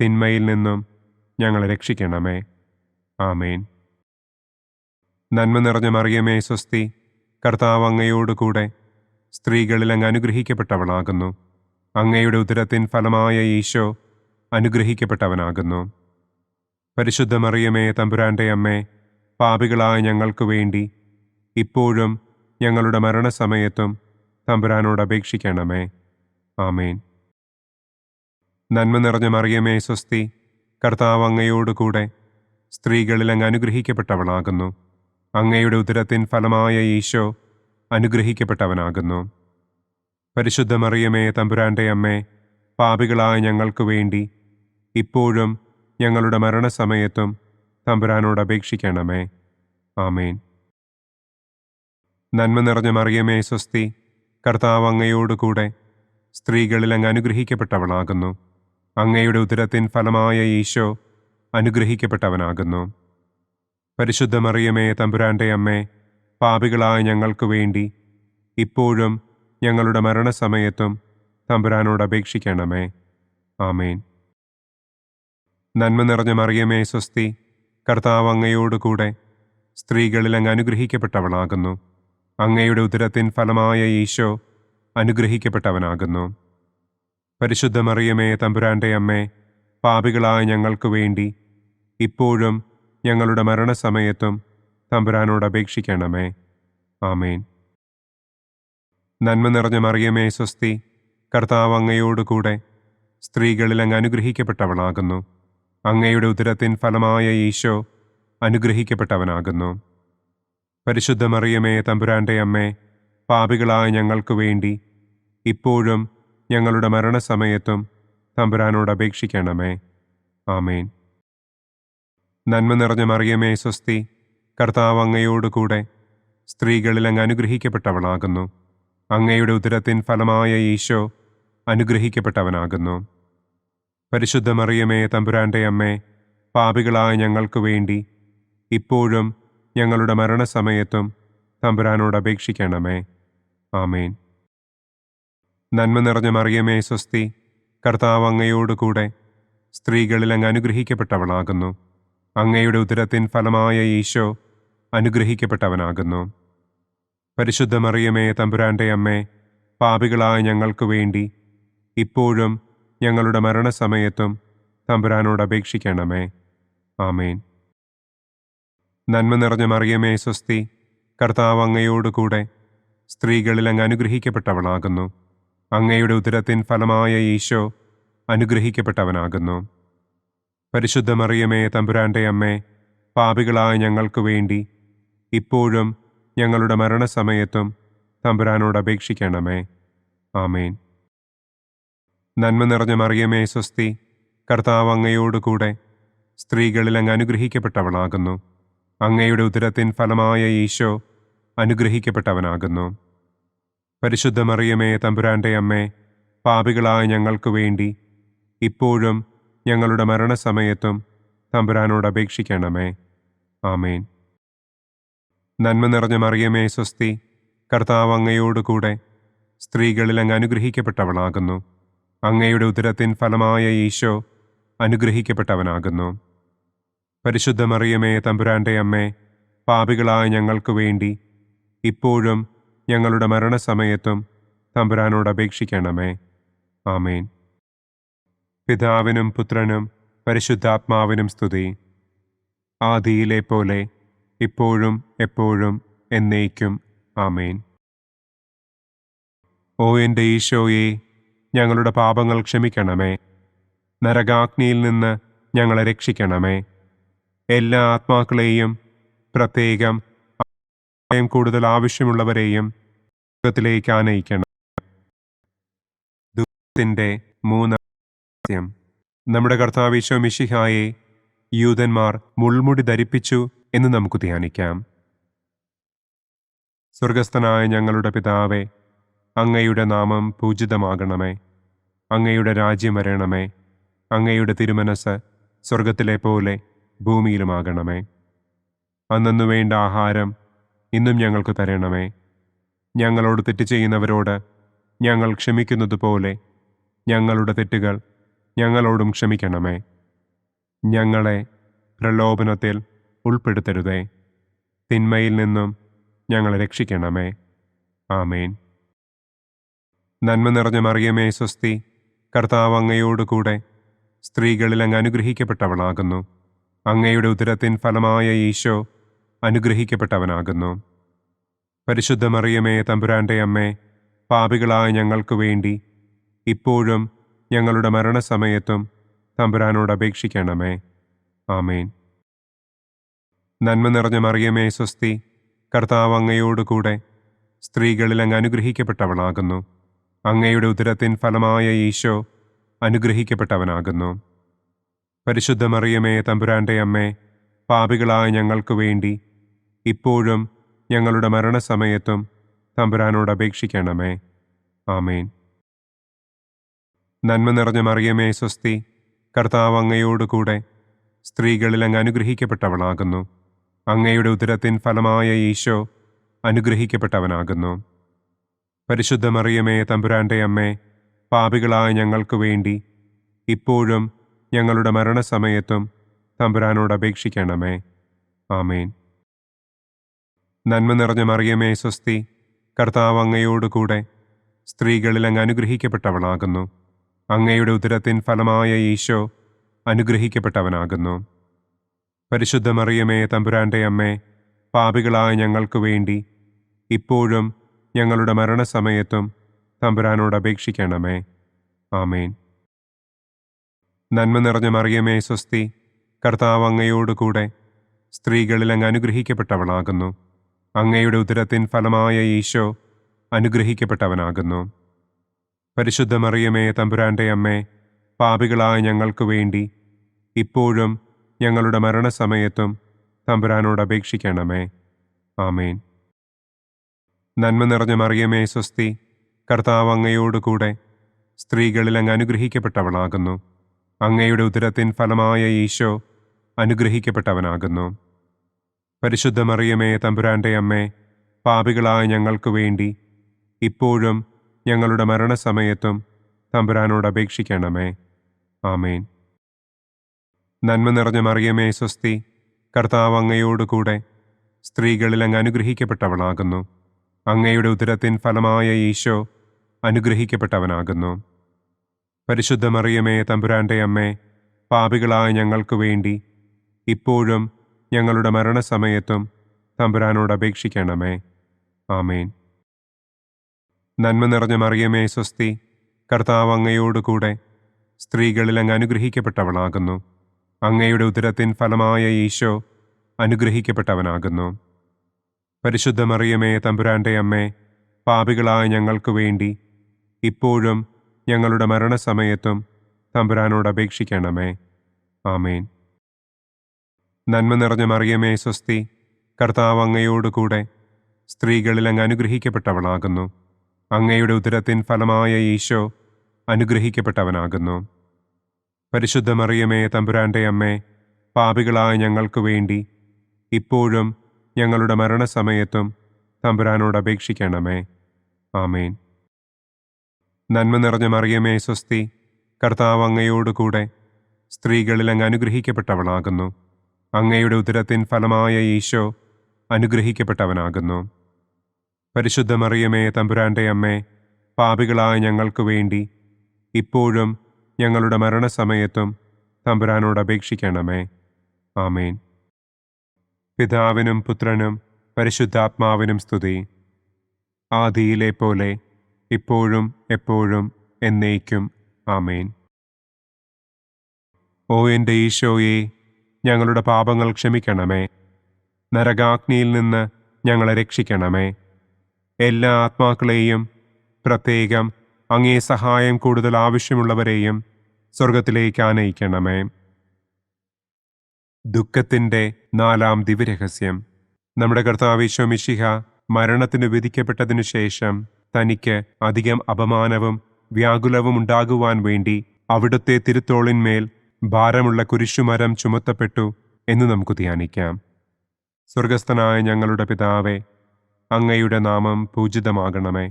S2: തിന്മയിൽ നിന്നും ഞങ്ങളെ രക്ഷിക്കണമേ. ആമേൻ. നന്മ നിറഞ്ഞ മറിയമേ, സ്വസ്തി, കർത്താവ് അങ്ങയോടുകൂടെ സ്ത്രീകളിൽ അങ്ങ് അനുഗ്രഹിക്കപ്പെട്ടവളാകുന്നു. അങ്ങയുടെ ഉദരത്തിൻ ഫലമായ ഈശോ അനുഗ്രഹിക്കപ്പെട്ടവനാകുന്നു. പരിശുദ്ധ മറിയമേ, തമ്പുരാന്റെ അമ്മേ, പാപികളായ ഞങ്ങൾക്ക് വേണ്ടി ഇപ്പോഴും ഞങ്ങളുടെ മരണസമയത്തും തമ്പുരാനോട് അപേക്ഷിക്കണമേ. ആമേൻ. നന്മ നിറഞ്ഞ മറിയമേ, സ്വസ്തി, കർത്താവ് അങ്ങയോടുകൂടെ സ്ത്രീകളിൽ അങ്ങ് അനുഗ്രഹിക്കപ്പെട്ടവളാകുന്നു. അങ്ങയുടെ ഉദരത്തിൻ ഫലമായ ഈശോ അനുഗ്രഹിക്കപ്പെട്ടവനാകുന്നു. പരിശുദ്ധ മറിയമേ, തമ്പുരാന്റെ അമ്മേ, പാപികളായ ഞങ്ങൾക്ക് വേണ്ടി ഇപ്പോഴും ഞങ്ങളുടെ മരണസമയത്തും തമ്പുരാനോട് അപേക്ഷിക്കണമേ. ആമേൻ. നന്മ നിറഞ്ഞ മറിയമേ, സ്വസ്തി, കർത്താവ് അങ്ങയോടുകൂടെ സ്ത്രീകളിൽ അങ്ങ് അനുഗ്രഹിക്കപ്പെട്ടവളാകുന്നു. അങ്ങയുടെ ഉദരത്തിൻ ഫലമായ ഈശോ അനുഗ്രഹിക്കപ്പെട്ടവനാകുന്നു. പരിശുദ്ധ മറിയമേ, തമ്പുരാന്റെ അമ്മേ, പാപികളായ ഞങ്ങൾക്ക് വേണ്ടി ഇപ്പോഴും ഞങ്ങളുടെ മരണസമയത്തും തമ്പുരാനോട് അപേക്ഷിക്കണമേ. ആമേൻ. നന്മ നിറഞ്ഞ മറിയമേ, സ്വസ്തി, കർത്താവ് അങ്ങയോടുകൂടെ സ്ത്രീകളിൽ അങ്ങ് അനുഗ്രഹിക്കപ്പെട്ടവളാകുന്നു. അങ്ങയുടെ ഉദരത്തിൻ ഫലമായ ഈശോ അനുഗ്രഹിക്കപ്പെട്ടവനാകുന്നു. പരിശുദ്ധ മറിയമേ, തമ്പുരാന്റെ അമ്മേ, പാപികളായ ഞങ്ങൾക്ക് വേണ്ടി ഇപ്പോഴും ഞങ്ങളുടെ മരണസമയത്തും തമ്പുരാനോട് അപേക്ഷിക്കണമേ. ആമേൻ. നന്മ നിറഞ്ഞ മറിയമേ, സ്വസ്തി, കർത്താവ് അങ്ങയോടുകൂടെ സ്ത്രീകളിൽ അങ്ങ് അനുഗ്രഹിക്കപ്പെട്ടവളാകുന്നു. അങ്ങയുടെ ഉദരത്തിൻ ഫലമായ ഈശോ അനുഗ്രഹിക്കപ്പെട്ടവനാകുന്നു. പരിശുദ്ധ മറിയമേ, തമ്പുരാന്റെ അമ്മേ, പാപികളായ ഞങ്ങൾക്ക് വേണ്ടി ഇപ്പോഴും ഞങ്ങളുടെ മരണസമയത്തും തമ്പുരാനോട് അപേക്ഷിക്കണമേ. ആമേൻ. നന്മ നിറഞ്ഞ മറിയമേ സ്വസ്തി, കർത്താവ് അങ്ങയോടുകൂടെ സ്ത്രീകളിൽ അങ്ങ് അനുഗ്രഹിക്കപ്പെട്ടവളാകുന്നു. അങ്ങയുടെ ഉദരത്തിൻ ഫലമായ ഈശോ അനുഗ്രഹിക്കപ്പെട്ടവനാകുന്നു. പരിശുദ്ധ മറിയമേ തമ്പുരാന്റെ അമ്മേ, പാപികളായ ഞങ്ങൾക്ക് വേണ്ടി ഇപ്പോഴും ഞങ്ങളുടെ മരണസമയത്തും തമ്പുരാനോട് അപേക്ഷിക്കണമേ. ആമേൻ. നന്മ നിറഞ്ഞ മറിയമേ സ്വസ്തി, കർത്താവ് അങ്ങയോടുകൂടെ സ്ത്രീകളിൽ അങ്ങ് അനുഗ്രഹിക്കപ്പെട്ടവളാകുന്നു. അങ്ങയുടെ ഉദരത്തിൻ ഫലമായ ഈശോ അനുഗ്രഹിക്കപ്പെട്ടവനാകുന്നു. പരിശുദ്ധ മറിയമേ തമ്പുരാന്റെ അമ്മേ, പാപികളായ ഞങ്ങൾക്ക് വേണ്ടി ഇപ്പോഴും ഞങ്ങളുടെ മരണസമയത്തും തമ്പുരാനോട് അപേക്ഷിക്കണമേ. ആമേൻ. നന്മ നിറഞ്ഞ മറിയമേ സ്വസ്തി, കർത്താവ് അങ്ങയോടുകൂടെ സ്ത്രീകളിൽ അങ്ങ് അനുഗ്രഹിക്കപ്പെട്ടവളാകുന്നു. അങ്ങയുടെ ഉദരത്തിൻ ഫലമായ ഈശോ അനുഗ്രഹിക്കപ്പെട്ടവനാകുന്നു. പരിശുദ്ധ മറിയമേ തമ്പുരാന്റെ അമ്മേ, പാപികളായ ഞങ്ങൾക്ക് വേണ്ടി ഇപ്പോഴും ഞങ്ങളുടെ മരണസമയത്തും തമ്പുരാനോട് അപേക്ഷിക്കണമേ. ആമേൻ. നന്മ നിറഞ്ഞ മറിയമേ സ്വസ്തി, കർത്താവ് അങ്ങയോടുകൂടെ സ്ത്രീകളിൽ അങ്ങ് അനുഗ്രഹിക്കപ്പെട്ടവളാകുന്നു. അങ്ങയുടെ ഉദരത്തിൻ ഫലമായ ഈശോ അനുഗ്രഹിക്കപ്പെട്ടവനാകുന്നു. പരിശുദ്ധ മറിയമേ തമ്പുരാന്റെ അമ്മേ, പാപികളായ ഞങ്ങൾക്ക് വേണ്ടി ഇപ്പോഴും ഞങ്ങളുടെ മരണസമയത്തും തമ്പുരാനോട് അപേക്ഷിക്കണമേ. ആമേൻ. നന്മ നിറഞ്ഞ മറിയമേ സ്വസ്തി, കർത്താവ് അങ്ങയോടുകൂടെ സ്ത്രീകളിൽ അങ്ങ് അനുഗ്രഹിക്കപ്പെട്ടവളാകുന്നു. അങ്ങയുടെ ഉദരത്തിൻ ഫലമായ ഈശോ അനുഗ്രഹിക്കപ്പെട്ടവനാകുന്നു. പരിശുദ്ധ മറിയമേ തമ്പുരാന്റെ അമ്മേ, പാപികളായ ഞങ്ങൾക്ക് വേണ്ടി ഇപ്പോഴും ഞങ്ങളുടെ മരണസമയത്തും തമ്പുരാനോട് അപേക്ഷിക്കണമേ. ആമേൻ. പിതാവിനും പുത്രനും പരിശുദ്ധാത്മാവിനും സ്തുതി. ആദിയിലെ പോലെ ഇപ്പോഴും എപ്പോഴും എന്നേക്കും. ആമേൻ. ഓ എൻ്റെ ഈശോയെ, ഞങ്ങളുടെ പാപങ്ങൾ ക്ഷമിക്കണമേ. നരകാഗ്നിയിൽ നിന്ന് ഞങ്ങളെ രക്ഷിക്കണമേ. എല്ലാ ആത്മാക്കളെയും, പ്രത്യേകം കൂടുതൽ ആവശ്യമുള്ളവരെയും സ്വർഗ്ഗത്തിലേക്ക് ആനയിക്കണം. ദുഃഖത്തിൻ്റെ മൂന്നാം നമ്മുടെ കർത്താവ് ഈശോ മിശിഹായെ യൂദന്മാർ മുൾമുടി ധരിപ്പിച്ചു എന്ന് നമുക്ക് ധ്യാനിക്കാം. സ്വർഗസ്ഥനായ ഞങ്ങളുടെ പിതാവേ, അങ്ങയുടെ നാമം പൂജിതമാകണമേ. അങ്ങയുടെ രാജ്യം വരണമേ. അങ്ങയുടെ തിരുമനസ് സ്വർഗത്തിലെ പോലെ ഭൂമിയിലുമാകണമേ. അന്നന്നു വേണ്ട ആഹാരം ഇന്നും ഞങ്ങൾക്ക് തരണമേ. ഞങ്ങളോട് തെറ്റ് ചെയ്യുന്നവരോട് ഞങ്ങൾ ക്ഷമിക്കുന്നത് പോലെ ഞങ്ങളുടെ തെറ്റുകൾ ഞങ്ങളോടും ക്ഷമിക്കണമേ. ഞങ്ങളെ പ്രലോഭനത്തിൽ ഉൾപ്പെടുത്തരുതേ. തിന്മയിൽ നിന്നും ഞങ്ങളെ രക്ഷിക്കണമേ. ആമേൻ. നന്മ നിറഞ്ഞ മറിയമേ സ്വസ്തി, കർത്താവ് അങ്ങയോടുകൂടെ സ്ത്രീകളിൽ അങ്ങ് അനുഗ്രഹിക്കപ്പെട്ടവളാകുന്നു. അങ്ങയുടെ ഉദരത്തിൻ ഫലമായ ഈശോ അനുഗ്രഹിക്കപ്പെട്ടവനാകുന്നു. പരിശുദ്ധ മറിയമേ തമ്പുരാന്റെ അമ്മേ, പാപികളായ ഞങ്ങൾക്ക് വേണ്ടി ഇപ്പോഴും ഞങ്ങളുടെ മരണസമയത്തും തമ്പുരാനോട് അപേക്ഷിക്കണമേ. ആമേൻ. നന്മ നിറഞ്ഞ മറിയമേ സ്വസ്തി, കർത്താവ് അങ്ങയോടുകൂടെ സ്ത്രീകളിൽ അങ്ങ് അനുഗ്രഹിക്കപ്പെട്ടവളാകുന്നു. അങ്ങയുടെ ഉദരത്തിൻ ഫലമായ ഈശോ അനുഗ്രഹിക്കപ്പെട്ടവനാകുന്നു. പരിശുദ്ധ മറിയമേ തമ്പുരാന്റെ അമ്മേ, പാപികളായ ഞങ്ങൾക്ക് വേണ്ടി ഇപ്പോഴും ഞങ്ങളുടെ മരണസമയത്തും തമ്പുരാനോട് അപേക്ഷിക്കണമേ. ആമേൻ. നന്മ നിറഞ്ഞ മറിയമേ സ്വസ്തി, കർത്താവ് അങ്ങയോടുകൂടെ സ്ത്രീകളിൽ അങ്ങ് അനുഗ്രഹിക്കപ്പെട്ടവളാകുന്നു. അങ്ങയുടെ ഉദരത്തിൻ ഫലമായ ഈശോ അനുഗ്രഹിക്കപ്പെട്ടവനാകുന്നു. പരിശുദ്ധ മറിയമേ തമ്പുരാന്റെ അമ്മേ, പാപികളായ ഞങ്ങൾക്ക് വേണ്ടി ഇപ്പോഴും ഞങ്ങളുടെ മരണസമയത്തും തമ്പുരാനോട് അപേക്ഷിക്കണമേ. ആമേൻ. നന്മ നിറഞ്ഞ മറിയമേ സ്വസ്തി, കർത്താവ് അങ്ങയോടുകൂടെ സ്ത്രീകളിൽ അങ്ങ് അനുഗ്രഹിക്കപ്പെട്ടവളാകുന്നു. അങ്ങയുടെ ഉദരത്തിൻ ഫലമായ ഈശോ അനുഗ്രഹിക്കപ്പെട്ടവനാകുന്നു. പരിശുദ്ധ മറിയമേ തമ്പുരാന്റെ അമ്മേ, പാപികളായ ഞങ്ങൾക്ക് വേണ്ടി ഇപ്പോഴും ഞങ്ങളുടെ മരണസമയത്തും തമ്പുരാനോട് അപേക്ഷിക്കണമേ. ആമേൻ. നന്മ നിറഞ്ഞ മറിയമേ സ്വസ്തി, കർത്താവ് അങ്ങയോടുകൂടെ സ്ത്രീകളിൽ അങ്ങ് അനുഗ്രഹിക്കപ്പെട്ടവളാകുന്നു. അങ്ങയുടെ ഉദരത്തിൻ ഫലമായ ഈശോ അനുഗ്രഹിക്കപ്പെട്ടവനാകുന്നു. പരിശുദ്ധ മറിയമേ തമ്പുരാന്റെ അമ്മേ, പാപികളായ ഞങ്ങൾക്ക് വേണ്ടി ഇപ്പോഴും ഞങ്ങളുടെ മരണസമയത്തും തമ്പുരാനോട് അപേക്ഷിക്കണമേ. ആമേൻ. നന്മ നിറഞ്ഞ മറിയമേ സ്വസ്തി, കർത്താവ് അങ്ങയോട് കൂടെ സ്ത്രീകളിൽ അങ്ങ് അനുഗ്രഹിക്കപ്പെട്ടവളാകുന്നു. അങ്ങയുടെ ഉദരത്തിൻ ഫലമായ ഈശോ അനുഗ്രഹിക്കപ്പെട്ടവനാകുന്നു. പരിശുദ്ധ മറിയമേ തമ്പുരാന്റെ അമ്മേ, പാപികളായ ഞങ്ങൾക്ക് വേണ്ടി ഇപ്പോഴും ഞങ്ങളുടെ മരണസമയത്തും തമ്പുരാനോട് അപേക്ഷിക്കണമേ. ആമേൻ. നന്മ നിറഞ്ഞ മറിയമേ സ്വസ്തി, കർത്താവ് അങ്ങയോട് കൂടെ സ്ത്രീകളിൽ അങ്ങ് അനുഗ്രഹിക്കപ്പെട്ടവളാകുന്നു. അങ്ങയുടെ ഉദരത്തിൻ ഫലമായ ഈശോ അനുഗ്രഹിക്കപ്പെട്ടവനാകുന്നു. പരിശുദ്ധ മറിയമേ തമ്പുരാന്റെ അമ്മേ, പാപികളായ ഞങ്ങൾക്ക് വേണ്ടി ഇപ്പോഴും ഞങ്ങളുടെ മരണസമയത്തും തമ്പുരാനോട് അപേക്ഷിക്കണമേ. ആമേൻ. നന്മ നിറഞ്ഞ മറിയമേ സ്വസ്തി, കർത്താവ് അങ്ങയോട് കൂടെ സ്ത്രീകളിൽ അങ്ങ് അനുഗ്രഹിക്കപ്പെട്ടവളാകുന്നു. അങ്ങയുടെ ഉദരത്തിൻ ഫലമായ ഈശോ അനുഗ്രഹിക്കപ്പെട്ടവനാകുന്നു. പരിശുദ്ധ മറിയമേ തമ്പുരാന്റെ അമ്മേ, പാപികളായ ഞങ്ങൾക്ക് വേണ്ടി ഇപ്പോഴും ഞങ്ങളുടെ മരണസമയത്തും തമ്പുരാനോട് അപേക്ഷിക്കണമേ. ആമേൻ. നന്മ നിറഞ്ഞ മറിയമേ സ്വസ്തി, കർത്താവ് അങ്ങയോട് കൂടെ സ്ത്രീകളിൽ അങ്ങ് അനുഗ്രഹിക്കപ്പെട്ടവളാകുന്നു. അങ്ങയുടെ ഉദരത്തിൻ ഫലമായ ഈശോ അനുഗ്രഹിക്കപ്പെട്ടവനാകുന്നു. പരിശുദ്ധ മറിയമേ തമ്പുരാന്റെ അമ്മേ, പാപികളായ ഞങ്ങൾക്ക് വേണ്ടി ഇപ്പോഴും ഞങ്ങളുടെ മരണസമയത്തും തമ്പുരാനോട് അപേക്ഷിക്കണമേ. ആമേൻ. നന്മ നിറഞ്ഞ മറിയമേ സ്വസ്തി, കർത്താവ് അങ്ങയോട് കൂടെ സ്ത്രീകളിൽ അങ്ങ് അനുഗ്രഹിക്കപ്പെട്ടവളാകുന്നു. അങ്ങയുടെ ഉദരത്തിൻ ഫലമായ ഈശോ അനുഗ്രഹിക്കപ്പെട്ടവനാകുന്നു. പരിശുദ്ധ മറിയമേ തമ്പുരാന്റെ അമ്മേ, പാപികളായ ഞങ്ങൾക്ക് വേണ്ടി ഇപ്പോഴും ഞങ്ങളുടെ മരണസമയത്തും തമ്പുരാനോട് അപേക്ഷിക്കണമേ. ആമേൻ. പിതാവിനും പുത്രനും പരിശുദ്ധാത്മാവിനും സ്തുതി. ആദിയിലെ പോലെ ഇപ്പോഴും എപ്പോഴും എന്നേക്കും. ആമേൻ. ഓ എൻ്റെ ഈശോയെ, ഞങ്ങളുടെ പാപങ്ങൾ ക്ഷമിക്കണമേ. നരകാഗ്നിയിൽ നിന്ന് ഞങ്ങളെ രക്ഷിക്കണമേ. എല്ലാ ആത്മാക്കളെയും, പ്രത്യേകം അങ്ങേ സഹായം കൂടുതൽ ആവശ്യമുള്ളവരെയും സ്വർഗത്തിലേക്ക് ആനയിക്കണമേ. ദുഃഖത്തിൻ്റെ 4-ാം ദിവ്യരഹസ്യം. നമ്മുടെ കർത്താവ് ഈശോ മിശിഹ മരണത്തിന് വിധിക്കപ്പെട്ടതിനു ശേഷം തനിക്ക് അധികം അപമാനവും വ്യാകുലവും ഉണ്ടാകുവാൻ വേണ്ടി അവിടുത്തെ തിരുത്തോളിന്മേൽ ഭാരമുള്ള കുരിശുമരം ചുമത്തപ്പെട്ടു എന്ന് നമുക്ക് ധ്യാനിക്കാം. സ്വർഗസ്ഥനായ ഞങ്ങളുടെ പിതാവേ, അങ്ങയുടെ നാമം പൂജിതമാകണമേ.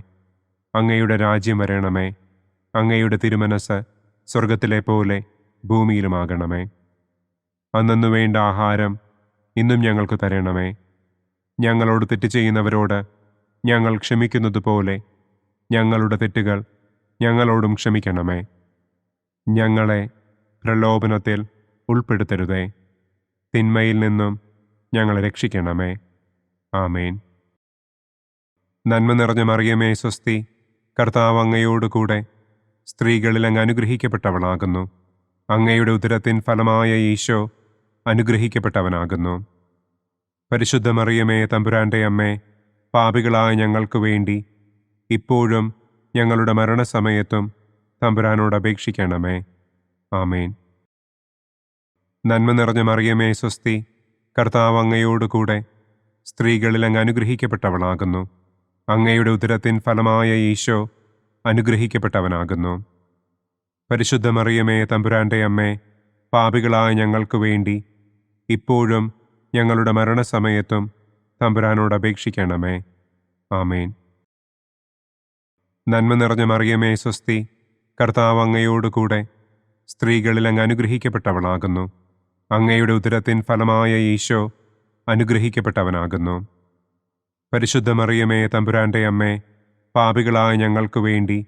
S2: അങ്ങയുടെ രാജ്യം വരണമേ. അങ്ങയുടെ തിരുമനസ് സ്വർഗത്തിലെ പോലെ ഭൂമിയിലുമാകണമേ. അന്നന്നു വേണ്ട ആഹാരം ഇന്നും ഞങ്ങൾക്ക് തരണമേ. ഞങ്ങളോട് തെറ്റ് ചെയ്യുന്നവരോട് ഞങ്ങൾ ക്ഷമിക്കുന്നത് പോലെ ഞങ്ങളുടെ തെറ്റുകൾ ഞങ്ങളോടും ക്ഷമിക്കണമേ. ഞങ്ങളെ പ്രലോഭനത്തിൽ ഉൾപ്പെടുത്തരുതേ. തിന്മയിൽ നിന്നും ഞങ്ങളെ രക്ഷിക്കണമേ. ആമേൻ. നന്മ നിറഞ്ഞ മറിയമേ സ്വസ്തി, കർത്താവ് അങ്ങയോട് കൂടെ സ്ത്രീകളിൽ അങ്ങ് അനുഗ്രഹിക്കപ്പെട്ടവളാകുന്നു. അങ്ങയുടെ ഉദരത്തിൻ ഫലമായ ഈശോ അനുഗ്രഹിക്കപ്പെട്ടവനാകുന്നു. പരിശുദ്ധ മറിയമേ തമ്പുരാന്റെ അമ്മേ, പാപികളായ ഞങ്ങൾക്ക് വേണ്ടി ഇപ്പോഴും ഞങ്ങളുടെ മരണസമയത്തും തമ്പുരാനോട് അപേക്ഷിക്കണമേ. ആമേൻ. നന്മ നിറഞ്ഞ മറിയമേ സ്വസ്തി, കർത്താവ് അങ്ങയോട് കൂടെ സ്ത്രീകളിൽ അങ്ങ് അനുഗ്രഹിക്കപ്പെട്ടവളാകുന്നു. അങ്ങയുടെ ഉദരത്തിൻ ഫലമായ ഈശോ അനുഗ്രഹിക്കപ്പെട്ടവനാകുന്നു. പരിശുദ്ധ മറിയമേ തമ്പുരാന്റെ അമ്മേ, പാപികളായ ഞങ്ങൾക്ക് വേണ്ടി ഇപ്പോഴും ഞങ്ങളുടെ മരണസമയത്തും തമ്പുരാനോട് അപേക്ഷിക്കണമേ. ആമേൻ. നന്മ നിറഞ്ഞ മറിയമേ സ്വസ്തി, കർത്താവ് അങ്ങയോട് കൂടെ സ്ത്രീകളിൽ അങ്ങ് അനുഗ്രഹിക്കപ്പെട്ടവളാകുന്നു. അങ്ങയുടെ ഉദരത്തിൻ ഫലമായ ഈശോ അനുഗ്രഹിക്കപ്പെട്ടവനാകുന്നു. പരിശുദ്ധ മറിയമേ തമ്പുരാന്റെ അമ്മേ, പാപികളായ ഞങ്ങൾക്ക് വേണ്ടി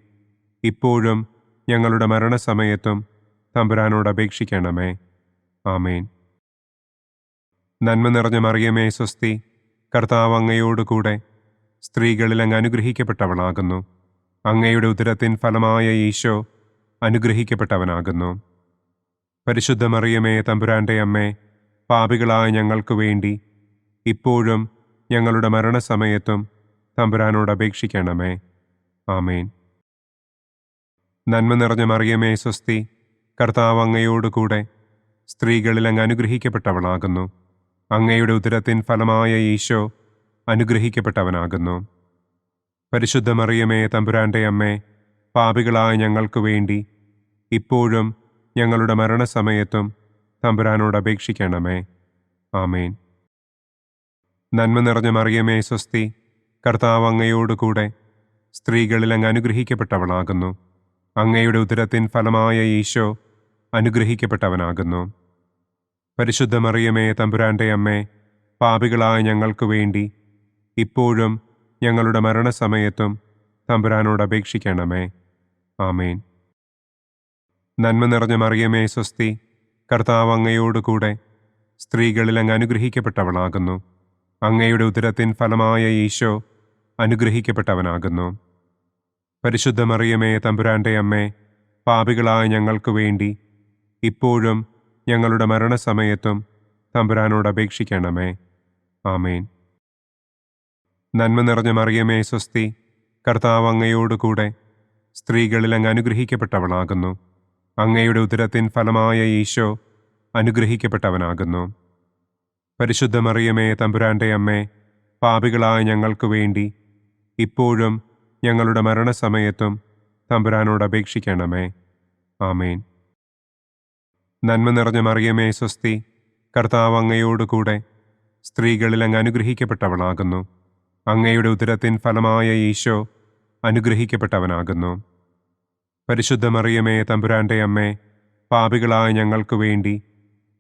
S2: ഇപ്പോഴും ഞങ്ങളുടെ മരണസമയത്തും തമ്പുരാനോട് അപേക്ഷിക്കണമേ. ആമേൻ. നന്മ നിറഞ്ഞ മറിയമേ സ്വസ്തി, കർത്താവ് അങ്ങയോട് കൂടെ സ്ത്രീകളിൽ അങ്ങ് അനുഗ്രഹിക്കപ്പെട്ടവളാകുന്നു. അങ്ങയുടെ ഉദരത്തിൻ ഫലമായ ഈശോ അനുഗ്രഹിക്കപ്പെട്ടവനാകുന്നു. പരിശുദ്ധ മറിയമേ തമ്പുരാന്റെ അമ്മേ, പാപികളായ ഞങ്ങൾക്ക് വേണ്ടി ഇപ്പോഴും ഞങ്ങളുടെ മരണസമയത്തും തമ്പുരാനോട് അപേക്ഷിക്കണമേ. ആമേൻ. നന്മ നിറഞ്ഞ മറിയമേ സ്വസ്തി, കർത്താവ് അങ്ങയോട് കൂടെ സ്ത്രീകളിൽ അങ്ങ് അനുഗ്രഹിക്കപ്പെട്ടവളാകുന്നു. അങ്ങയുടെ ഉദരത്തിൻ ഫലമായ ഈശോ അനുഗ്രഹിക്കപ്പെട്ടവനാകുന്നു. പരിശുദ്ധ മറിയമേ, തമ്പുരാന്റെ അമ്മേ, പാപികളായ ഞങ്ങൾക്ക് വേണ്ടി ഇപ്പോഴും ഞങ്ങളുടെ മരണസമയത്തും തമ്പുരാനോട് അപേക്ഷിക്കണമേ. ആമേൻ. നന്മ നിറഞ്ഞ മറിയമേ, സ്വസ്തി. കർത്താവ് അങ്ങയോടുകൂടെ സ്ത്രീകളിൽ അങ്ങ് അനുഗ്രഹിക്കപ്പെട്ടവളാകുന്നു. അങ്ങയുടെ ഉദരത്തിൻ ഫലമായ ഈശോ അനുഗ്രഹിക്കപ്പെട്ടവനാകുന്നു. പരിശുദ്ധ മറിയമേ, തമ്പുരാന്റെ അമ്മേ, പാപികളായ ഞങ്ങൾക്ക് വേണ്ടി ഇപ്പോഴും ഞങ്ങളുടെ മരണസമയത്തും തമ്പുരാനോട് അപേക്ഷിക്കണമേ. ആമേൻ. നന്മ നിറഞ്ഞ മറിയമേ, സ്വസ്തി. കർത്താവ് അങ്ങയോടുകൂടെ സ്ത്രീകളിൽ അങ്ങ് അനുഗ്രഹിക്കപ്പെട്ടവളാകുന്നു. അങ്ങയുടെ ഉദരത്തിൻ ഫലമായ ഈശോ അനുഗ്രഹിക്കപ്പെട്ടവനാകുന്നു. പരിശുദ്ധ മറിയമേ, തമ്പുരാന്റെ അമ്മേ, പാപികളായ ഞങ്ങൾക്ക് വേണ്ടി ഇപ്പോഴും ഞങ്ങളുടെ മരണസമയത്തും തമ്പുരാനോട് അപേക്ഷിക്കണമേ. ആമേൻ. നന്മ നിറഞ്ഞ മറിയമേ, സ്വസ്തി. കർത്താവ് അങ്ങയോടുകൂടെ സ്ത്രീകളിൽ അങ്ങ് അനുഗ്രഹിക്കപ്പെട്ടവളാകുന്നു. അങ്ങയുടെ ഉദരത്തിൻ ഫലമായ ഈശോ അനുഗ്രഹിക്കപ്പെട്ടവനാകുന്നു. പരിശുദ്ധ മറിയമേ, തമ്പുരാന്റെ അമ്മേ, പാപികളായ ഞങ്ങൾക്ക് വേണ്ടി ഇപ്പോഴും ഞങ്ങളുടെ മരണസമയത്തും തമ്പുരാനോട് അപേക്ഷിക്കണമേ. ആമേൻ. നന്മ നിറഞ്ഞ മറിയമേ, സ്വസ്തി. കർത്താവ് അങ്ങയോടുകൂടെ സ്ത്രീകളിൽ അങ്ങ് അനുഗ്രഹിക്കപ്പെട്ടവളാകുന്നു. അങ്ങയുടെ ഉദരത്തിൻ ഫലമായ ഈശോ അനുഗ്രഹിക്കപ്പെട്ടവനാകുന്നു. പരിശുദ്ധ മറിയമേ, തമ്പുരാന്റെ അമ്മേ, പാപികളായ ഞങ്ങൾക്ക് വേണ്ടി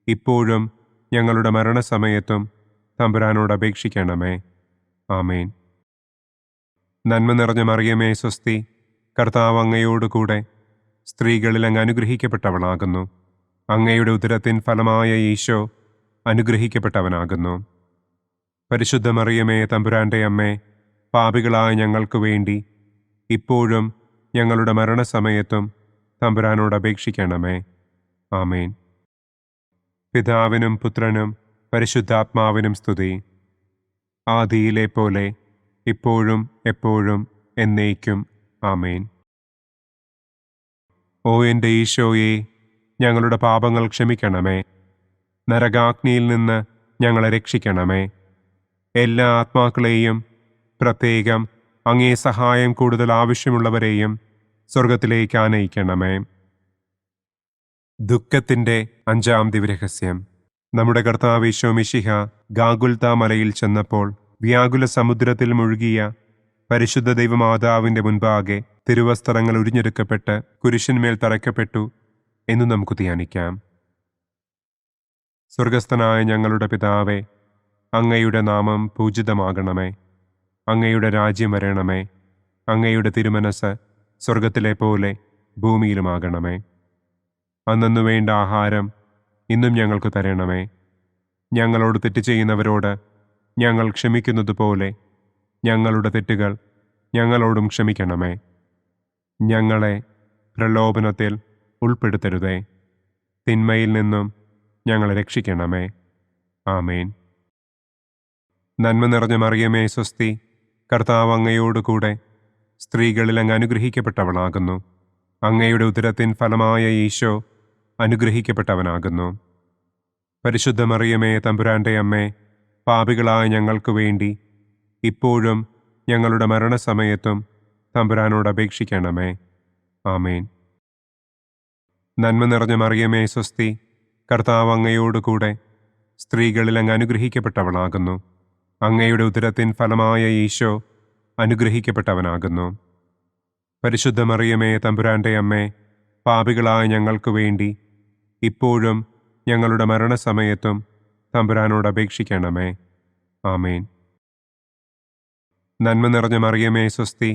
S2: ഇപ്പോഴും ഞങ്ങളുടെ മരണസമയത്തും തമ്പുരാനോട് അപേക്ഷിക്കണമേ. ആമേൻ. നന്മ നിറഞ്ഞ മറിയമേ, സ്വസ്തി. കർത്താവ് അങ്ങയോടുകൂടെ സ്ത്രീകളിൽ അങ്ങ് അനുഗ്രഹിക്കപ്പെട്ടവളാകുന്നു. അങ്ങയുടെ ഉദരത്തിൻ ഫലമായ ഈശോ അനുഗ്രഹിക്കപ്പെട്ടവനാകുന്നു. പരിശുദ്ധ മറിയമേ, തമ്പുരാന്റെ അമ്മേ, പാപികളായ ഞങ്ങൾക്ക് വേണ്ടി ഇപ്പോഴും ഞങ്ങളുടെ മരണസമയത്തും തമ്പുരാനോട് അപേക്ഷിക്കണമേ. ആമേൻ. പിതാവിനും പുത്രനും പരിശുദ്ധാത്മാവിനും സ്തുതി. ആദിയിലെ പോലെ ഇപ്പോഴും എപ്പോഴും എന്നേക്കും. ആമേൻ. ഓ എൻ്റെ ഈശോയെ, ഞങ്ങളുടെ പാപങ്ങൾ ക്ഷമിക്കണമേ. നരകാഗ്നിയിൽ നിന്ന് ഞങ്ങളെ രക്ഷിക്കണമേ. എല്ലാ ആത്മാക്കളെയും, പ്രത്യേകം അങ്ങേ സഹായം കൂടുതൽ ആവശ്യമുള്ളവരെയും സ്വർഗത്തിലേക്ക് ആനയിക്കണമേ. ദുഃഖത്തിൻ്റെ 5-ാം ദിവ്യരഹസ്യം. നമ്മുടെ കർത്താവ് ഈശോ മിശിഹ ഗാഗുൽത്ത മലയിൽ ചെന്നപ്പോൾ വ്യാകുല സമുദ്രത്തിൽ മുഴുകിയ പരിശുദ്ധ ദൈവമാതാവിൻ്റെ മുൻപാകെ തിരുവസ്ത്രങ്ങൾ ഉരിഞ്ഞെടുക്കപ്പെട്ട് കുരിശിന്മേൽ തറയ്ക്കപ്പെട്ടു എന്ന് നമുക്ക് ധ്യാനിക്കാം. സ്വർഗസ്ഥനായ ഞങ്ങളുടെ പിതാവേ, അങ്ങയുടെ നാമം പൂജിതമാകണമേ. അങ്ങയുടെ രാജ്യം വരണമേ. അങ്ങയുടെ തിരുമനസ് സ്വർഗത്തിലെ പോലെ ഭൂമിയിലുമാകണമേ. അന്നന്നു വേണ്ട ആഹാരം ഇന്നും ഞങ്ങൾക്ക് തരണമേ. ഞങ്ങളോട് തെറ്റ് ചെയ്യുന്നവരോട് ഞങ്ങൾ ക്ഷമിക്കുന്നത് പോലെ ഞങ്ങളുടെ തെറ്റുകൾ ഞങ്ങളോടും ക്ഷമിക്കണമേ. ഞങ്ങളെ പ്രലോഭനത്തിൽ ഉൾപ്പെടുത്തരുതേ. തിന്മയിൽ നിന്നും ഞങ്ങളെ രക്ഷിക്കണമേ. ആമേൻ. നന്മ നിറഞ്ഞ മറിയമേ, സ്വസ്തി. കർത്താവ് അങ്ങയോടുകൂടെ സ്ത്രീകളിൽ അങ്ങ് അനുഗ്രഹിക്കപ്പെട്ടവളാകുന്നു. അങ്ങയുടെ ഉദരത്തിൻ ഫലമായ ഈശോ അനുഗ്രഹിക്കപ്പെട്ടവനാകുന്നു. പരിശുദ്ധ മറിയമേ, തമ്പുരാന്റെ അമ്മേ, പാപികളായ ഞങ്ങൾക്ക് വേണ്ടി ഇപ്പോഴും ഞങ്ങളുടെ മരണസമയത്തും തമ്പുരാനോട് അപേക്ഷിക്കണമേ. ആമേൻ. നന്മ നിറഞ്ഞ മറിയമേ, സ്വസ്തി. കർത്താവ് അങ്ങയോടുകൂടെ സ്ത്രീകളിൽ അങ്ങ് അനുഗ്രഹിക്കപ്പെട്ടവളാകുന്നു. അങ്ങയുടെ ഉദരത്തിൻ ഫലമായ ഈശോ അനുഗ്രഹിക്കപ്പെട്ടവനാകുന്നു. പരിശുദ്ധ മറിയമേ, തമ്പുരാന്റെ അമ്മേ, പാപികളായ ഞങ്ങൾക്ക് വേണ്ടി ഇപ്പോഴും ഞങ്ങളുടെ മരണസമയത്തും തമ്പുരാനോട് അപേക്ഷിക്കണമേ. ആമേൻ. നന്മ നിറഞ്ഞ മറിയമേ, സ്വസ്തി.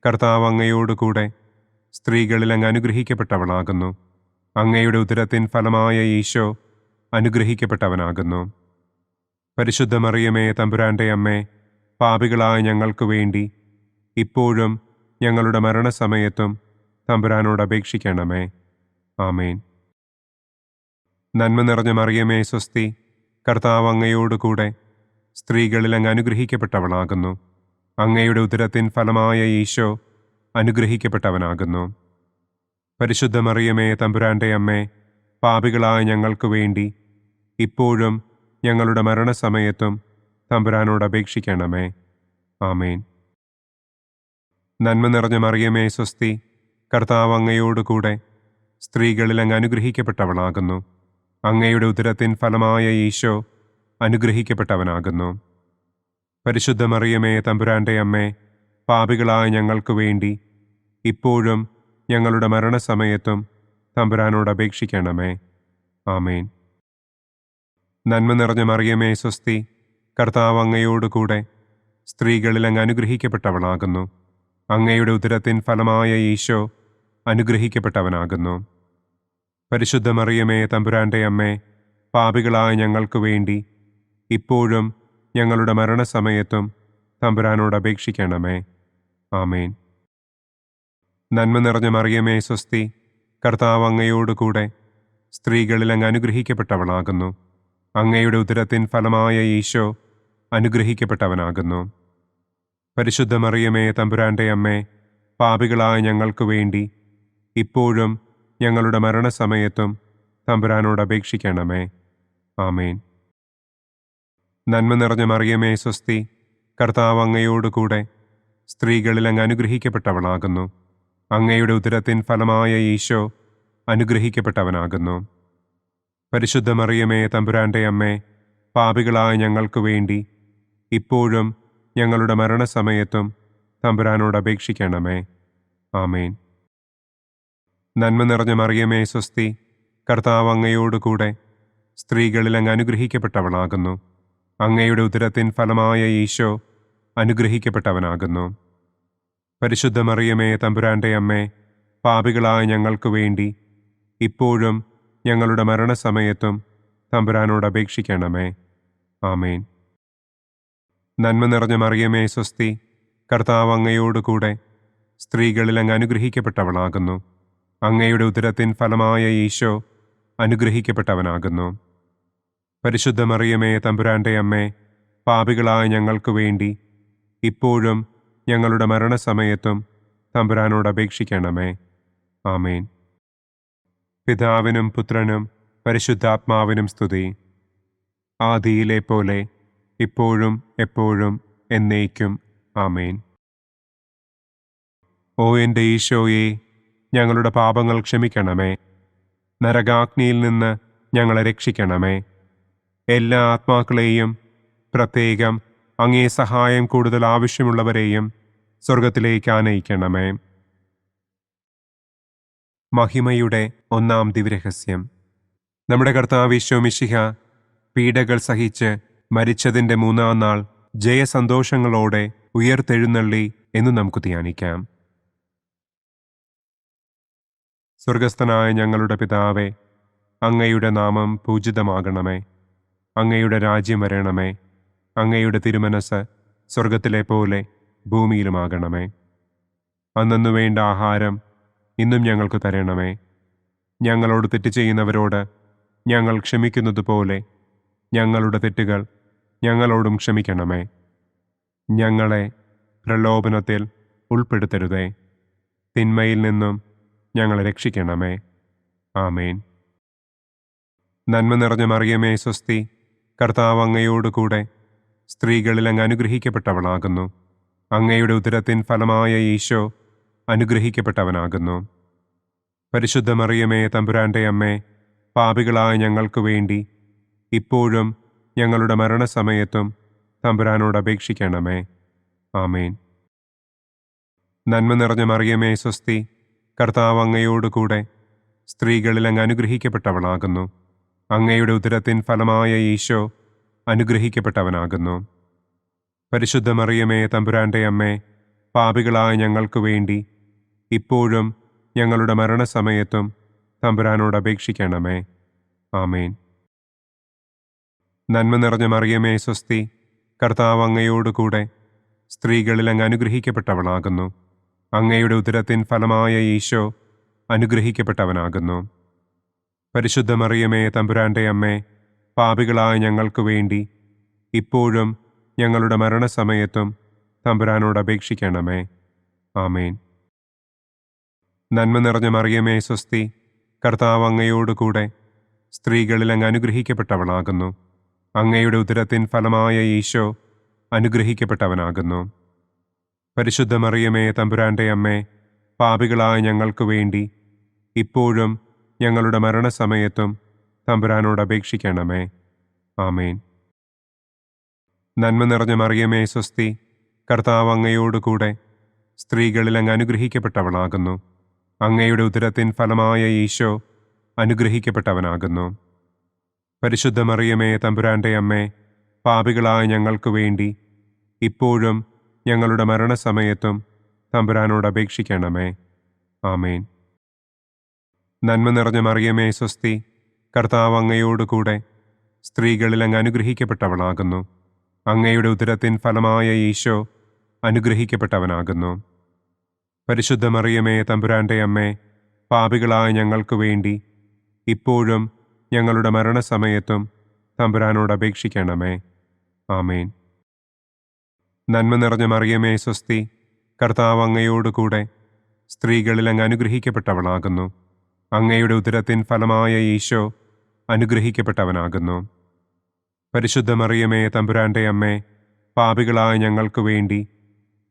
S2: കർത്താവ് അങ്ങയോടുകൂടെ സ്ത്രീകളിൽ അങ്ങ് അനുഗ്രഹിക്കപ്പെട്ടവളാകുന്നു. അങ്ങയുടെ ഉദരത്തിൻ ഫലമായ ഈശോ അനുഗ്രഹിക്കപ്പെട്ടവനാകുന്നു. പരിശുദ്ധ മറിയമേ, തമ്പുരാന്റെ അമ്മേ, പാപികളായ ഞങ്ങൾക്ക് വേണ്ടി ഇപ്പോഴും ഞങ്ങളുടെ മരണസമയത്തും തമ്പുരാനോട് അപേക്ഷിക്കണമേ. ആമേൻ. നന്മ നിറഞ്ഞ മറിയമേ, സ്വസ്തി. കർത്താവ് അങ്ങയോടുകൂടെ സ്ത്രീകളിൽ അങ്ങ് അനുഗ്രഹിക്കപ്പെട്ടവളാകുന്നു. അങ്ങയുടെ ഉദരത്തിൻ ഫലമായ ഈശോ അനുഗ്രഹിക്കപ്പെട്ടവനാകുന്നു. പരിശുദ്ധ മറിയമേ, തമ്പുരാന്റെ അമ്മേ, പാപികളായ ഞങ്ങൾക്ക് വേണ്ടി ഇപ്പോഴും ഞങ്ങളുടെ മരണസമയത്തും തമ്പുരാനോട് അപേക്ഷിക്കണമേ. ആമേൻ. നന്മ നിറഞ്ഞ മറിയമേ സ്വസ്തി, കർത്താവ് അങ്ങയോടുകൂടെ സ്ത്രീകളിൽ അങ്ങ് അനുഗ്രഹിക്കപ്പെട്ടവളാകുന്നു. അങ്ങയുടെ ഉദരത്തിൻ ഫലമായ ഈശോ അനുഗ്രഹിക്കപ്പെട്ടവനാകുന്നു. പരിശുദ്ധ മറിയമേ തമ്പുരാന്റെ അമ്മേ, പാപികളായ ഞങ്ങൾക്ക് വേണ്ടി ഇപ്പോഴും ഞങ്ങളുടെ മരണസമയത്തും തമ്പുരാനോട് അപേക്ഷിക്കണമേ. ആമേൻ. നന്മ നിറഞ്ഞ മറിയമേ സ്വസ്തി, കർത്താവ് അങ്ങയോടുകൂടെ സ്ത്രീകളിൽ അങ്ങ് അനുഗ്രഹിക്കപ്പെട്ടവളാകുന്നു. അങ്ങയുടെ ഉദരത്തിൻ ഫലമായ ഈശോ അനുഗ്രഹിക്കപ്പെട്ടവനാകുന്നു. പരിശുദ്ധ മറിയമേ തമ്പുരാന്റെ അമ്മേ, പാപികളായ ഞങ്ങൾക്ക് വേണ്ടി ഇപ്പോഴും ഞങ്ങളുടെ മരണസമയത്തും തമ്പുരാനോട് അപേക്ഷിക്കണമേ. ആമേൻ. നന്മ നിറഞ്ഞ മറിയമേ സ്വസ്തി, കർത്താവ് അങ്ങയോടുകൂടെ സ്ത്രീകളിൽ അങ്ങ് അനുഗ്രഹിക്കപ്പെട്ടവളാകുന്നു. അങ്ങയുടെ ഉദരത്തിൻ ഫലമായ ഈശോ അനുഗ്രഹിക്കപ്പെട്ടവനാകുന്നു. പരിശുദ്ധ മറിയമേ തമ്പുരാന്റെ അമ്മേ, പാപികളായ ഞങ്ങൾക്ക് വേണ്ടി ഇപ്പോഴും ഞങ്ങളുടെ മരണസമയത്തും തമ്പുരാനോട് അപേക്ഷിക്കണമേ. ആമേൻ. നന്മ നിറഞ്ഞ മറിയമേ സ്വസ്തി, കർത്താവ് അങ്ങയോടുകൂടെ സ്ത്രീകളിൽ അങ്ങ് അനുഗ്രഹിക്കപ്പെട്ടവളാകുന്നു. അങ്ങയുടെ ഉദരത്തിൻ ഫലമായ ഈശോ അനുഗ്രഹിക്കപ്പെട്ടവനാകുന്നു. പരിശുദ്ധ മറിയമേ തമ്പുരാന്റെ അമ്മേ, പാപികളായ ഞങ്ങൾക്ക് വേണ്ടി ഇപ്പോഴും ഞങ്ങളുടെ മരണസമയത്തും തമ്പുരാനോട് അപേക്ഷിക്കണമേ. ആമേൻ. നന്മ നിറഞ്ഞ മറിയമേ സ്വസ്തി, കർത്താവ് അങ്ങയോടുകൂടെ സ്ത്രീകളിൽ അങ്ങ് അനുഗ്രഹിക്കപ്പെട്ടവളാകുന്നു. അങ്ങയുടെ ഉദരത്തിൻ ഫലമായ ഈശോ അനുഗ്രഹിക്കപ്പെട്ടവനാകുന്നു. പരിശുദ്ധ മറിയമേ തമ്പുരാന്റെ അമ്മേ, പാപികളായ ഞങ്ങൾക്ക് വേണ്ടി ഇപ്പോഴും ഞങ്ങളുടെ മരണസമയത്തും തമ്പുരാനോട് അപേക്ഷിക്കണമേ. ആമേൻ. നന്മ നിറഞ്ഞ മറിയമേ സ്വസ്തി, കർത്താവ് അങ്ങയോടുകൂടെ സ്ത്രീകളിൽ അങ്ങ് അനുഗ്രഹിക്കപ്പെട്ടവളാകുന്നു. അങ്ങയുടെ ഉദരത്തിൻ ഫലമായ ഈശോ അനുഗ്രഹിക്കപ്പെട്ടവനാകുന്നു. പരിശുദ്ധ മറിയമേ തമ്പുരാന്റെ അമ്മേ, പാപികളായ ഞങ്ങൾക്ക് വേണ്ടി ഇപ്പോഴും ഞങ്ങളുടെ മരണസമയത്തും തമ്പുരാനോട് അപേക്ഷിക്കണമേ. ആമേൻ. പിതാവിനും പുത്രനും പരിശുദ്ധാത്മാവിനും സ്തുതി. ആദിയിലെ പോലെ ഇപ്പോഴും എപ്പോഴും എന്നേക്കും. ആമേൻ. ഓ എൻ്റെ ഈശോയെ, ഞങ്ങളുടെ പാപങ്ങൾ ക്ഷമിക്കണമേ. നരകാഗ്നിയിൽ നിന്ന് ഞങ്ങളെ രക്ഷിക്കണമേ. എല്ലാ ആത്മാക്കളെയും, പ്രത്യേകം അങ്ങേ സഹായം കൂടുതൽ ആവശ്യമുള്ളവരെയും സ്വർഗത്തിലേക്ക് ആനയിക്കണമേ. മഹിമയുടെ ഒന്നാം ദിവ്യരഹസ്യം. നമ്മുടെ കർത്താവ് ഈശോ മിശിഹ പീഡകൾ സഹിച്ച് മരിച്ചതിൻ്റെ മൂന്നാം നാൾ ജയസന്തോഷങ്ങളോടെ ഉയർത്തെഴുന്നള്ളി എന്ന് നമുക്ക് ധ്യാനിക്കാം. സ്വർഗസ്ഥനായ ഞങ്ങളുടെ പിതാവേ, അങ്ങയുടെ നാമം പൂജിതമാകണമേ. അങ്ങയുടെ രാജ്യം വരണമേ. അങ്ങയുടെ തിരുമനസ് സ്വർഗത്തിലെ പോലെ ഭൂമിയിലുമാകണമേ. അന്നന്നു വേണ്ട ആഹാരം ഇന്നും ഞങ്ങൾക്ക് തരണമേ. ഞങ്ങളോട് തെറ്റ് ചെയ്യുന്നവരോട് ഞങ്ങൾ ക്ഷമിക്കുന്നത് പോലെ ഞങ്ങളുടെ തെറ്റുകൾ ഞങ്ങളോടും ക്ഷമിക്കണമേ. ഞങ്ങളെ പ്രലോഭനത്തിൽ ഉൾപ്പെടുത്തരുതേ. തിന്മയിൽ നിന്നും ഞങ്ങളെ രക്ഷിക്കണമേ. ആമേൻ. നന്മ നിറഞ്ഞ മറിയമേ സ്വസ്തി, കർത്താവ് അങ്ങയോടുകൂടെ സ്ത്രീകളിൽ അങ്ങ് അനുഗ്രഹിക്കപ്പെട്ടവളാകുന്നു. അങ്ങയുടെ ഉദരത്തിൻ ഫലമായ ഈശോ അനുഗ്രഹിക്കപ്പെട്ടവനാകുന്നു. പരിശുദ്ധ മറിയമേ തമ്പുരാന്റെ അമ്മേ, പാപികളായ ഞങ്ങൾക്ക് വേണ്ടി ഇപ്പോഴും ഞങ്ങളുടെ മരണസമയത്തും തമ്പുരാനോട് അപേക്ഷിക്കണമേ. ആമേൻ. നന്മ നിറഞ്ഞ മറിയമേ സ്വസ്തി, കർത്താവ് അങ്ങയോടുകൂടെ സ്ത്രീകളിൽ അങ്ങ് അനുഗ്രഹിക്കപ്പെട്ടവളാകുന്നു. അങ്ങയുടെ ഉദരത്തിൻ ഫലമായ ഈശോ അനുഗ്രഹിക്കപ്പെട്ടവനാകുന്നു. പരിശുദ്ധ മറിയമേ തമ്പുരാന്റെ അമ്മേ, പാപികളായ ഞങ്ങൾക്ക് വേണ്ടി ഇപ്പോഴും ഞങ്ങളുടെ മരണസമയത്തും തമ്പുരാനോട് അപേക്ഷിക്കണമേ. ആമേൻ. നന്മ നിറഞ്ഞ മറിയമേ സ്വസ്തി, കർത്താവ് അങ്ങയോടുകൂടെ സ്ത്രീകളിൽ അങ്ങ് അനുഗ്രഹിക്കപ്പെട്ടവളാകുന്നു. അങ്ങയുടെ ഉദരത്തിൻ ഫലമായ ഈശോ അനുഗ്രഹിക്കപ്പെട്ടവനാകുന്നു. പരിശുദ്ധ മറിയമേ തമ്പുരാന്റെ അമ്മേ, പാപികളായ ഞങ്ങൾക്ക് വേണ്ടി ഇപ്പോഴും ഞങ്ങളുടെ മരണസമയത്തും തമ്പുരാനോട് അപേക്ഷിക്കണമേ. ആമേൻ. നന്മ നിറഞ്ഞ മറിയമേ സ്വസ്തി, കർത്താവ് അങ്ങയോടുകൂടെ സ്ത്രീകളിൽ അങ്ങ് അനുഗ്രഹിക്കപ്പെട്ടവളാകുന്നു. അങ്ങയുടെ ഉദരത്തിൻ ഫലമായ ഈശോ അനുഗ്രഹിക്കപ്പെട്ടവനാകുന്നു. പരിശുദ്ധ മറിയമേ, തമ്പുരാന്റെ അമ്മേ, പാപികളായ ഞങ്ങൾക്ക് വേണ്ടി ഇപ്പോഴും ഞങ്ങളുടെ മരണസമയത്തും തമ്പുരാനോട് അപേക്ഷിക്കണമേ. ആമേൻ. നന്മ നിറഞ്ഞ മറിയമേ, സ്വസ്തി, കർത്താവ് അങ്ങയോടുകൂടെ സ്ത്രീകളിൽ അങ്ങ് അനുഗ്രഹിക്കപ്പെട്ടവളാകുന്നു. അങ്ങയുടെ ഉദരത്തിൻ ഫലമായ ഈശോ അനുഗ്രഹിക്കപ്പെട്ടവനാകുന്നു. പരിശുദ്ധ മറിയമേ, തമ്പുരാന്റെ അമ്മേ, പാപികളായ ഞങ്ങൾക്ക് വേണ്ടി ഇപ്പോഴും ഞങ്ങളുടെ മരണസമയത്തും തമ്പുരാനോട് അപേക്ഷിക്കണമേ. ആമേൻ. നന്മ നിറഞ്ഞ മറിയമേ, സ്വസ്തി, കർത്താവ് അങ്ങയോടുകൂടെ സ്ത്രീകളിൽ അങ്ങ് അനുഗ്രഹിക്കപ്പെട്ടവളാകുന്നു. അങ്ങയുടെ ഉദരത്തിൻ ഫലമായ ഈശോ അനുഗ്രഹിക്കപ്പെട്ടവനാകുന്നു. പരിശുദ്ധ മറിയമേ, തമ്പുരാന്റെ അമ്മേ, പാപികളായ ഞങ്ങൾക്ക് വേണ്ടി ഇപ്പോഴും ഞങ്ങളുടെ മരണസമയത്തും തമ്പുരാനോട് അപേക്ഷിക്കണമേ. ആമേൻ. നന്മ നിറഞ്ഞ മറിയമേ, സ്വസ്തി, കർത്താവ് അങ്ങയോടുകൂടെ സ്ത്രീകളിൽ അങ്ങ് അനുഗ്രഹിക്കപ്പെട്ടവളാകുന്നു. അങ്ങയുടെ ഉദരത്തിൻ ഫലമായ ഈശോ അനുഗ്രഹിക്കപ്പെട്ടവനാകുന്നു. പരിശുദ്ധ മറിയമേ, തമ്പുരാന്റെ അമ്മേ, പാപികളായ ഞങ്ങൾക്ക് വേണ്ടി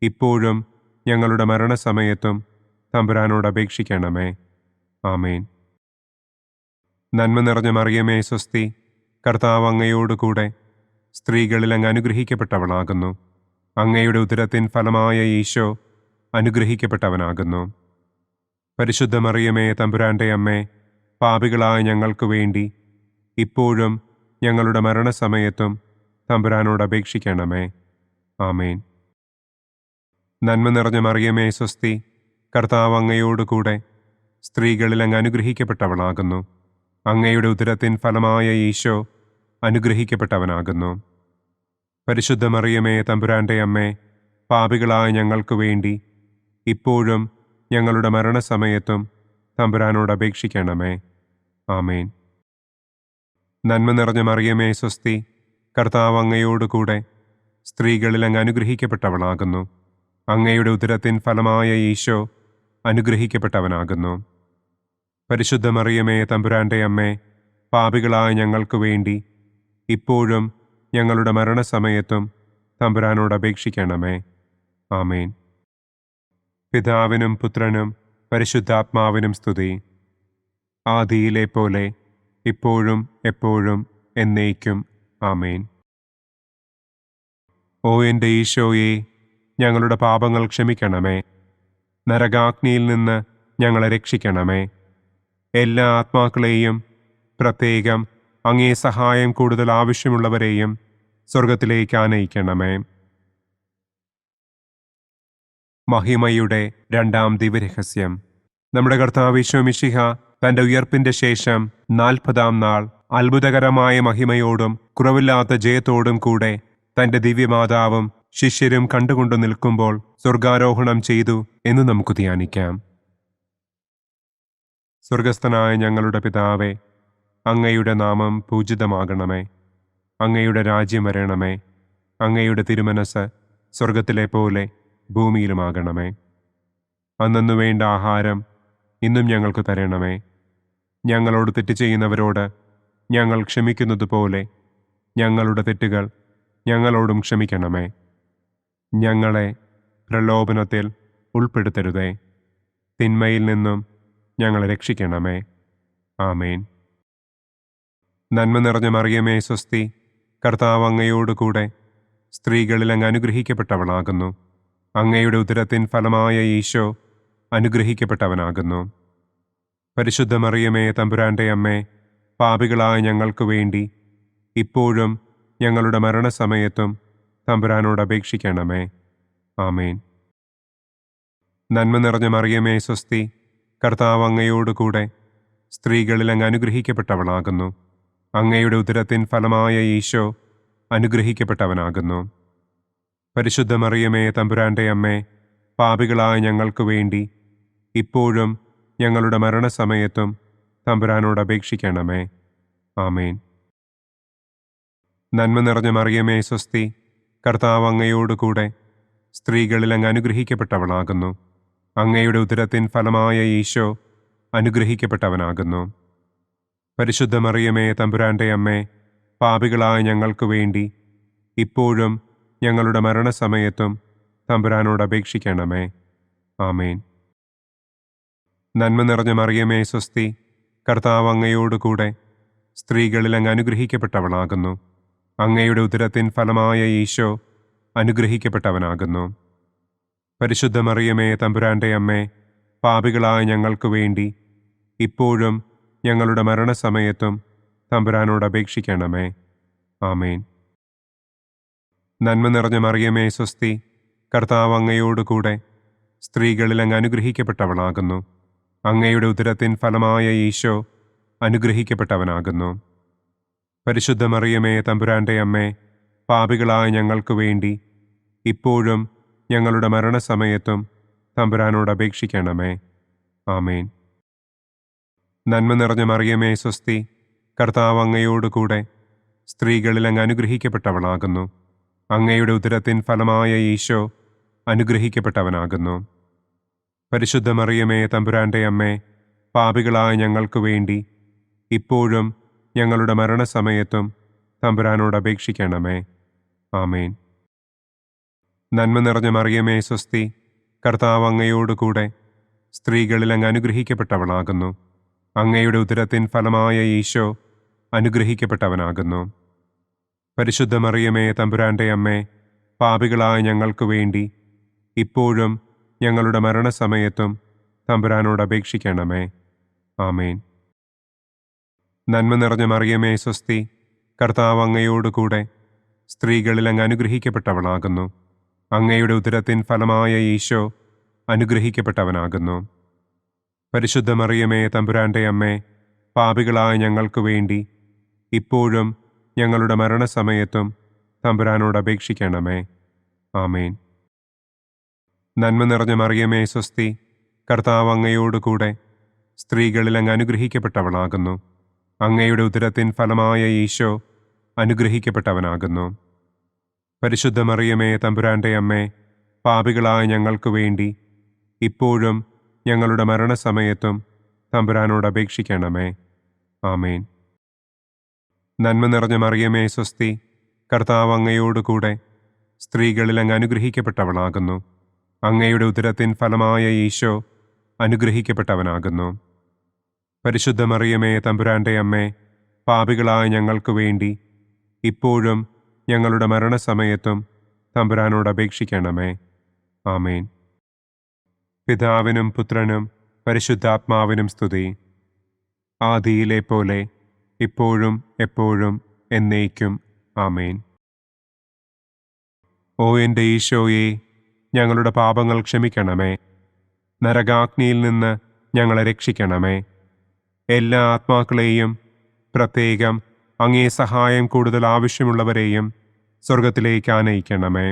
S2: ഇപ്പോഴും ഞങ്ങളുടെ മരണസമയത്തും തമ്പുരാനോട് അപേക്ഷിക്കണമേ. ആമേൻ. നന്മ നിറഞ്ഞ മറിയമേ, സ്വസ്തി, കർത്താവ് അങ്ങയോടുകൂടെ സ്ത്രീകളിൽ അങ്ങ് അനുഗ്രഹിക്കപ്പെട്ടവളാകുന്നു. അങ്ങയുടെ ഉദരത്തിൻ ഫലമായ ഈശോ അനുഗ്രഹിക്കപ്പെട്ടവനാകുന്നു. പരിശുദ്ധ മറിയമേ, തമ്പുരാന്റെ അമ്മേ, പാപികളായ ഞങ്ങൾക്ക് വേണ്ടി ഇപ്പോഴും ഞങ്ങളുടെ മരണസമയത്തും തമ്പുരാനോട് അപേക്ഷിക്കണമേ. ആമേൻ. നന്മ നിറഞ്ഞ മറിയമേ, സ്വസ്തി, കർത്താവ് അങ്ങയോടുകൂടെ സ്ത്രീകളിൽ അങ്ങ് അനുഗ്രഹിക്കപ്പെട്ടവളാകുന്നു. അങ്ങയുടെ ഉദരത്തിൻ ഫലമായ ഈശോ അനുഗ്രഹിക്കപ്പെട്ടവനാകുന്നു. പരിശുദ്ധ മറിയമേ, തമ്പുരാന്റെ അമ്മേ, പാപികളായ ഞങ്ങൾക്ക് വേണ്ടി ഇപ്പോഴും ഞങ്ങളുടെ മരണസമയത്തും തമ്പുരാനോട് അപേക്ഷിക്കണമേ. ആമേൻ. നന്മ നിറഞ്ഞ മറിയമേ, സ്വസ്തി, കർത്താവ് അങ്ങയോടുകൂടെ സ്ത്രീകളിൽ അങ്ങ് അനുഗ്രഹിക്കപ്പെട്ടവളാകുന്നു. അങ്ങയുടെ ഉദരത്തിൻ ഫലമായ ഈശോ അനുഗ്രഹിക്കപ്പെട്ടവനാകുന്നു. പരിശുദ്ധ മറിയമേ, തമ്പുരാന്റെ അമ്മേ, പാപികളായ ഞങ്ങൾക്ക് വേണ്ടി ഇപ്പോഴും ഞങ്ങളുടെ മരണസമയത്തും തമ്പുരാനോട് അപേക്ഷിക്കണമേ. ആമേൻ. പിതാവിനും പുത്രനും പരിശുദ്ധാത്മാവിനും സ്തുതി. ആദിയിലെ പോലെ ഇപ്പോഴും എപ്പോഴും എന്നേക്കും. ആമേൻ. ഓ എൻ്റെ ഈശോയെ, ഞങ്ങളുടെ പാപങ്ങൾ ക്ഷമിക്കണമേ. നരകാഗ്നിയിൽ നിന്ന് ഞങ്ങളെ രക്ഷിക്കണമേ. എല്ലാ ആത്മാക്കളെയും, പ്രത്യേകം അങ്ങേ സഹായം കൂടുതൽ ആവശ്യമുള്ളവരെയും സ്വർഗത്തിലേക്ക് ആനയിക്കണമേ. മഹിമയുടെ രണ്ടാം ദിവ്യരഹസ്യം. നമ്മുടെ കർത്താവ് ഈശോ മിശിഹ തന്റെ ഉയർപ്പിന്റെ ശേഷം 40-ാം നാൾ അത്ഭുതകരമായ മഹിമയോടും കുറവില്ലാത്ത ജയത്തോടും കൂടെ തന്റെ ദിവ്യമാതാവും ശിഷ്യരും കണ്ടുകൊണ്ടു നിൽക്കുമ്പോൾ സ്വർഗാരോഹണം ചെയ്തു എന്ന് നമുക്ക് ധ്യാനിക്കാം. സ്വർഗസ്ഥനായ ഞങ്ങളുടെ പിതാവേ, അങ്ങയുടെ നാമം പൂജിതമാകണമേ. അങ്ങയുടെ രാജ്യം വരണമേ. അങ്ങയുടെ തിരുമനസ് സ്വർഗത്തിലെ പോലെ ഭൂമിയിലുമാകണമേ. അന്നു വേണ്ട ആഹാരം ഇന്നും ഞങ്ങൾക്ക് തരണമേ. ഞങ്ങളോട് തെറ്റ് ചെയ്യുന്നവരോട് ഞങ്ങൾ ക്ഷമിക്കുന്നത് പോലെ ഞങ്ങളുടെ തെറ്റുകൾ ഞങ്ങളോടും ക്ഷമിക്കണമേ. ഞങ്ങളെ പ്രലോഭനത്തിൽ ഉൾപ്പെടുത്തരുതേ. തിന്മയിൽ നിന്നും ഞങ്ങളെ രക്ഷിക്കണമേ. ആമേൻ. നന്മ നിറഞ്ഞ മറിയമേ, സ്വസ്തി, കർത്താവ് അങ്ങയോടുകൂടെ സ്ത്രീകളിൽ അങ്ങ് അനുഗ്രഹിക്കപ്പെട്ടവളാകുന്നു. അങ്ങയുടെ ഉദരത്തിൻ ഫലമായ ഈശോ അനുഗ്രഹിക്കപ്പെട്ടവനാകുന്നു. പരിശുദ്ധ മറിയമേ, തമ്പുരാന്റെ അമ്മേ, പാപികളായ ഞങ്ങൾക്ക് വേണ്ടി ഇപ്പോഴും ഞങ്ങളുടെ മരണസമയത്തും തമ്പുരാനോട് അപേക്ഷിക്കണമേ. ആമേൻ. നന്മ നിറഞ്ഞ മറിയമേ, സ്വസ്തി, കർത്താവ് അങ്ങയോടുകൂടെ സ്ത്രീകളിൽ അങ്ങ് അനുഗ്രഹിക്കപ്പെട്ടവളാകുന്നു. അങ്ങയുടെ ഉദരത്തിൻ ഫലമായ ഈശോ അനുഗ്രഹിക്കപ്പെട്ടവനാകുന്നു. പരിശുദ്ധ മറിയമേ, തമ്പുരാന്റെ അമ്മേ, പാപികളായ ഞങ്ങൾക്ക് വേണ്ടി ഇപ്പോഴും ഞങ്ങളുടെ മരണസമയത്തും തമ്പുരാനോട് അപേക്ഷിക്കണമേ. ആമേൻ. നന്മ നിറഞ്ഞ മറിയമേ, സ്വസ്തി, കർത്താവ് അങ്ങയോടുകൂടെ സ്ത്രീകളിൽ അങ്ങ് അനുഗ്രഹിക്കപ്പെട്ടവളാകുന്നു. അങ്ങയുടെ ഉദരത്തിൻ ഫലമായ ഈശോ അനുഗ്രഹിക്കപ്പെട്ടവനാകുന്നു. പരിശുദ്ധ മറിയമേ തമ്പുരാന്റെ അമ്മേ, പാപികളായ ഞങ്ങൾക്ക് വേണ്ടി ഇപ്പോഴും ഞങ്ങളുടെ മരണസമയത്തും തമ്പുരാനോട് അപേക്ഷിക്കണമേ. ആമേൻ. നന്മ നിറഞ്ഞ മറിയമേ സ്വസ്തി, കർത്താവ് അങ്ങയോടുകൂടെ സ്ത്രീകളിൽ അങ്ങ് അനുഗ്രഹിക്കപ്പെട്ടവളാകുന്നു. അങ്ങയുടെ ഉദരത്തിൻ ഫലമായ ഈശോ അനുഗ്രഹിക്കപ്പെട്ടവനാകുന്നു. പരിശുദ്ധ മറിയമേ തമ്പുരാന്റെ അമ്മേ, പാപികളായ ഞങ്ങൾക്ക് വേണ്ടി ഇപ്പോഴും ഞങ്ങളുടെ മരണസമയത്തും തമ്പുരാനോട് അപേക്ഷിക്കണമേ. ആമേൻ. നന്മ നിറഞ്ഞ മറിയമേ സ്വസ്തി, കർത്താവ് അങ്ങയോടുകൂടെ സ്ത്രീകളിൽ അങ്ങ് അനുഗ്രഹിക്കപ്പെട്ടവളാകുന്നു. അങ്ങയുടെ ഉദരത്തിൻ ഫലമായ ഈശോ അനുഗ്രഹിക്കപ്പെട്ടവനാകുന്നു. പരിശുദ്ധ മറിയമേ തമ്പുരാന്റെ അമ്മേ, പാപികളായ ഞങ്ങൾക്ക് വേണ്ടി ഇപ്പോഴും ഞങ്ങളുടെ മരണസമയത്തും തമ്പുരാനോട് അപേക്ഷിക്കണമേ. ആമേൻ. നന്മ നിറഞ്ഞ മറിയമേ സ്വസ്തി, കർത്താവ് അങ്ങയോടുകൂടെ സ്ത്രീകളിൽ അങ്ങ് അനുഗ്രഹിക്കപ്പെട്ടവളാകുന്നു. അങ്ങയുടെ ഉദരത്തിൻ ഫലമായ ഈശോ അനുഗ്രഹിക്കപ്പെട്ടവനാകുന്നു. പരിശുദ്ധ മറിയമേ തമ്പുരാന്റെ അമ്മേ, പാപികളായ ഞങ്ങൾക്ക് വേണ്ടി ഇപ്പോഴും ഞങ്ങളുടെ മരണസമയത്തും തമ്പുരാനോട് അപേക്ഷിക്കണമേ. ആമേൻ. നന്മ നിറഞ്ഞ മറിയമേ സ്വസ്തി, കർത്താവ് അങ്ങയോടുകൂടെ സ്ത്രീകളിൽ അങ്ങ് അനുഗ്രഹിക്കപ്പെട്ടവളാകുന്നു. അങ്ങയുടെ ഉദരത്തിൻ ഫലമായ ഈശോ അനുഗ്രഹിക്കപ്പെട്ടവനാകുന്നു. പരിശുദ്ധ മറിയമേ തമ്പുരാന്റെ അമ്മേ, പാപികളായ ഞങ്ങൾക്ക് വേണ്ടി ഇപ്പോഴും ഞങ്ങളുടെ മരണസമയത്തും തമ്പുരാനോട് അപേക്ഷിക്കണമേ. ആമേൻ. നന്മ നിറഞ്ഞ മറിയമേ സ്വസ്തി, കർത്താവ് അങ്ങയോടുകൂടെ സ്ത്രീകളിൽ അങ്ങ് അനുഗ്രഹിക്കപ്പെട്ടവളാകുന്നു. അങ്ങയുടെ ഉദരത്തിൻ ഫലമായ ഈശോ അനുഗ്രഹിക്കപ്പെട്ടവനാകുന്നു. പരിശുദ്ധ മറിയമേ തമ്പുരാന്റെ അമ്മേ, പാപികളായ ഞങ്ങൾക്ക് വേണ്ടി ഇപ്പോഴും ഞങ്ങളുടെ മരണസമയത്തും തമ്പുരാനോട് അപേക്ഷിക്കണമേ. ആമേൻ. നന്മ നിറഞ്ഞ മറിയമേ സ്വസ്തി, കർത്താവ് അങ്ങയോടുകൂടെ സ്ത്രീകളിൽ അങ്ങ് അനുഗ്രഹിക്കപ്പെട്ടവളാകുന്നു. അങ്ങയുടെ ഉദരത്തിൻ ഫലമായ ഈശോ അനുഗ്രഹിക്കപ്പെട്ടവനാകുന്നു. പരിശുദ്ധ മറിയമേ തമ്പുരാന്റെ അമ്മേ, പാപികളായ ഞങ്ങൾക്ക് വേണ്ടി ഇപ്പോഴും ഞങ്ങളുടെ മരണസമയത്തും തമ്പുരാനോട് അപേക്ഷിക്കണമേ. ആമേൻ. നന്മ നിറഞ്ഞ മറിയമേ സ്വസ്തി, കർത്താവ് അങ്ങയോടുകൂടെ സ്ത്രീകളിൽ അങ്ങ് അനുഗ്രഹിക്കപ്പെട്ടവളാകുന്നു. അങ്ങയുടെ ഉദരത്തിൻ ഫലമായ ഈശോ അനുഗ്രഹിക്കപ്പെട്ടവനാകുന്നു. പരിശുദ്ധ മറിയമേ തമ്പുരാന്റെ അമ്മേ, പാപികളായ ഞങ്ങൾക്ക് വേണ്ടി ഇപ്പോഴും ഞങ്ങളുടെ മരണസമയത്തും തമ്പുരാനോട് അപേക്ഷിക്കണമേ. ആമേൻ. പിതാവിനും പുത്രനും പരിശുദ്ധാത്മാവിനും സ്തുതി. ആദിയിലെ പോലെ ഇപ്പോഴും എപ്പോഴും എന്നേക്കും. ആമേൻ. ഓ എൻ്റെ ഈശോയെ, ഞങ്ങളുടെ പാപങ്ങൾ ക്ഷമിക്കണമേ. നരകാഗ്നിയിൽ നിന്ന് ഞങ്ങളെ രക്ഷിക്കണമേ. എല്ലാ ആത്മാക്കളെയും, പ്രത്യേകം അങ്ങേ സഹായം കൂടുതൽ ആവശ്യമുള്ളവരെയും സ്വർഗത്തിലേക്ക് ആനയിക്കണമേ.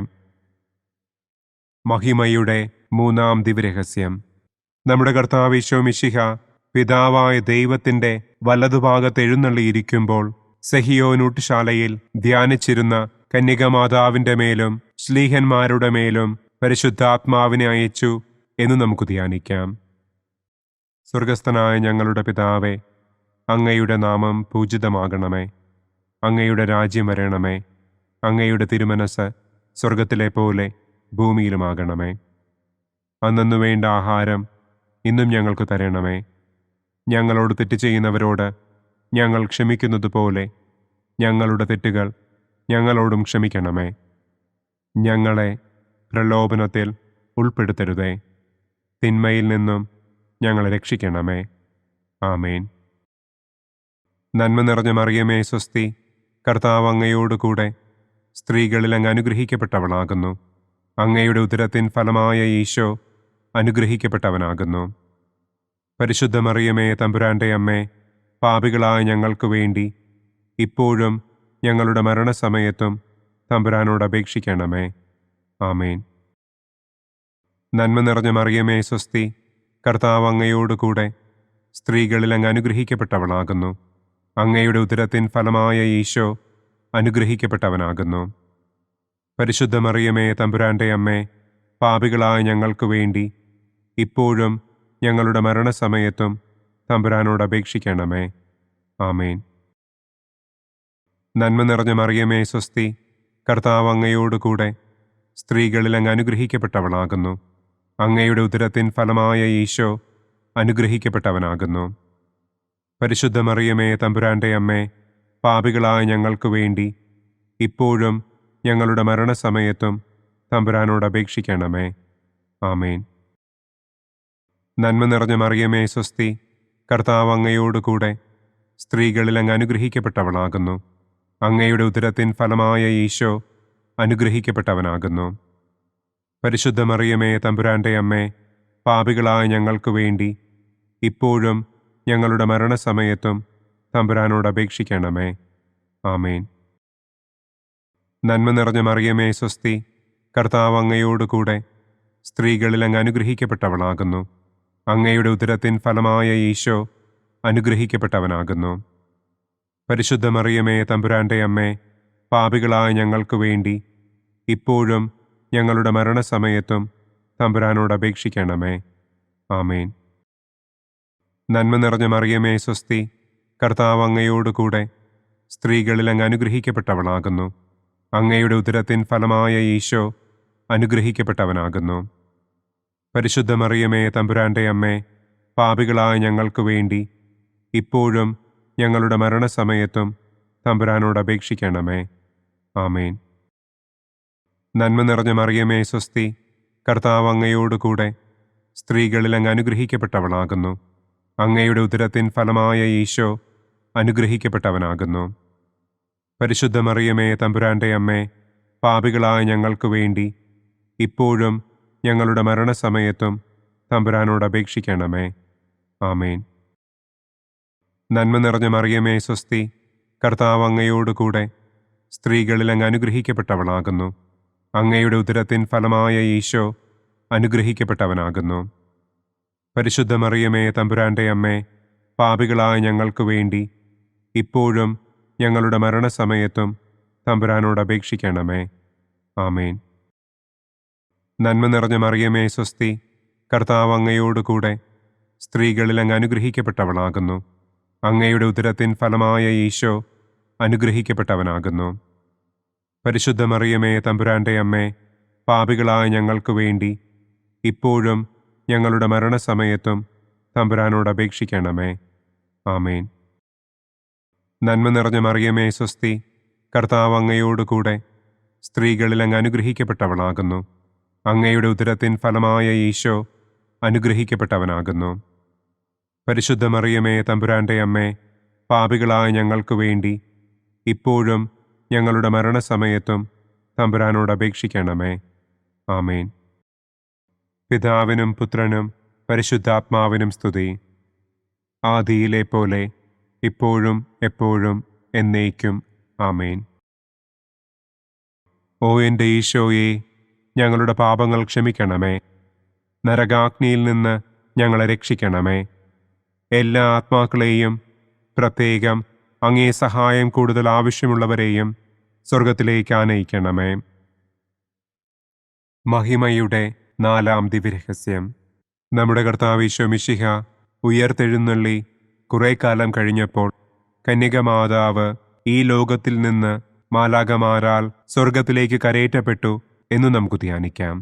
S2: മഹിമയുടെ മൂന്നാം ദിവ്യരഹസ്യം. നമ്മുടെ കർത്താവ് ഈശോ മിശിഹ പിതാവായ ദൈവത്തിൻ്റെ വലതുഭാഗത്ത് എഴുന്നള്ളിയിരിക്കുമ്പോൾ സെഹിയോനൂട്ടുശാലയിൽ ധ്യാനിച്ചിരുന്ന കന്യകമാതാവിൻ്റെ മേലും ശ്ലീഹന്മാരുടെ മേലും പരിശുദ്ധാത്മാവിനെ അയച്ചു എന്ന് നമുക്ക് ധ്യാനിക്കാം. സ്വർഗസ്ഥനായ ഞങ്ങളുടെ പിതാവേ, അങ്ങയുടെ നാമം പൂജിതമാകണമേ. അങ്ങയുടെ രാജ്യം വരണമേ. അങ്ങയുടെ തിരുമനസ് സ്വർഗത്തിലെ പോലെ ഭൂമിയിലുമാകണമേ. അന്നു വേണ്ട ആഹാരം ഇന്നും ഞങ്ങൾക്ക് തരണമേ. ഞങ്ങളോട് തെറ്റ് ചെയ്യുന്നവരോട് ഞങ്ങൾ ക്ഷമിക്കുന്നത് പോലെ ഞങ്ങളുടെ തെറ്റുകൾ ഞങ്ങളോടും ക്ഷമിക്കണമേ. ഞങ്ങളെ പ്രലോഭനത്തിൽ ഉൾപ്പെടുത്തരുതേ. തിന്മയിൽ നിന്നും ഞങ്ങളെ രക്ഷിക്കണമേ. ആമേൻ. നന്മ നിറഞ്ഞ മറിയമേ സ്വസ്തി, കർത്താവ് അങ്ങയോടുകൂടെ സ്ത്രീകളിൽ അങ്ങ് അനുഗ്രഹിക്കപ്പെട്ടവളാകുന്നു. അങ്ങയുടെ ഉദരത്തിൻ ഫലമായ ഈശോ അനുഗ്രഹിക്കപ്പെട്ടവനാകുന്നു. പരിശുദ്ധ മറിയമേ തമ്പുരാന്റെ അമ്മേ, പാപികളായ ഞങ്ങൾക്ക് വേണ്ടി ഇപ്പോഴും ഞങ്ങളുടെ മരണസമയത്തും തമ്പുരാനോട് അപേക്ഷിക്കണമേ. ആമേൻ. നന്മ നിറഞ്ഞ മറിയമേ സ്വസ്തി, കർത്താവ് അങ്ങയോടുകൂടെ സ്ത്രീകളിൽ അങ്ങ് അനുഗ്രഹിക്കപ്പെട്ടവളാകുന്നു. അങ്ങയുടെ ഉദരത്തിൻ ഫലമായ ഈശോ അനുഗ്രഹിക്കപ്പെട്ടവനാകുന്നു. പരിശുദ്ധ മറിയമേ തമ്പുരാന്റെ അമ്മേ, പാപികളായ ഞങ്ങൾക്ക് വേണ്ടി ഇപ്പോഴും ഞങ്ങളുടെ മരണസമയത്തും തമ്പുരാനോട് അപേക്ഷിക്കണമേ. ആമേൻ. നന്മ നിറഞ്ഞ മറിയമേ സ്വസ്തി, കർത്താവ് അങ്ങയോടുകൂടെ സ്ത്രീകളിൽ അങ്ങ് അനുഗ്രഹിക്കപ്പെട്ടവളാകുന്നു. അങ്ങയുടെ ഉദരത്തിൻ ഫലമായ ഈശോ അനുഗ്രഹിക്കപ്പെട്ടവനാകുന്നു. പരിശുദ്ധ മറിയമേ തമ്പുരാന്റെ അമ്മേ, പാപികളായ ഞങ്ങൾക്ക് വേണ്ടി ഇപ്പോഴും ഞങ്ങളുടെ മരണസമയത്തും തമ്പുരാനോട് അപേക്ഷിക്കണമേ. ആമേൻ. നന്മ നിറഞ്ഞ മറിയമേ സ്വസ്തി, കർത്താവ് അങ്ങയോടുകൂടെ സ്ത്രീകളിൽ അങ്ങ് അനുഗ്രഹിക്കപ്പെട്ടവളാകുന്നു. അങ്ങയുടെ ഉദരത്തിൻ ഫലമായ ഈശോ അനുഗ്രഹിക്കപ്പെട്ടവനാകുന്നു. പരിശുദ്ധ മറിയമേ തമ്പുരാന്റെ അമ്മേ, പാപികളായ ഞങ്ങൾക്ക് വേണ്ടി ഇപ്പോഴും ഞങ്ങളുടെ മരണസമയത്തും തമ്പുരാനോട് അപേക്ഷിക്കണമേ. ആമേൻ. നന്മ നിറഞ്ഞ മറിയമേ സ്വസ്തി, കർത്താവ് അങ്ങയോടുകൂടെ സ്ത്രീകളിൽ അങ്ങ് അനുഗ്രഹിക്കപ്പെട്ടവളാകുന്നു. അങ്ങയുടെ ഉദരത്തിൻ ഫലമായ ഈശോ അനുഗ്രഹിക്കപ്പെട്ടവനാകുന്നു. പരിശുദ്ധ മറിയമേ തമ്പുരാന്റെ അമ്മേ, പാപികളായ ഞങ്ങൾക്ക് വേണ്ടി ഇപ്പോഴും ഞങ്ങളുടെ മരണസമയത്തും തമ്പുരാനോട് അപേക്ഷിക്കണമേ. ആമേൻ. നന്മ നിറഞ്ഞ മറിയമേ സ്വസ്തി, കർത്താവ് അങ്ങയോടുകൂടെ സ്ത്രീകളിൽ അങ്ങ് അനുഗ്രഹിക്കപ്പെട്ടവളാകുന്നു. അങ്ങയുടെ ഉദരത്തിൻ ഫലമായ ഈശോ അനുഗ്രഹിക്കപ്പെട്ടവനാകുന്നു. പരിശുദ്ധ മറിയമേ തമ്പുരാന്റെ അമ്മേ, പാപികളായ ഞങ്ങൾക്ക് വേണ്ടി ഇപ്പോഴും ഞങ്ങളുടെ മരണസമയത്തും തമ്പുരാനോട് അപേക്ഷിക്കണമേ. ആമേൻ. നന്മ നിറഞ്ഞ മറിയമേ സ്വസ്തി, കർത്താവ് അങ്ങയോടുകൂടെ സ്ത്രീകളിൽ അങ്ങ് അനുഗ്രഹിക്കപ്പെട്ടവളാകുന്നു. അങ്ങയുടെ ഉദരത്തിൻ ഫലമായ ഈശോ അനുഗ്രഹിക്കപ്പെട്ടവനാകുന്നു. പരിശുദ്ധ മറിയമേ തമ്പുരാന്റെ അമ്മേ, പാപികളായ ഞങ്ങൾക്ക് വേണ്ടി ഇപ്പോഴും ഞങ്ങളുടെ മരണസമയത്തും തമ്പുരാനോട് അപേക്ഷിക്കണമേ. ആമേൻ. നന്മ നിറഞ്ഞ മറിയമേ സ്വസ്തി, കർത്താവ് അങ്ങയോടുകൂടെ സ്ത്രീകളിൽ അങ്ങ് അനുഗ്രഹിക്കപ്പെട്ടവളാകുന്നു. അങ്ങയുടെ ഉദരത്തിൻ ഫലമായ ഈശോ അനുഗ്രഹിക്കപ്പെട്ടവനാകുന്നു. പരിശുദ്ധ മറിയമേ തമ്പുരാന്റെ അമ്മേ, പാപികളായ ഞങ്ങൾക്ക് വേണ്ടി ഇപ്പോഴും ഞങ്ങളുടെ മരണസമയത്തും തമ്പുരാനോട് അപേക്ഷിക്കണമേ. ആമേൻ. നന്മ നിറഞ്ഞ മറിയമേ സ്വസ്തി, കർത്താവ് അങ്ങയോടുകൂടെ സ്ത്രീകളിൽ അങ്ങ് അനുഗ്രഹിക്കപ്പെട്ടവളാകുന്നു. അങ്ങയുടെ ഉദരത്തിൻ ഫലമായ ഈശോ അനുഗ്രഹിക്കപ്പെട്ടവനാകുന്നു. പരിശുദ്ധ മറിയമേ തമ്പുരാന്റെ അമ്മേ, പാപികളായ ഞങ്ങൾക്ക് വേണ്ടി ഇപ്പോഴും ഞങ്ങളുടെ മരണസമയത്തും തമ്പുരാനോട് അപേക്ഷിക്കണമേ. ആമേൻ. നന്മ നിറഞ്ഞ മറിയമേ സ്വസ്തി, കർത്താവ് അങ്ങയോടുകൂടെ സ്ത്രീകളിൽ അങ്ങ് അനുഗ്രഹിക്കപ്പെട്ടവളാകുന്നു. അങ്ങയുടെ ഉദരത്തിൻ ഫലമായ ഈശോ അനുഗ്രഹിക്കപ്പെട്ടവനാകുന്നു. പരിശുദ്ധ മറിയമേ തമ്പുരാന്റെ അമ്മേ, പാപികളായ ഞങ്ങൾക്ക് വേണ്ടി ഇപ്പോഴും ഞങ്ങളുടെ മരണസമയത്തും തമ്പുരാനോട് അപേക്ഷിക്കണമേ. ആമേൻ. പിതാവിനും പുത്രനും പരിശുദ്ധാത്മാവിനും സ്തുതി. ആദിയിലെ പോലെ ഇപ്പോഴും എപ്പോഴും എന്നേക്കും. ആമേൻ. ഓ എൻ്റെ ഈശോയെ, ഞങ്ങളുടെ പാപങ്ങൾ ക്ഷമിക്കണമേ. നരകാഗ്നിയിൽ നിന്ന് ഞങ്ങളെ രക്ഷിക്കണമേ. എല്ലാ ആത്മാക്കളെയും, പ്രത്യേകം അങ്ങേ സഹായം കൂടുതൽ ആവശ്യമുള്ളവരെയും സ്വർഗത്തിലേക്ക് ആനയിക്കണമേ. മഹിമയുടെ 4-ാം ദിവ്യരഹസ്യം. നമ്മുടെ കർത്താവ് ഈശോ മിശിഹ ഉയർത്തെഴുന്നള്ളി കുറെ കാലം കഴിഞ്ഞപ്പോൾ കന്യകമാതാവ് ഈ ലോകത്തിൽ നിന്ന് മാലാഖമാരാൽ സ്വർഗത്തിലേക്ക് കരയേറ്റപ്പെട്ടു എന്നു നമുക്ക് ധ്യാനിക്കാം.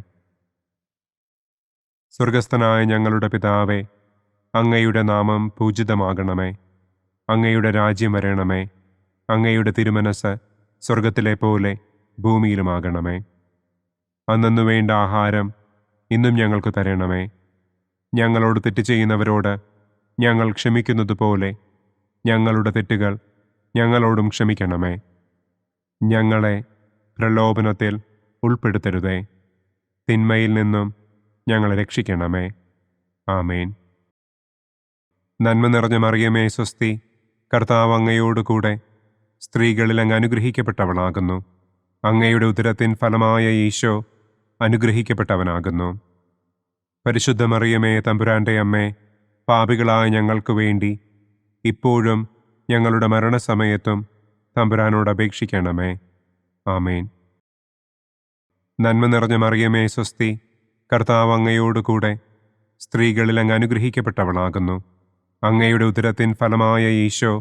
S2: സ്വർഗസ്ഥനായ ഞങ്ങളുടെ പിതാവേ, അങ്ങയുടെ നാമം പൂജിതമാകണമേ. അങ്ങയുടെ രാജ്യം വരണമേ. അങ്ങയുടെ തിരുമനസ് സ്വർഗത്തിലെ പോലെ ഭൂമിയിലുമാകണമേ. അന്നന്നു വേണ്ട ആഹാരം ഇന്നും ഞങ്ങൾക്ക് തരണമേ. ഞങ്ങളോട് തെറ്റ് ചെയ്യുന്നവരോട് ഞങ്ങൾ ക്ഷമിക്കുന്നത് പോലെ ഞങ്ങളുടെ തെറ്റുകൾ ഞങ്ങളോടും ക്ഷമിക്കണമേ. ഞങ്ങളെ പ്രലോഭനത്തിൽ ഉൾപ്പെടുത്തരുതേ. തിന്മയിൽ നിന്നും ഞങ്ങളെ രക്ഷിക്കണമേ. ആമേൻ. നന്മ നിറഞ്ഞ മറിയമേ സ്വസ്തി, കർത്താവ് അങ്ങയോടുകൂടെ സ്ത്രീകളിൽ അങ്ങ് അനുഗ്രഹിക്കപ്പെട്ടവളാകുന്നു. അങ്ങയുടെ ഉദരത്തിൻ ഫലമായ ഈശോ അനുഗ്രഹിക്കപ്പെട്ടവനാകുന്നു. പരിശുദ്ധ മറിയമേ തമ്പുരാന്റെ അമ്മേ, പാപികളായ ഞങ്ങൾക്ക് വേണ്ടി ഇപ്പോഴും ഞങ്ങളുടെ മരണസമയത്തും തമ്പുരാനോട് അപേക്ഷിക്കണമേ. ആമേൻ. നന്മ നിറഞ്ഞ മറിയമേ സ്വസ്തി, കർത്താവ് അങ്ങയോടുകൂടെ സ്ത്രീകളിൽ അങ്ങ് അനുഗ്രഹിക്കപ്പെട്ടവളാകുന്നു. അങ്ങയുടെ ഉദരത്തിൻ ഫലമായ ഈശോ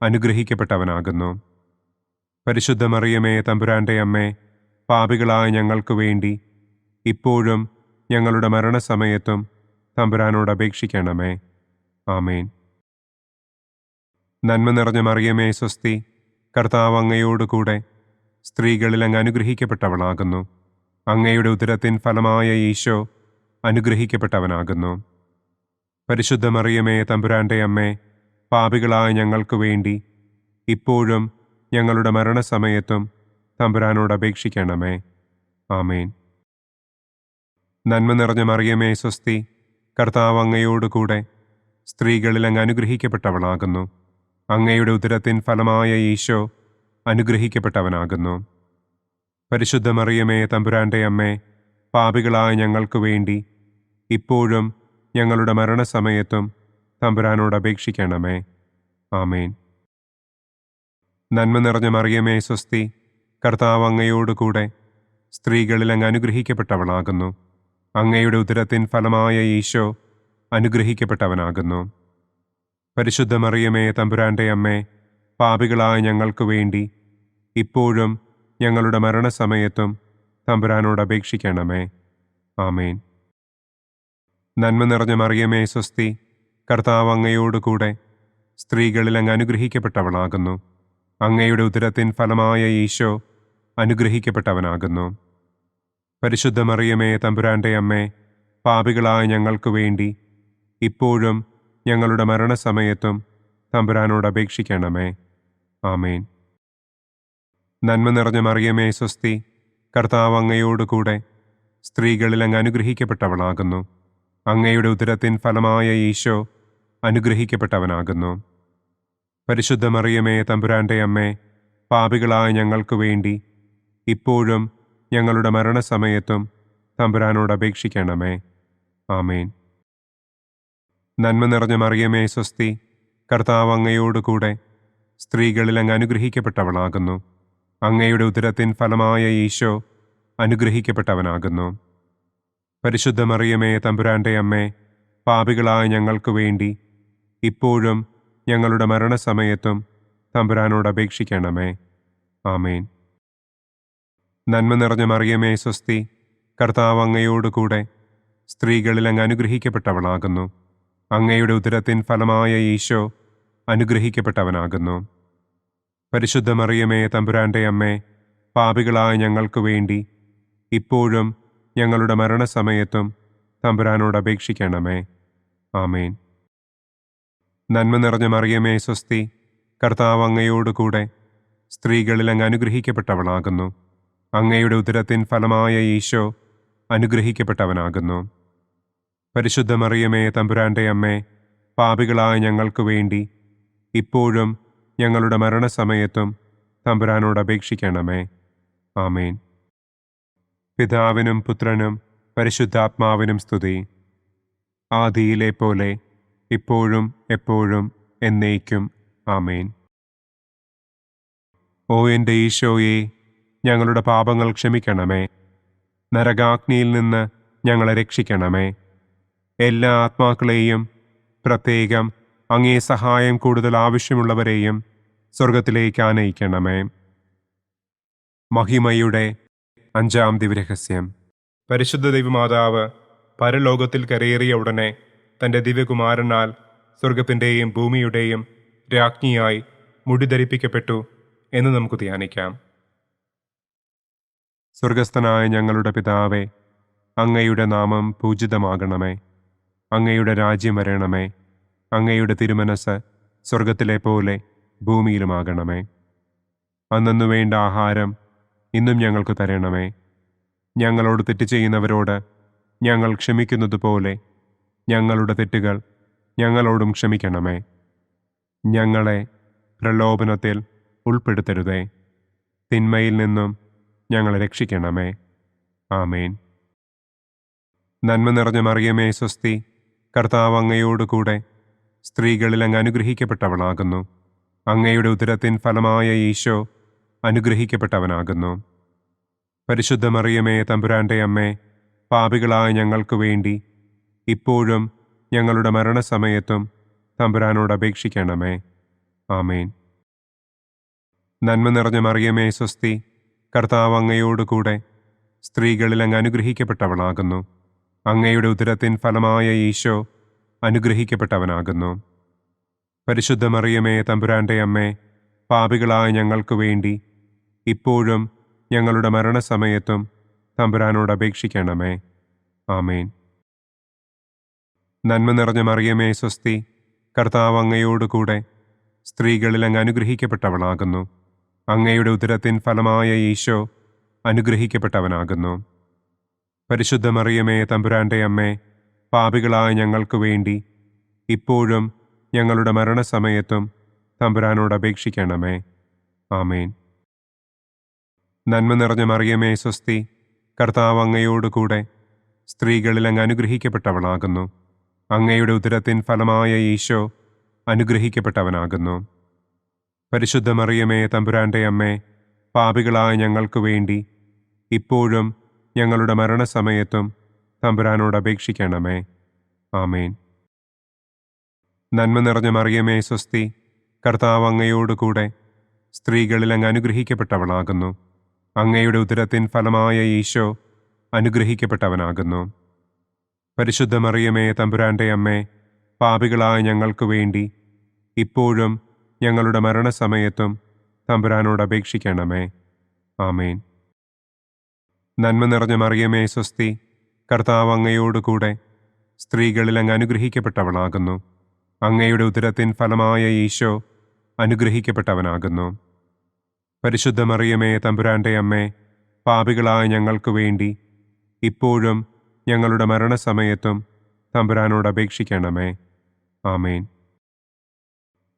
S2: അനുഗ്രഹിക്കപ്പെട്ടവനാകുന്നു. പരിശുദ്ധ മറിയമേ, തമ്പുരാന്റെ അമ്മേ, പാപികളായ ഞങ്ങൾക്ക് വേണ്ടി ഇപ്പോഴും ഞങ്ങളുടെ മരണസമയത്തും തമ്പുരാനോട് അപേക്ഷിക്കണമേ. ആമേൻ. നന്മ നിറഞ്ഞ മറിയമേ, സ്വസ്തി, കർത്താവ് അങ്ങയോടുകൂടെ സ്ത്രീകളിൽ അങ്ങ് അനുഗ്രഹിക്കപ്പെട്ടവളാകുന്നു. അങ്ങയുടെ ഉദരത്തിൻ ഫലമായ ഈശോ അനുഗ്രഹിക്കപ്പെട്ടവനാകുന്നു. പരിശുദ്ധ മറിയമേ, തമ്പുരാന്റെ അമ്മേ, പാപികളായ ഞങ്ങൾക്ക് വേണ്ടി ഇപ്പോഴും ഞങ്ങളുടെ മരണസമയത്തും തമ്പുരാനോട് അപേക്ഷിക്കണമേ. ആമേൻ. നന്മ നിറഞ്ഞ മറിയമേ, സ്വസ്തി, കർത്താവ് അങ്ങയോടുകൂടെ സ്ത്രീകളിൽ അങ്ങ് അനുഗ്രഹിക്കപ്പെട്ടവളാകുന്നു. അങ്ങയുടെ ഉദരത്തിൻ ഫലമായ ഈശോ അനുഗ്രഹിക്കപ്പെട്ടവനാകുന്നു. പരിശുദ്ധ മറിയമേ, തമ്പുരാന്റെ അമ്മേ, പാപികളായ ഞങ്ങൾക്ക് വേണ്ടി ഇപ്പോഴും ഞങ്ങളുടെ മരണസമയത്തും തമ്പുരാനോട് അപേക്ഷിക്കണമേ. ആമേൻ. നന്മ നിറഞ്ഞ മറിയമേ, സ്വസ്തി, കർത്താവ് അങ്ങയോടുകൂടെ സ്ത്രീകളിൽ അങ്ങ് അനുഗ്രഹിക്കപ്പെട്ടവളാകുന്നു. അങ്ങയുടെ ഉദരത്തിൻ ഫലമായ ഈശോ അനുഗ്രഹിക്കപ്പെട്ടവനാകുന്നു. പരിശുദ്ധ മറിയമേ, തമ്പുരാന്റെ അമ്മേ, പാപികളായ ഞങ്ങൾക്ക് വേണ്ടി ഇപ്പോഴും ഞങ്ങളുടെ മരണസമയത്തും തമ്പുരാനോട് അപേക്ഷിക്കണമേ. ആമേൻ. നന്മ നിറഞ്ഞ മറിയമേ, സ്വസ്തി, കർത്താവ് അങ്ങയോടുകൂടെ സ്ത്രീകളിൽ അങ്ങ് അനുഗ്രഹിക്കപ്പെട്ടവളാകുന്നു. അങ്ങയുടെ ഉദരത്തിൻ ഫലമായ ഈശോ അനുഗ്രഹിക്കപ്പെട്ടവനാകുന്നു. പരിശുദ്ധ മറിയമേ, തമ്പുരാന്റെ അമ്മേ, പാപികളായ ഞങ്ങൾക്ക് വേണ്ടി ഇപ്പോഴും ഞങ്ങളുടെ മരണസമയത്തും തമ്പുരാനോട് അപേക്ഷിക്കണമേ. ആമേൻ. നന്മ നിറഞ്ഞ മറിയമേ, സ്വസ്തി, കർത്താവ് അങ്ങയോടുകൂടെ സ്ത്രീകളിൽ അങ്ങ് അനുഗ്രഹിക്കപ്പെട്ടവളാകുന്നു. അങ്ങയുടെ ഉദരത്തിൻ ഫലമായ ഈശോ അനുഗ്രഹിക്കപ്പെട്ടവനാകുന്നു. പരിശുദ്ധ മറിയമേ, തമ്പുരാന്റെ അമ്മേ, പാപികളായ ഞങ്ങൾക്ക് വേണ്ടി ഇപ്പോഴും ഞങ്ങളുടെ മരണസമയത്തും തമ്പുരാനോട് അപേക്ഷിക്കണമേ. ആമേൻ. നന്മ നിറഞ്ഞ മറിയമേ, സ്വസ്തി, കർത്താവ് അങ്ങയോടുകൂടെ സ്ത്രീകളിൽ അങ്ങ് അനുഗ്രഹിക്കപ്പെട്ടവളാകുന്നു. അങ്ങയുടെ ഉദരത്തിൻ ഫലമായ ഈശോ അനുഗ്രഹിക്കപ്പെട്ടവനാകുന്നു. പരിശുദ്ധ മറിയമേ, തമ്പുരാന്റെ അമ്മേ, പാപികളായ ഞങ്ങൾക്ക് വേണ്ടി ഇപ്പോഴും ഞങ്ങളുടെ മരണസമയത്തും തമ്പുരാനോട് അപേക്ഷിക്കണമേ. ആമേൻ. നന്മ നിറഞ്ഞ മറിയമേ, സ്വസ്തി, കർത്താവ് അങ്ങയോടുകൂടെ സ്ത്രീകളിൽ അങ്ങ് അനുഗ്രഹിക്കപ്പെട്ടവളാകുന്നു. അങ്ങയുടെ ഉദരത്തിൻ ഫലമായ ഈശോ അനുഗ്രഹിക്കപ്പെട്ടവനാകുന്നു. പരിശുദ്ധ മറിയമേ, തമ്പുരാന്റെ അമ്മേ, പാപികളായ ഞങ്ങൾക്ക് വേണ്ടി ഇപ്പോഴും ഞങ്ങളുടെ മരണസമയത്തും തമ്പുരാനോട് അപേക്ഷിക്കണമേ. ആമേൻ. നന്മ നിറഞ്ഞ മറിയമേ, സ്വസ്തി, കർത്താവ് അങ്ങയോടുകൂടെ സ്ത്രീകളിൽ അങ്ങ് അനുഗ്രഹിക്കപ്പെട്ടവളാകുന്നു. അങ്ങയുടെ ഉദരത്തിൻ ഫലമായ ഈശോ അനുഗ്രഹിക്കപ്പെട്ടവനാകുന്നു. പരിശുദ്ധ മറിയമേ, തമ്പുരാന്റെ അമ്മേ, പാപികളായ ഞങ്ങൾക്ക് വേണ്ടി ഇപ്പോഴും ഞങ്ങളുടെ മരണസമയത്തും തമ്പുരാനോട് അപേക്ഷിക്കണമേ. ആമേൻ. പിതാവിനും പുത്രനും പരിശുദ്ധാത്മാവിനും സ്തുതി. ആദിയിലെ പോലെ ഇപ്പോഴും എപ്പോഴും എന്നേക്കും. ആമേൻ. ഓ എൻ്റെ ഈശോയെ, ഞങ്ങളുടെ പാപങ്ങൾ ക്ഷമിക്കണമേ. നരകാഗ്നിയിൽ നിന്ന് ഞങ്ങളെ രക്ഷിക്കണമേ. എല്ലാ ആത്മാക്കളെയും, പ്രത്യേകം അങ്ങേ സഹായം കൂടുതൽ ആവശ്യമുള്ളവരെയും സ്വർഗത്തിലേക്ക് ആനയിക്കണമേ. മഹിമയുടെ 5-ാം ദിവ്യരഹസ്യം. പരിശുദ്ധ ദൈവമാതാവ് പരലോകത്തിൽ കരയേറിയ ഉടനെ തൻ്റെ ദിവ്യകുമാരനാൽ സ്വർഗത്തിൻ്റെയും ഭൂമിയുടെയും രാജ്ഞിയായി മുടിധരിപ്പിക്കപ്പെട്ടു എന്ന് നമുക്ക് ധ്യാനിക്കാം. സ്വർഗസ്ഥനായ ഞങ്ങളുടെ പിതാവേ, അങ്ങയുടെ നാമം പൂജിതമാകണമേ. അങ്ങയുടെ രാജ്യം വരണമേ. അങ്ങയുടെ തിരുമനസ് സ്വർഗത്തിലെ പോലെ ഭൂമിയിലുമാകണമേ. അന്നന്നു വേണ്ട ആഹാരം ഇന്നും ഞങ്ങൾക്ക് തരണമേ. ഞങ്ങളോട് തെറ്റ് ചെയ്യുന്നവരോട് ഞങ്ങൾ ക്ഷമിക്കുന്നതുപോലെ ഞങ്ങളുടെ തെറ്റുകൾ ഞങ്ങളോടും ക്ഷമിക്കണമേ. ഞങ്ങളെ പ്രലോഭനത്തിൽ ഉൾപ്പെടുത്തരുതേ. തിന്മയിൽ നിന്നും ഞങ്ങളെ രക്ഷിക്കണമേ. ആമേൻ. നന്മ നിറഞ്ഞ മറിയമേ, സ്വസ്തി, കർത്താവ് അങ്ങയോടുകൂടെ സ്ത്രീകളിൽ അങ്ങ് അനുഗ്രഹിക്കപ്പെട്ടവളാകുന്നു. അങ്ങയുടെ ഉദരത്തിൻ ഫലമായ ഈശോ അനുഗ്രഹിക്കപ്പെട്ടവനാകുന്നു. പരിശുദ്ധ മറിയമേ, തമ്പുരാന്റെ അമ്മേ, പാപികളായ ഞങ്ങൾക്ക് വേണ്ടി ഇപ്പോഴും ഞങ്ങളുടെ മരണസമയത്തും തമ്പുരാനോട് അപേക്ഷിക്കണമേ. ആമേൻ. നന്മ നിറഞ്ഞ മറിയമേ സ്വസ്തി, കർത്താവ് അങ്ങയോടുകൂടെ സ്ത്രീകളിൽ അങ്ങ് അനുഗ്രഹിക്കപ്പെട്ടവളാകുന്നു. അങ്ങയുടെ ഉദരത്തിൻ ഫലമായ ഈശോ അനുഗ്രഹിക്കപ്പെട്ടവനാകുന്നു. പരിശുദ്ധ മറിയമേ തമ്പുരാന്റെ അമ്മേ, പാപികളായ ഞങ്ങൾക്ക് വേണ്ടി ഇപ്പോഴും ഞങ്ങളുടെ മരണസമയത്തും തമ്പുരാനോട് അപേക്ഷിക്കണമേ. ആമേൻ. നന്മ നിറഞ്ഞ മറിയമേ സ്വസ്തി, കർത്താവ് അങ്ങയോടുകൂടെ സ്ത്രീകളിൽ അങ്ങ് അനുഗ്രഹിക്കപ്പെട്ടവളാകുന്നു. അങ്ങയുടെ ഉദരത്തിൻ ഫലമായ ഈശോ അനുഗ്രഹിക്കപ്പെട്ടവനാകുന്നു. പരിശുദ്ധ മറിയമേ തമ്പുരാന്റെ അമ്മേ, പാപികളായ ഞങ്ങൾക്ക് വേണ്ടി ഇപ്പോഴും ഞങ്ങളുടെ മരണസമയത്തും തമ്പുരാനോട് അപേക്ഷിക്കണമേ. ആമേൻ. നന്മ നിറഞ്ഞ മറിയമേ സ്വസ്തി, കർത്താവ് അങ്ങയോടുകൂടെ സ്ത്രീകളിൽ അങ്ങ് അനുഗ്രഹിക്കപ്പെട്ടവളാകുന്നു. അങ്ങയുടെ ഉദരത്തിൻ ഫലമായ ഈശോ അനുഗ്രഹിക്കപ്പെട്ടവനാകുന്നു. പരിശുദ്ധ മറിയമേ തമ്പുരാന്റെ അമ്മേ, പാപികളായ ഞങ്ങൾക്ക് വേണ്ടി ഇപ്പോഴും ഞങ്ങളുടെ മരണസമയത്തും തമ്പുരാനോട് അപേക്ഷിക്കണമേ. ആമേൻ. നന്മ നിറഞ്ഞ മറിയമേ സ്വസ്തി, കർത്താവ് അങ്ങയോടുകൂടെ സ്ത്രീകളിൽ അങ്ങ് അനുഗ്രഹിക്കപ്പെട്ടവളാകുന്നു. അങ്ങയുടെ ഉദരത്തിൻ ഫലമായ ഈശോ അനുഗ്രഹിക്കപ്പെട്ടവനാകുന്നു. പരിശുദ്ധ മറിയമേ തമ്പുരാന്റെ അമ്മേ, പാപികളായ ഞങ്ങൾക്ക് വേണ്ടി ഇപ്പോഴും ഞങ്ങളുടെ മരണസമയത്തും തമ്പുരാനോട് അപേക്ഷിക്കണമേ. ആമേൻ. നന്മ നിറഞ്ഞ മറിയമേ സ്വസ്തി, കർത്താവ് അങ്ങയോടുകൂടെ സ്ത്രീകളിൽ അങ്ങ് അനുഗ്രഹിക്കപ്പെട്ടവളാകുന്നു. അങ്ങയുടെ ഉദരത്തിൻ ഫലമായ ഈശോ അനുഗ്രഹിക്കപ്പെട്ടവനാകുന്നു. പരിശുദ്ധ മറിയമേ തമ്പുരാന്റെ അമ്മേ, പാപികളായ ഞങ്ങൾക്ക് വേണ്ടി ഇപ്പോഴും ഞങ്ങളുടെ മരണസമയത്തും തമ്പുരാനോട് അപേക്ഷിക്കണമേ. ആമേൻ.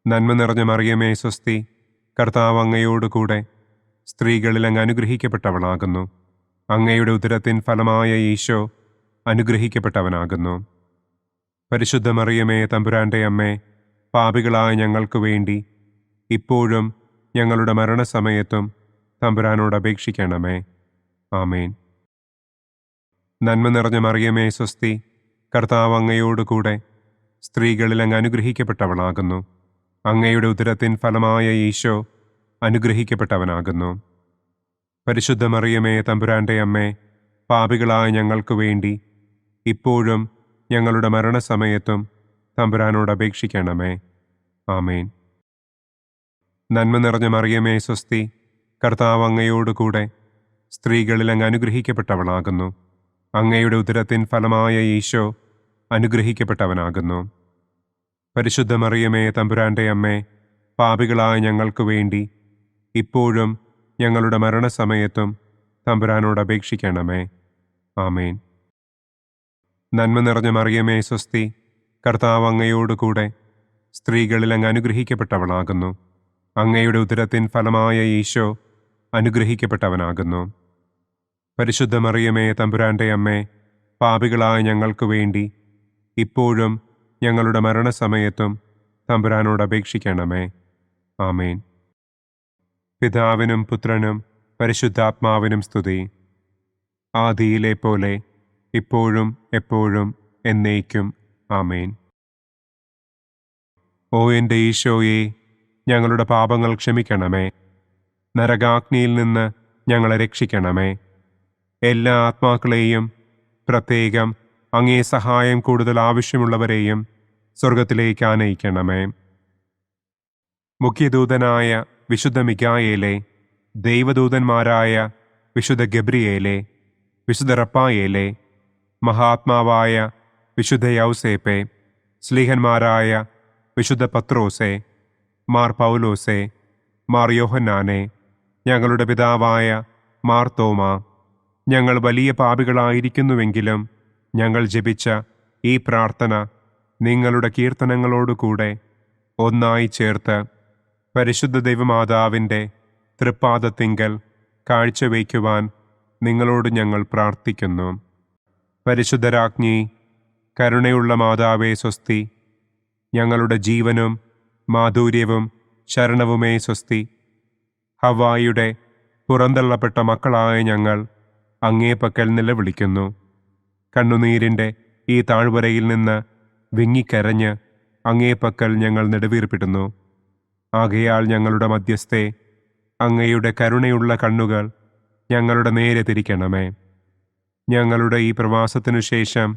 S2: നന്മ നിറഞ്ഞ മറിയമേ സ്വസ്തി, കർത്താവ് അങ്ങയോടുകൂടെ സ്ത്രീകളിൽ അങ്ങ് അനുഗ്രഹിക്കപ്പെട്ടവളാകുന്നു. അങ്ങയുടെ ഉദരത്തിൻ ഫലമായ ഈശോ അനുഗ്രഹിക്കപ്പെട്ടവനാകുന്നു. പരിശുദ്ധ മറിയമേ തമ്പുരാന്റെ അമ്മേ, പാപികളായ ഞങ്ങൾക്ക് വേണ്ടി ഇപ്പോഴും ഞങ്ങളുടെ മരണസമയത്തും തമ്പുരാനോട് അപേക്ഷിക്കണമേ. ആമേൻ. നന്മ നിറഞ്ഞ മറിയമേ സ്വസ്തി, കർത്താവ് അങ്ങയോടുകൂടെ സ്ത്രീകളിൽ അങ്ങ് അനുഗ്രഹിക്കപ്പെട്ടവളാകുന്നു. അങ്ങയുടെ ഉദരത്തിൻ ഫലമായ ഈശോ അനുഗ്രഹിക്കപ്പെട്ടവനാകുന്നു. പരിശുദ്ധ മറിയമേ തമ്പുരാന്റെ അമ്മേ, പാപികളായ ഞങ്ങൾക്ക് വേണ്ടി ഇപ്പോഴും ഞങ്ങളുടെ മരണസമയത്തും തമ്പുരാനോട് അപേക്ഷിക്കണമേ. ആമേൻ. നന്മ നിറഞ്ഞ മറിയമേ സ്വസ്തി, കർത്താവ് അങ്ങയോടുകൂടെ സ്ത്രീകളിൽ അങ്ങ് അനുഗ്രഹിക്കപ്പെട്ടവളാകുന്നു. അങ്ങയുടെ ഉദരത്തിൻ ഫലമായ ഈശോ അനുഗ്രഹിക്കപ്പെട്ടവനാകുന്നു. പരിശുദ്ധ മറിയമേ തമ്പുരാന്റെ അമ്മേ, പാപികളായ ഞങ്ങൾക്ക് വേണ്ടി ഇപ്പോഴും ഞങ്ങളുടെ മരണസമയത്തും തമ്പുരാനോട് അപേക്ഷിക്കണമേ. ആമേൻ. നന്മ നിറഞ്ഞ മറിയമേ സ്വസ്തി, കർത്താവ് അങ്ങയോടുകൂടെ സ്ത്രീകളിൽ അങ്ങ് അനുഗ്രഹിക്കപ്പെട്ടവളാകുന്നു. അങ്ങയുടെ ഉദരത്തിൻ ഫലമായ ഈശോ അനുഗ്രഹിക്കപ്പെട്ടവനാകുന്നു. പരിശുദ്ധ മറിയമേ തമ്പുരാന്റെ അമ്മേ, പാപികളായ ഞങ്ങൾക്ക് വേണ്ടി ഇപ്പോഴും ഞങ്ങളുടെ മരണസമയത്തും തമ്പുരാനോട് അപേക്ഷിക്കണമേ. ആമേൻ. പിതാവിനും പുത്രനും പരിശുദ്ധാത്മാവിനും സ്തുതി. ആദിയിലെ പോലെ ഇപ്പോഴും എപ്പോഴും എന്നേക്കും. ആമേൻ. ഓ എൻ്റെ ഈശോയെ, ഞങ്ങളുടെ പാപങ്ങൾ ക്ഷമിക്കണമേ. നരകാഗ്നിയിൽ നിന്ന് ഞങ്ങളെ രക്ഷിക്കണമേ. എല്ലാ ആത്മാക്കളെയും, പ്രത്യേകം അങ്ങേ സഹായം കൂടുതൽ ആവശ്യമുള്ളവരെയും സ്വർഗത്തിലേക്ക് ആനയിക്കണമേ. മുഖ്യദൂതനായ വിശുദ്ധ മിഖായേലേ, ദൈവദൂതന്മാരായ വിശുദ്ധ ഗബ്രിയേലേ, വിശുദ്ധ റപ്പായേലേ, മഹാത്മാവായ വിശുദ്ധ യൗസേപ്പേ, സ്ലീഹന്മാരായ വിശുദ്ധ പത്രോസേ, മാർ പൗലോസേ, മാർ യോഹന്നാനെ, ഞങ്ങളുടെ പിതാവായ മാർ തോമാ, ഞങ്ങൾ വലിയ പാപികളായിരിക്കുന്നുവെങ്കിലും ഞങ്ങൾ ജപിച്ച ഈ പ്രാർത്ഥന നിങ്ങളുടെ കീർത്തനങ്ങളോടുകൂടെ ഒന്നായി ചേർത്ത് പരിശുദ്ധ ദൈവമാതാവിൻ്റെ തൃപ്പാദത്തിങ്കൽ കാഴ്ചവയ്ക്കുവാൻ നിങ്ങളോട് ഞങ്ങൾ പ്രാർത്ഥിക്കുന്നു. പരിശുദ്ധരാജ്ഞി, കരുണയുള്ള മാതാവേ സ്വസ്തി. ഞങ്ങളുടെ ജീവനും മാധുര്യവും ശരണവുമേ സ്വസ്തി. ഹവ്വായുടെ പുറന്തള്ളപ്പെട്ട മക്കളായ ഞങ്ങൾ അങ്ങേപ്പക്കൽ നിലവിളിക്കുന്നു. കണ്ണുനീരിൻ്റെ ഈ താഴ്വരയിൽ നിന്ന് വിങ്ങിക്കരഞ്ഞ് അങ്ങേപ്പക്കൽ ഞങ്ങൾ നെടുവീർപ്പിടുന്നു. ആകയാൽ ഞങ്ങളുടെ മധ്യസ്ഥെ, അങ്ങയുടെ കരുണയുള്ള കണ്ണുകൾ ഞങ്ങളുടെ നേരെ തിരിക്കണമേ. ഞങ്ങളുടെ ഈ പ്രവാസത്തിനു ശേഷം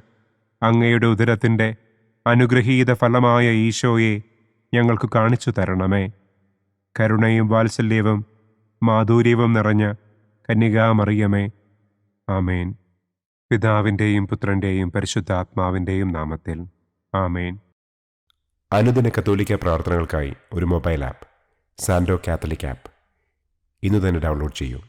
S2: അങ്ങയുടെ ഉദരത്തിൻ്റെ അനുഗ്രഹീത ഫലമായ ഈശോയെ ഞങ്ങൾക്ക് കാണിച്ചു തരണമേ. കരുണയും വാത്സല്യവും മാധുര്യവും നിറഞ്ഞ കന്യകാമറിയമേ, ആമേൻ. പിതാവിൻ്റെയും പുത്രൻ്റെയും പരിശുദ്ധാത്മാവിൻ്റെയും നാമത്തിൽ ആമേൻ.
S1: അനുദിന കത്തോലിക്ക പ്രാർത്ഥനകൾക്കായി ഒരു മൊബൈൽ ആപ്പ്, സാൻഡോ കാത്തലിക് ആപ്പ്, ഇന്ന് തന്നെ ഡൗൺലോഡ് ചെയ്യൂ.